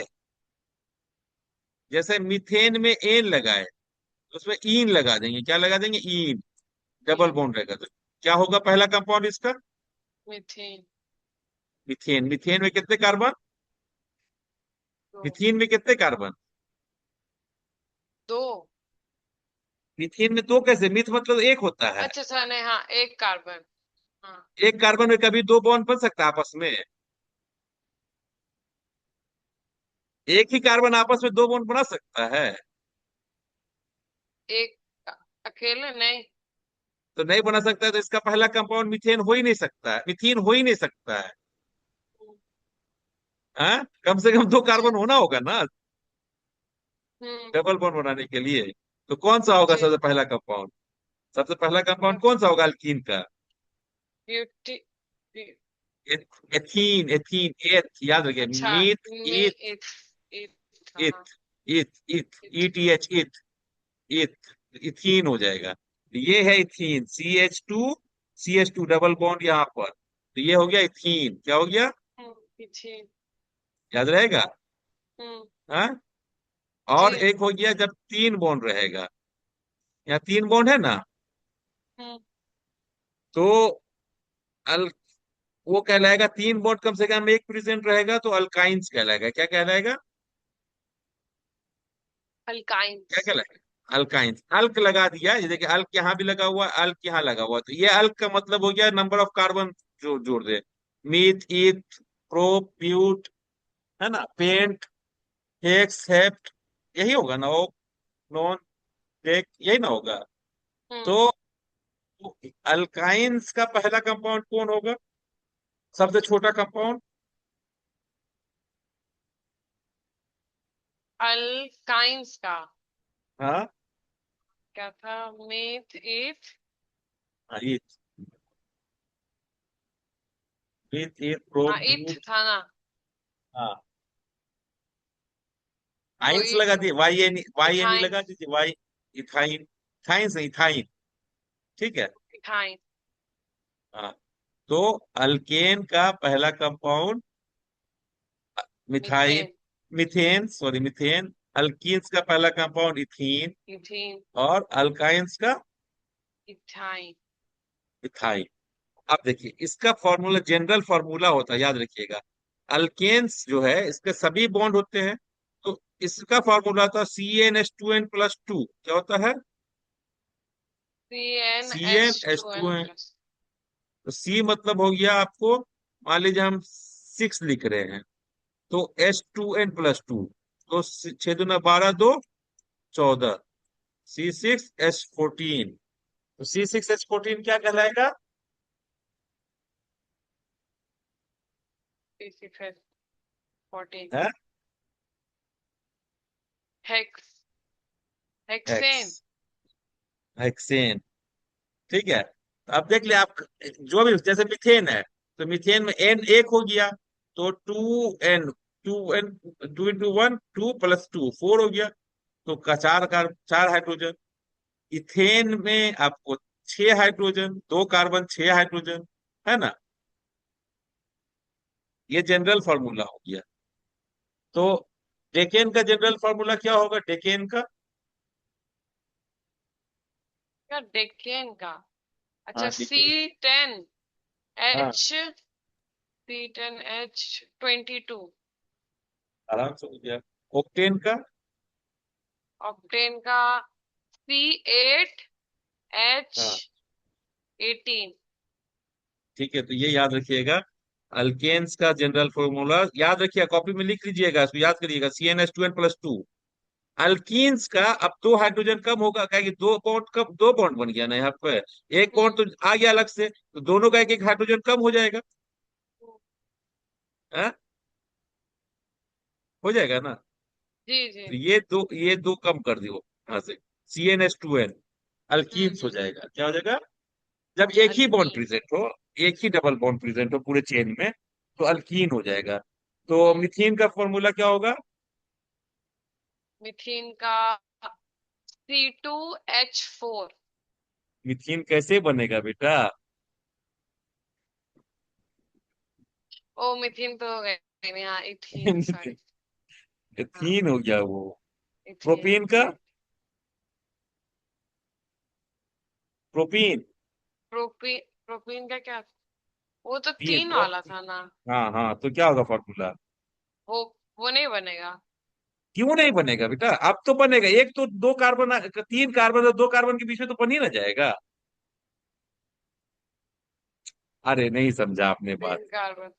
जैसे मीथेन में एन लगाए, तो उसमें ईन लगा देंगे। क्या लगा देंगे? ईन। डबल तीन। बॉन्ड रहेगा तो क्या होगा पहला कंपाउंड इसका? मीथेन। मीथेन। मीथेन में कितने कार्बन? दो। मीथेन में कितने कार्बन? दो। मीथेन में दो कैसे? मीथ मतलब एक होता है। अच्छा अच्छा, नहीं, हाँ, एक कार्बन। हाँ। एक कार्बन में कभी दो बॉन्ड बन सकता है आपस में? एक ही कार्बन आपस में दो बॉन्ड बना सकता है? एक अकेले नहीं। तो नहीं बना सकता है, तो इसका पहला कंपाउंड मीथेन हो ही नहीं सकता है, मीथेन हो ही नहीं सकता है। हाँ, कम से कम दो जी। कार्बन होना होगा ना हम्म। डबल बॉन्ड बनाने के लिए। तो कौन सा होगा जी। सबसे पहला कंपाउंड? सबसे पहला कंपाउंड क्या? कौन सा होगा अल्कीन का? ब्यूटी। एथीन। एथीन, एथ, याद रखिए। अच्छा। मीथ, मी ईथ, इथ। इथ, हाँ। इथ, इथ, इथ, इथ। ईटीएच, इथ, इथ, इथीन हो जाएगा। ये है इथीन, CH2 डबल बॉन्ड यहाँ पर, तो ये हो गया इथीन। क्या हो गया? पीछे। याद रहेगा? हम्म। हाँ। जी। और एक हो गया जब तीन बॉन्ड रहेगा, यहाँ तीन बॉन्ड है ना, हम्म। तो अल वो कहलाएगा, तीन बॉन्ड कम से कम एक प्रेजेंट रहेगा तो अल्काइंस कहलाएगा। क्या कहलाएगा? क्या अल्काइंस। कहलाएगा? अल्काइंस। अल्क लगा दिया, ये देखिए, अल्क यहाँ भी लगा हुआ, अल्क यहाँ लगा हुआ, तो ये अल्क का मतलब हो गया नंबर ऑफ कार्बन जो जोड़ दे। मीथ, ईथ, प्रोप, ब्यूट, है ना, पेंट, हेक्स, हेप्ट, यही होगा ना? ओक, नॉन, टेक, यही ना होगा? हम्म। तो अल्काइंस का पहला कंपाउंड कौन होगा? सबसे छोटा कंपाउंड? अल्काइंस का हाँ, क्या था? मीथ, ईथ। हाँ, ईथ। मीथ, ईथ, प्रोप, हाँ, ईथ ब्यूट। था ना। हाँ, तो आइंस लगा दिए, वाई एन ई इथाइन। लगा दीजिए, वाई। इथाइन। थाइन से इथाइन। ठीक है। इथाइन। हाँ, तो अल्केन का पहला compound methyl, methane. Methane, sorry, methane. Alkenes का पहला कंपाउंड इथीन। इथीन। और अल्काइंस का इथाइन। इथाइल। अब देखिए, इसका फॉर्मूला जनरल फॉर्मूला होता है, याद रखिएगा। अल्केन्स जो है, इसके सभी बॉन्ड होते हैं, तो इसका फॉर्मूला था CnH2n+2। क्या होता है? C N C H N H two two N N plus तो सी मतलब हो गया आपको, मान लीजिए हम 6 लिख रहे हैं, तो H2n+2, तो 6 दूना 12, 2 14, C6H14। तो C6H14 क्या कहलाएगा? सी फिर 14। है, हेक्स। X, hexane. हेक्सेन। ठीक है, तो अब देख ले आप, जो भी जैसे मिथेन है, तो मिथेन में एन एक हो गया, तो 2n, 2n, 2 × 1, 2 + 2 4 हो गया, तो का चार हाइड्रोजन। इथेन में आपको 6 हाइड्रोजन, दो कार्बन, 6 हाइड्रोजन, है ना? ये जनरल फॉर्मूला हो गया। तो डेकेन का जनरल फॉर्मूला क्या होगा डेकेन का? क्या डेकेन का? हाँ, अच्छा, डेकेन। C10 हाँ, H। C10H22। आराम से हो गया। ओक्टेन का? ऑक्टेन का C8H हाँ, 18। ठीक है, तो ये याद रखिएगा। अल्केन्स का जनरल फॉर्मूला याद रखिएगा, कॉपी में लिख लीजिएगा, इसको याद करिएगा। CnH2n+2। अल्कीन्स का अब दो हाइड्रोजन कम होगा, क्या कि दो बॉन्ड बन गया ना यहाँ पे। एक बॉन्ड हम्म। तो आ गया अलग से, तो दोनों का एक एक हाइड्रोजन कम हो जाएगा। हाँ, हो जाएगा ना? जी जी। तो ये दो कम कर दियो यहाँ से। CnH2n अल्कीन्स हो हम्म। जाएगा। क्या हो जाएगा? जब एक ही बॉन्ड अल्कीन। प्रेजेंट हो, एक ही डबल बॉन्ड प्रेजेंट हो पूरे चेन में, तो अल्कीन हो जाएगा। तो हम्म। मिथीन का फॉर्मूला क्या होगा? मिथीन का C2H4। मिथीन कैसे बनेगा बेटा? ओ, मिथीन तो हो गया। नहीं, हाँ, इथीन, सॉरी। हाँ, एथीन हो गया वो। इथीन। प्रोपीन का, प्रोपीन। प्रोपीन, प्रोपीन का क्या? वो तो तीन तीन प्रो, वाला था ना। हाँ हाँ, तो क्या होगा फॉर्मूला? वो वो नहीं बनेगा। क्यों नहीं बनेगा बेटा? अब तो बनेगा। एक तो दो कार्बन, तीन कार्बन और दो कार्बन के बीच में तो बन ही ना जाएगा। अरे नहीं समझा आपने बात। तीन कार्बन।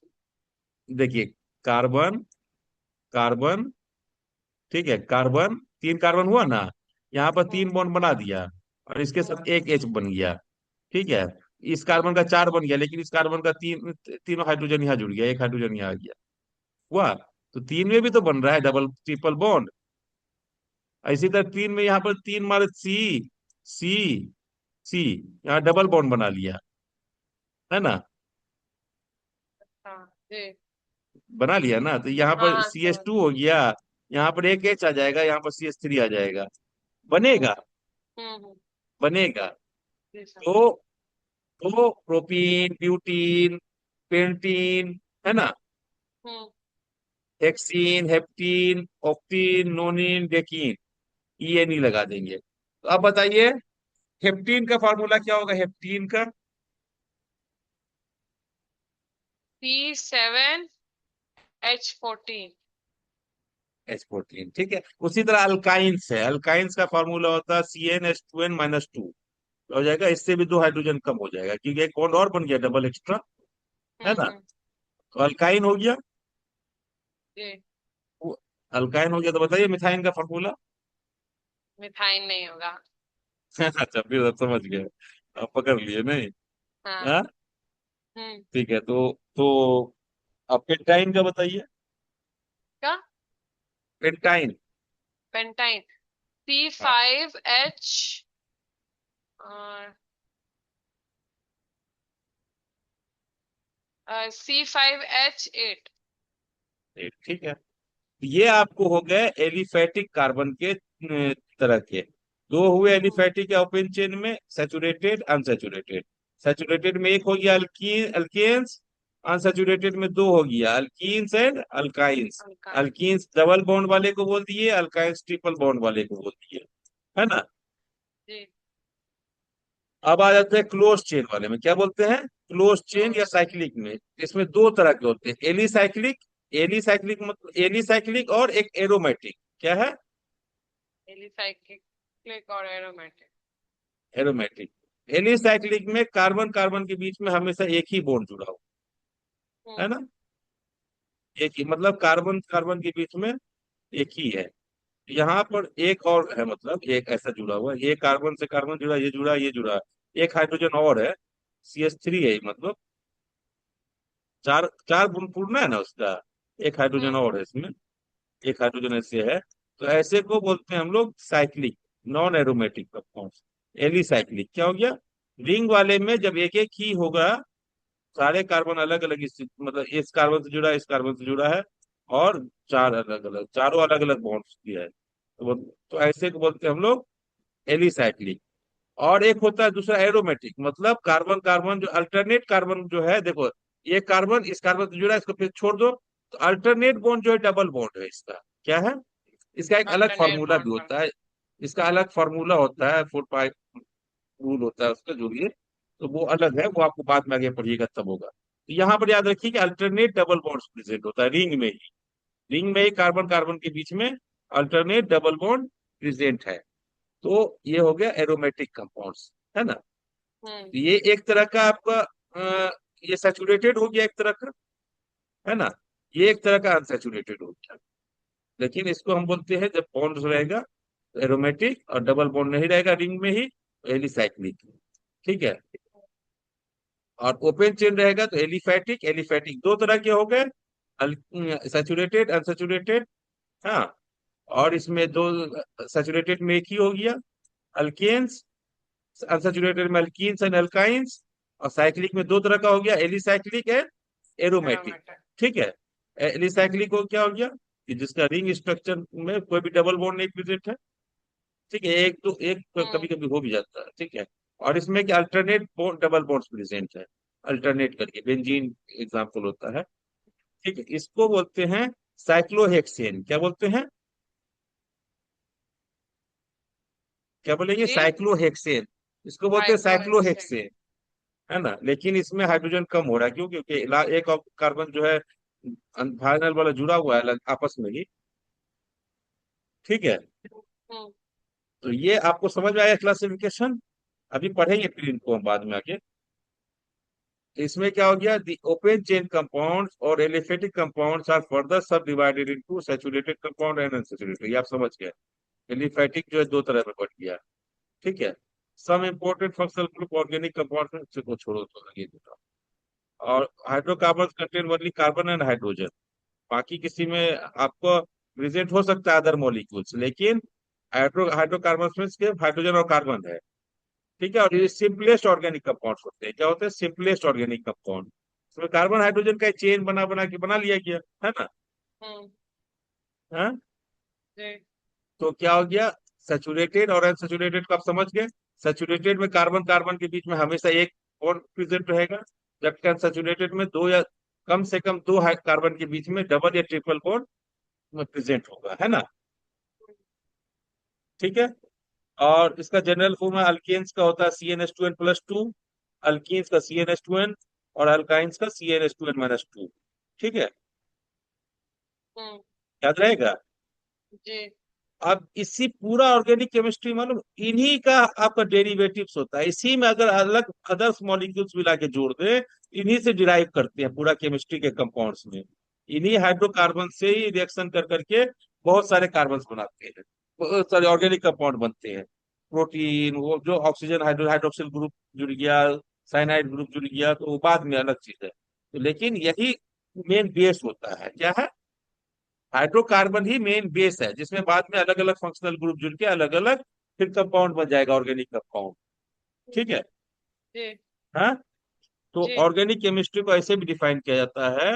देखिए, कार्बन, कार्बन, ठीक है, कार्बन, तीन कार्बन हुआ ना, यहाँ पर हम्म। तीन बॉन्ड बना दिया, और इसके हम्म। साथ एक एच बन गया, ठीक है। इस हम्म। कार्बन का चार बन गया, लेकिन इस कार्बन का तीनों हाइड्रोजन यहाँ जुड़ गया, एक हाइड्रोजन यहाँ आ गया, हुआ। तो तीन में भी तो बन रहा है डबल ट्रिपल बॉन्ड। इसी तरह तीन में यहाँ पर तीन मारे सी, सी, सी, यहाँ डबल बॉन्ड बना लिया, है ना? हाँ जी। बना लिया ना, तो यहाँ हाँ पर हाँ, सी एच समझ। टू हो गया, यहाँ पर एक एच आ जाएगा, यहाँ पर सी एच थ्री आ जाएगा। बनेगा, हम्म। बनेगा। जी सर। तो प्रोपीन, ब्यूटीन, पेंटीन, है ना, हम्म। हेक्सीन, हेप्टीन, ऑक्टीन, नोनिन, डेकीन, ये नहीं लगा देंगे। तो अब बताइए, हेप्टीन का फॉर्मूला क्या होगा? हेप्टीन का C7H14। H14, ठीक है। उसी तरह अल्काइंस है, अल्काइंस का फॉर्मूला होता है CnH2n-2, हो जाएगा। इससे भी दो हाइड्रोजन कम हो जाएगा, क्योंकि एक बॉन्ड और बन गया डबल एक्स्ट्रा, है ना। हम्म। तो अल्काइन हो गया, जी। वो अल्काइन हो गया। तो बताइए मिथाइन का फॉर्मूला। मिथाइन नहीं होगा। अच्छा, फिर तो समझ गए, आप पकड़ लिए नहीं। हाँ। हाँ, हम्म। ठीक है। तो आप पेंटाइन का बताइए। क्या? पेंटाइन। पेंटाइन। सी हाँ, फाइव एच और ठीक है। ये आपको हो गए एलिफैटिक कार्बन के तरह के। दो हुए हम्म। एलिफैटिक या ओपन चेन में, सैचुरेटेड, अनसैचुरेटेड। सैचुरेटेड में एक हो गया अल्कीन, अल्केन्स। अनसैचुरेटेड में दो हो गया alkenes and alkynes. Alkyne. Alkenes double bond वाले को बोल दिए, अल्काइंस ट्रिपल बॉन्ड वाले को बोल दिए, है ना। जी। अब आ जाते हैं क्लोज चेन वाले में, क्या बोलते हैं? क्लोज चेन या क्लोज। साइक्लिक में। इसमें दो तरह के होते हैं, एलिसाइक्लिक, एलिसाइक्लिक मतलब एलिसाइक्लिक, और एक एरोमेटिक। क्या है? एलिसाइक्लिक और एरोमेटिक। एरोमेटिक। एलिसाइक्लिक में कार्बन कार्बन के बीच में हमेशा एक ही बॉन्ड जुड़ा हो, है हम्म। ना। एक ही, मतलब कार्बन कार्बन के बीच में एक ही है। यहाँ पर एक और है, मतलब एक ऐसा जुड़ा हुआ है, ये कार्बन से कार्बन जुड़ा, ये जुड़ा, ये जुड़ा, एक हाइड्रोजन और है, CH3 है, मतलब चार चार पूर्ण है ना उसका। एक हाइड्रोजन हम्म। और है इसमें, एक हाइड्रोजन ऐसे है। तो ऐसे को बोलते हैं हम लोग cyclic, non aromatic compounds. Alicyclic क्या हो गया? रिंग वाले में जब एक एक ही होगा, सारे कार्बन अलग अलग स्थिति, मतलब इस कार्बन से जुड़ा है, इस कार्बन से जुड़ा है, और चार अलग अलग, चारों अलग अलग बॉन्ड्स किया है, तो ऐसे को बोलते हैं हम लोग एलिसाइक्लिक। और एक होता है दूसरा एरोमेटिक, मतलब कार्बन कार्बन जो अल्टरनेट कार्बन जो है, देखो, ये कार्बन इस कार्बन से जुड़ा है, इसको फिर छोड़ दो, तो अल्टरनेट बॉन्ड जो है डबल बॉन्ड है इसका। क्या है? इसका एक अलग अल्टरनेट फार्मूला भी बॉन्ड पर। होता है, इसका अलग फार्मूला होता है, 4 पाई रूल होता है उसका, जो भी है। तो वो अलग है, वो आपको बाद में आगे पढ़िएगा तब होगा। तो यहाँ पर याद रखिए कि अल्टरनेट डबल बॉन्ड प्रेजेंट होता है रिंग में ही, रिंग में ही कार्बन कार्बन के बीच में अल्टरनेट डबल बॉन्ड प्रेजेंट है। तो ये हो गया एरोमेटिक कंपाउंड्स, है ना। हम्म। तो ये एक तरह का आपका ये सैचुरेटेड हो गया एक तरह का, है ना। ये एक तरह का अनसैचुरेटेड हो गया। लेकिन इसको हम बोलते हैं, जब बॉन्ड रहेगा एरोमेटिक और डबल बॉन्ड नहीं रहेगा रिंग में ही, तो एलिसाइक्लिक, ठीक है। और ओपन चेन रहेगा तो एलिफैटिक, एलिफैटिक दो तरह के हो गए, सैचुरेटेड, अनसैचुरेटेड। हाँ, और इसमें दो, सैचुरेटेड में एक ही हो गया अल्केन्स, अनसैचुरेटेड में अल्कीन्स एंड अल्काइंस, और साइक्लिक में दो तरह का हो गया, एलिसाइक्लिक एंड एरोमेटिक, एरोमेटिक। ठीक है। एलिसाइक्लिक को क्या हो गया कि जिसका रिंग स्ट्रक्चर में कोई भी डबल बॉन्ड नहीं प्रेजेंट है, ठीक है, एक तो एक कभी हम्म। कभी हो भी जाता है, ठीक है। और इसमें क्या अल्टरनेट डबल बॉन्ड्स प्रेजेंट है, अल्टरनेट करके बेंजीन एग्जाम्पल होता है। ठीक है, इसको बोलते हैं साइक्लोहेक्सेन। क्या बोलते हैं? क्या बोलेंगे? जी। साइक्लोहेक्सेन। इसको बोलते हैं साइक्लोहेक्सेन। साइक्लोहेक्सेन, है ना। लेकिन इसमें हाइड्रोजन कम हो रहा है, क्यों? क्योंकि एक कार्बन जो है फाइनल वाला जुड़ा हुआ है आपस में ही। ठीक है, हम्म। तो ये आपको समझ में आया क्लासिफिकेशन? अभी पढ़ेंगे फिर इनको हम बाद में आके। तो इसमें क्या हो गया, दी ओपन चेन कंपाउंड्स और एलिफेटिक कंपाउंड्स आर फर्दर सब divided into saturated compound and unsaturated. ये आप समझ गए। एलिफेटिक जो है दो तरह में बट गया। ठीक है। Some important functional group organic compound को छोड़ो तो ये दूसरा। और hydrocarbon contain only carbon and hydrogen. बाकी किसी में आपको प्रेजेंट हो सकता है अदर मॉलिक्यूल्स, लेकिन हाइड्रोकार्बन में सिर्फ हाइड्रोजन और कार्बन है। ठीक है। और ये सिंपलेस्ट ऑर्गेनिक कंपाउंड्स होते हैं। क्या होते हैं? Simplest organic compound. इसमें कार्बन हाइड्रोजन का चेन बना बना के बना लिया गया है ना। हम्म। हाँ। जी। तो क्या हो गया, सैचुरेटेड और अनसैचुरेटेड को आप समझ गए। सैचुरेटेड में कार्बन कार्बन के बीच में हमेशा एक बॉन्ड प्रेजेंट रहेगा, जबकि अनसैचुरेटेड में दो या कम से कम दो कार्बन के बीच में डबल या ट्रिपल बॉन्ड प्रेजेंट होगा, है ना। ठीक है। और इसका जनरल फॉर्म है, अल्केन्स का होता है CnH2n+2, अल्कीन्स का CnH2n, और अल्काइंस का CnH2n-2। ठीक है, हम्म। याद रहेगा। जी। अब इसी पूरा ऑर्गेनिक केमिस्ट्री मालूम, इन्हीं का आपका डेरिवेटिव्स होता है। इसी में अगर अलग अदर्स मॉलिक्यूल्स मिला के जोड़ दे, इन्हीं से डिराइव करते हैं पूरा केमिस्ट्री के कंपाउंड्स में। इन्हीं हाइड्रोकार्बन से ही रिएक्शन कर करके बहुत सारे कार्बन्स बनाते हैं, बहुत सारे ऑर्गेनिक कंपाउंड बनते हैं। प्रोटीन, वो जो ऑक्सीजन हाइड्रोक्सिल ग्रुप जुड़ गया, साइनाइड ग्रुप जुड़ गया, तो वो बाद में अलग चीज है। तो लेकिन यही मेन बेस होता है। क्या है? हाइड्रोकार्बन ही मेन बेस है, जिसमें बाद में अलग अलग फंक्शनल ग्रुप जुड़ के अलग अलग फिर कंपाउंड बन जाएगा, ऑर्गेनिक कंपाउंड। ठीक है। जी। हाँ। तो जी। ऑर्गेनिक केमिस्ट्री को ऐसे भी डिफाइन किया जाता है।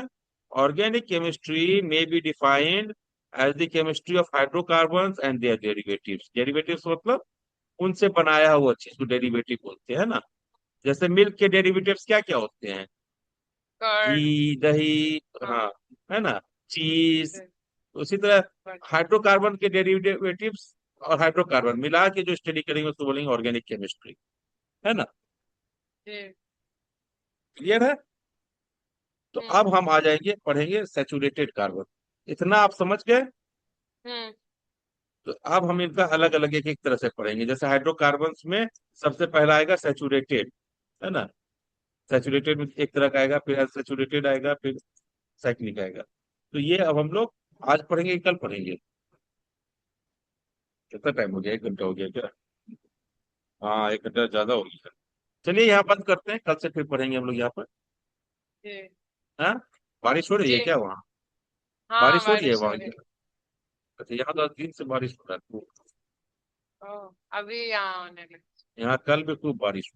ऑर्गेनिक केमिस्ट्री में be defined as the chemistry of hydrocarbons and their derivatives. Derivatives मतलब उनसे बनाया हुआ चीज को डेरिवेटिव बोलते हैं ना। जैसे मिल्क के डेरिवेटिव्स क्या क्या होते हैं? कर्ड। घी, दही, हाँ। हाँ, है ना, चीज। जी। उसी तरह हाइड्रोकार्बन के डेरिवेटिव्स और हाइड्रोकार्बन मिला के जो स्टडी करेंगे उसको बोलेंगे ऑर्गेनिक केमिस्ट्री, है ना। जी। क्लियर है? तो हम्म। अब हम आ जाएंगे, पढ़ेंगे सैचुरेटेड कार्बन। इतना आप समझ गए? हम्म। तो अब हम इनका अलग अलग एक एक तरह से पढ़ेंगे। जैसे हाइड्रोकार्बन्स में सबसे पहला आएगा सैचुरेटेड, है ना। सैचुरेटेड में एक तरह का आएगा, फिर अनसैचुरेटेड आएगा, फिर साइक्लिक आएगा। तो ये अब हम लोग आज पढ़ेंगे कि कल पढ़ेंगे? कितना टाइम हो गया, 1 घंटा हो गया क्या? हाँ, 1 घंटा ज्यादा हो गया। चलिए यहाँ बंद करते हैं, कल से फिर पढ़ेंगे हम लोग यहाँ पर। जी। हाँ। बारिश हो रही है जी। क्या वहाँ? हाँ, बारिश हो रही है बारिश हो वहाँ? रही। अच्छा, यहाँ तो आज दिन से बारिश हो रहा है। ओ, अभी यहाँ होने लगी। यहाँ कल भी खूब बारिश हुई।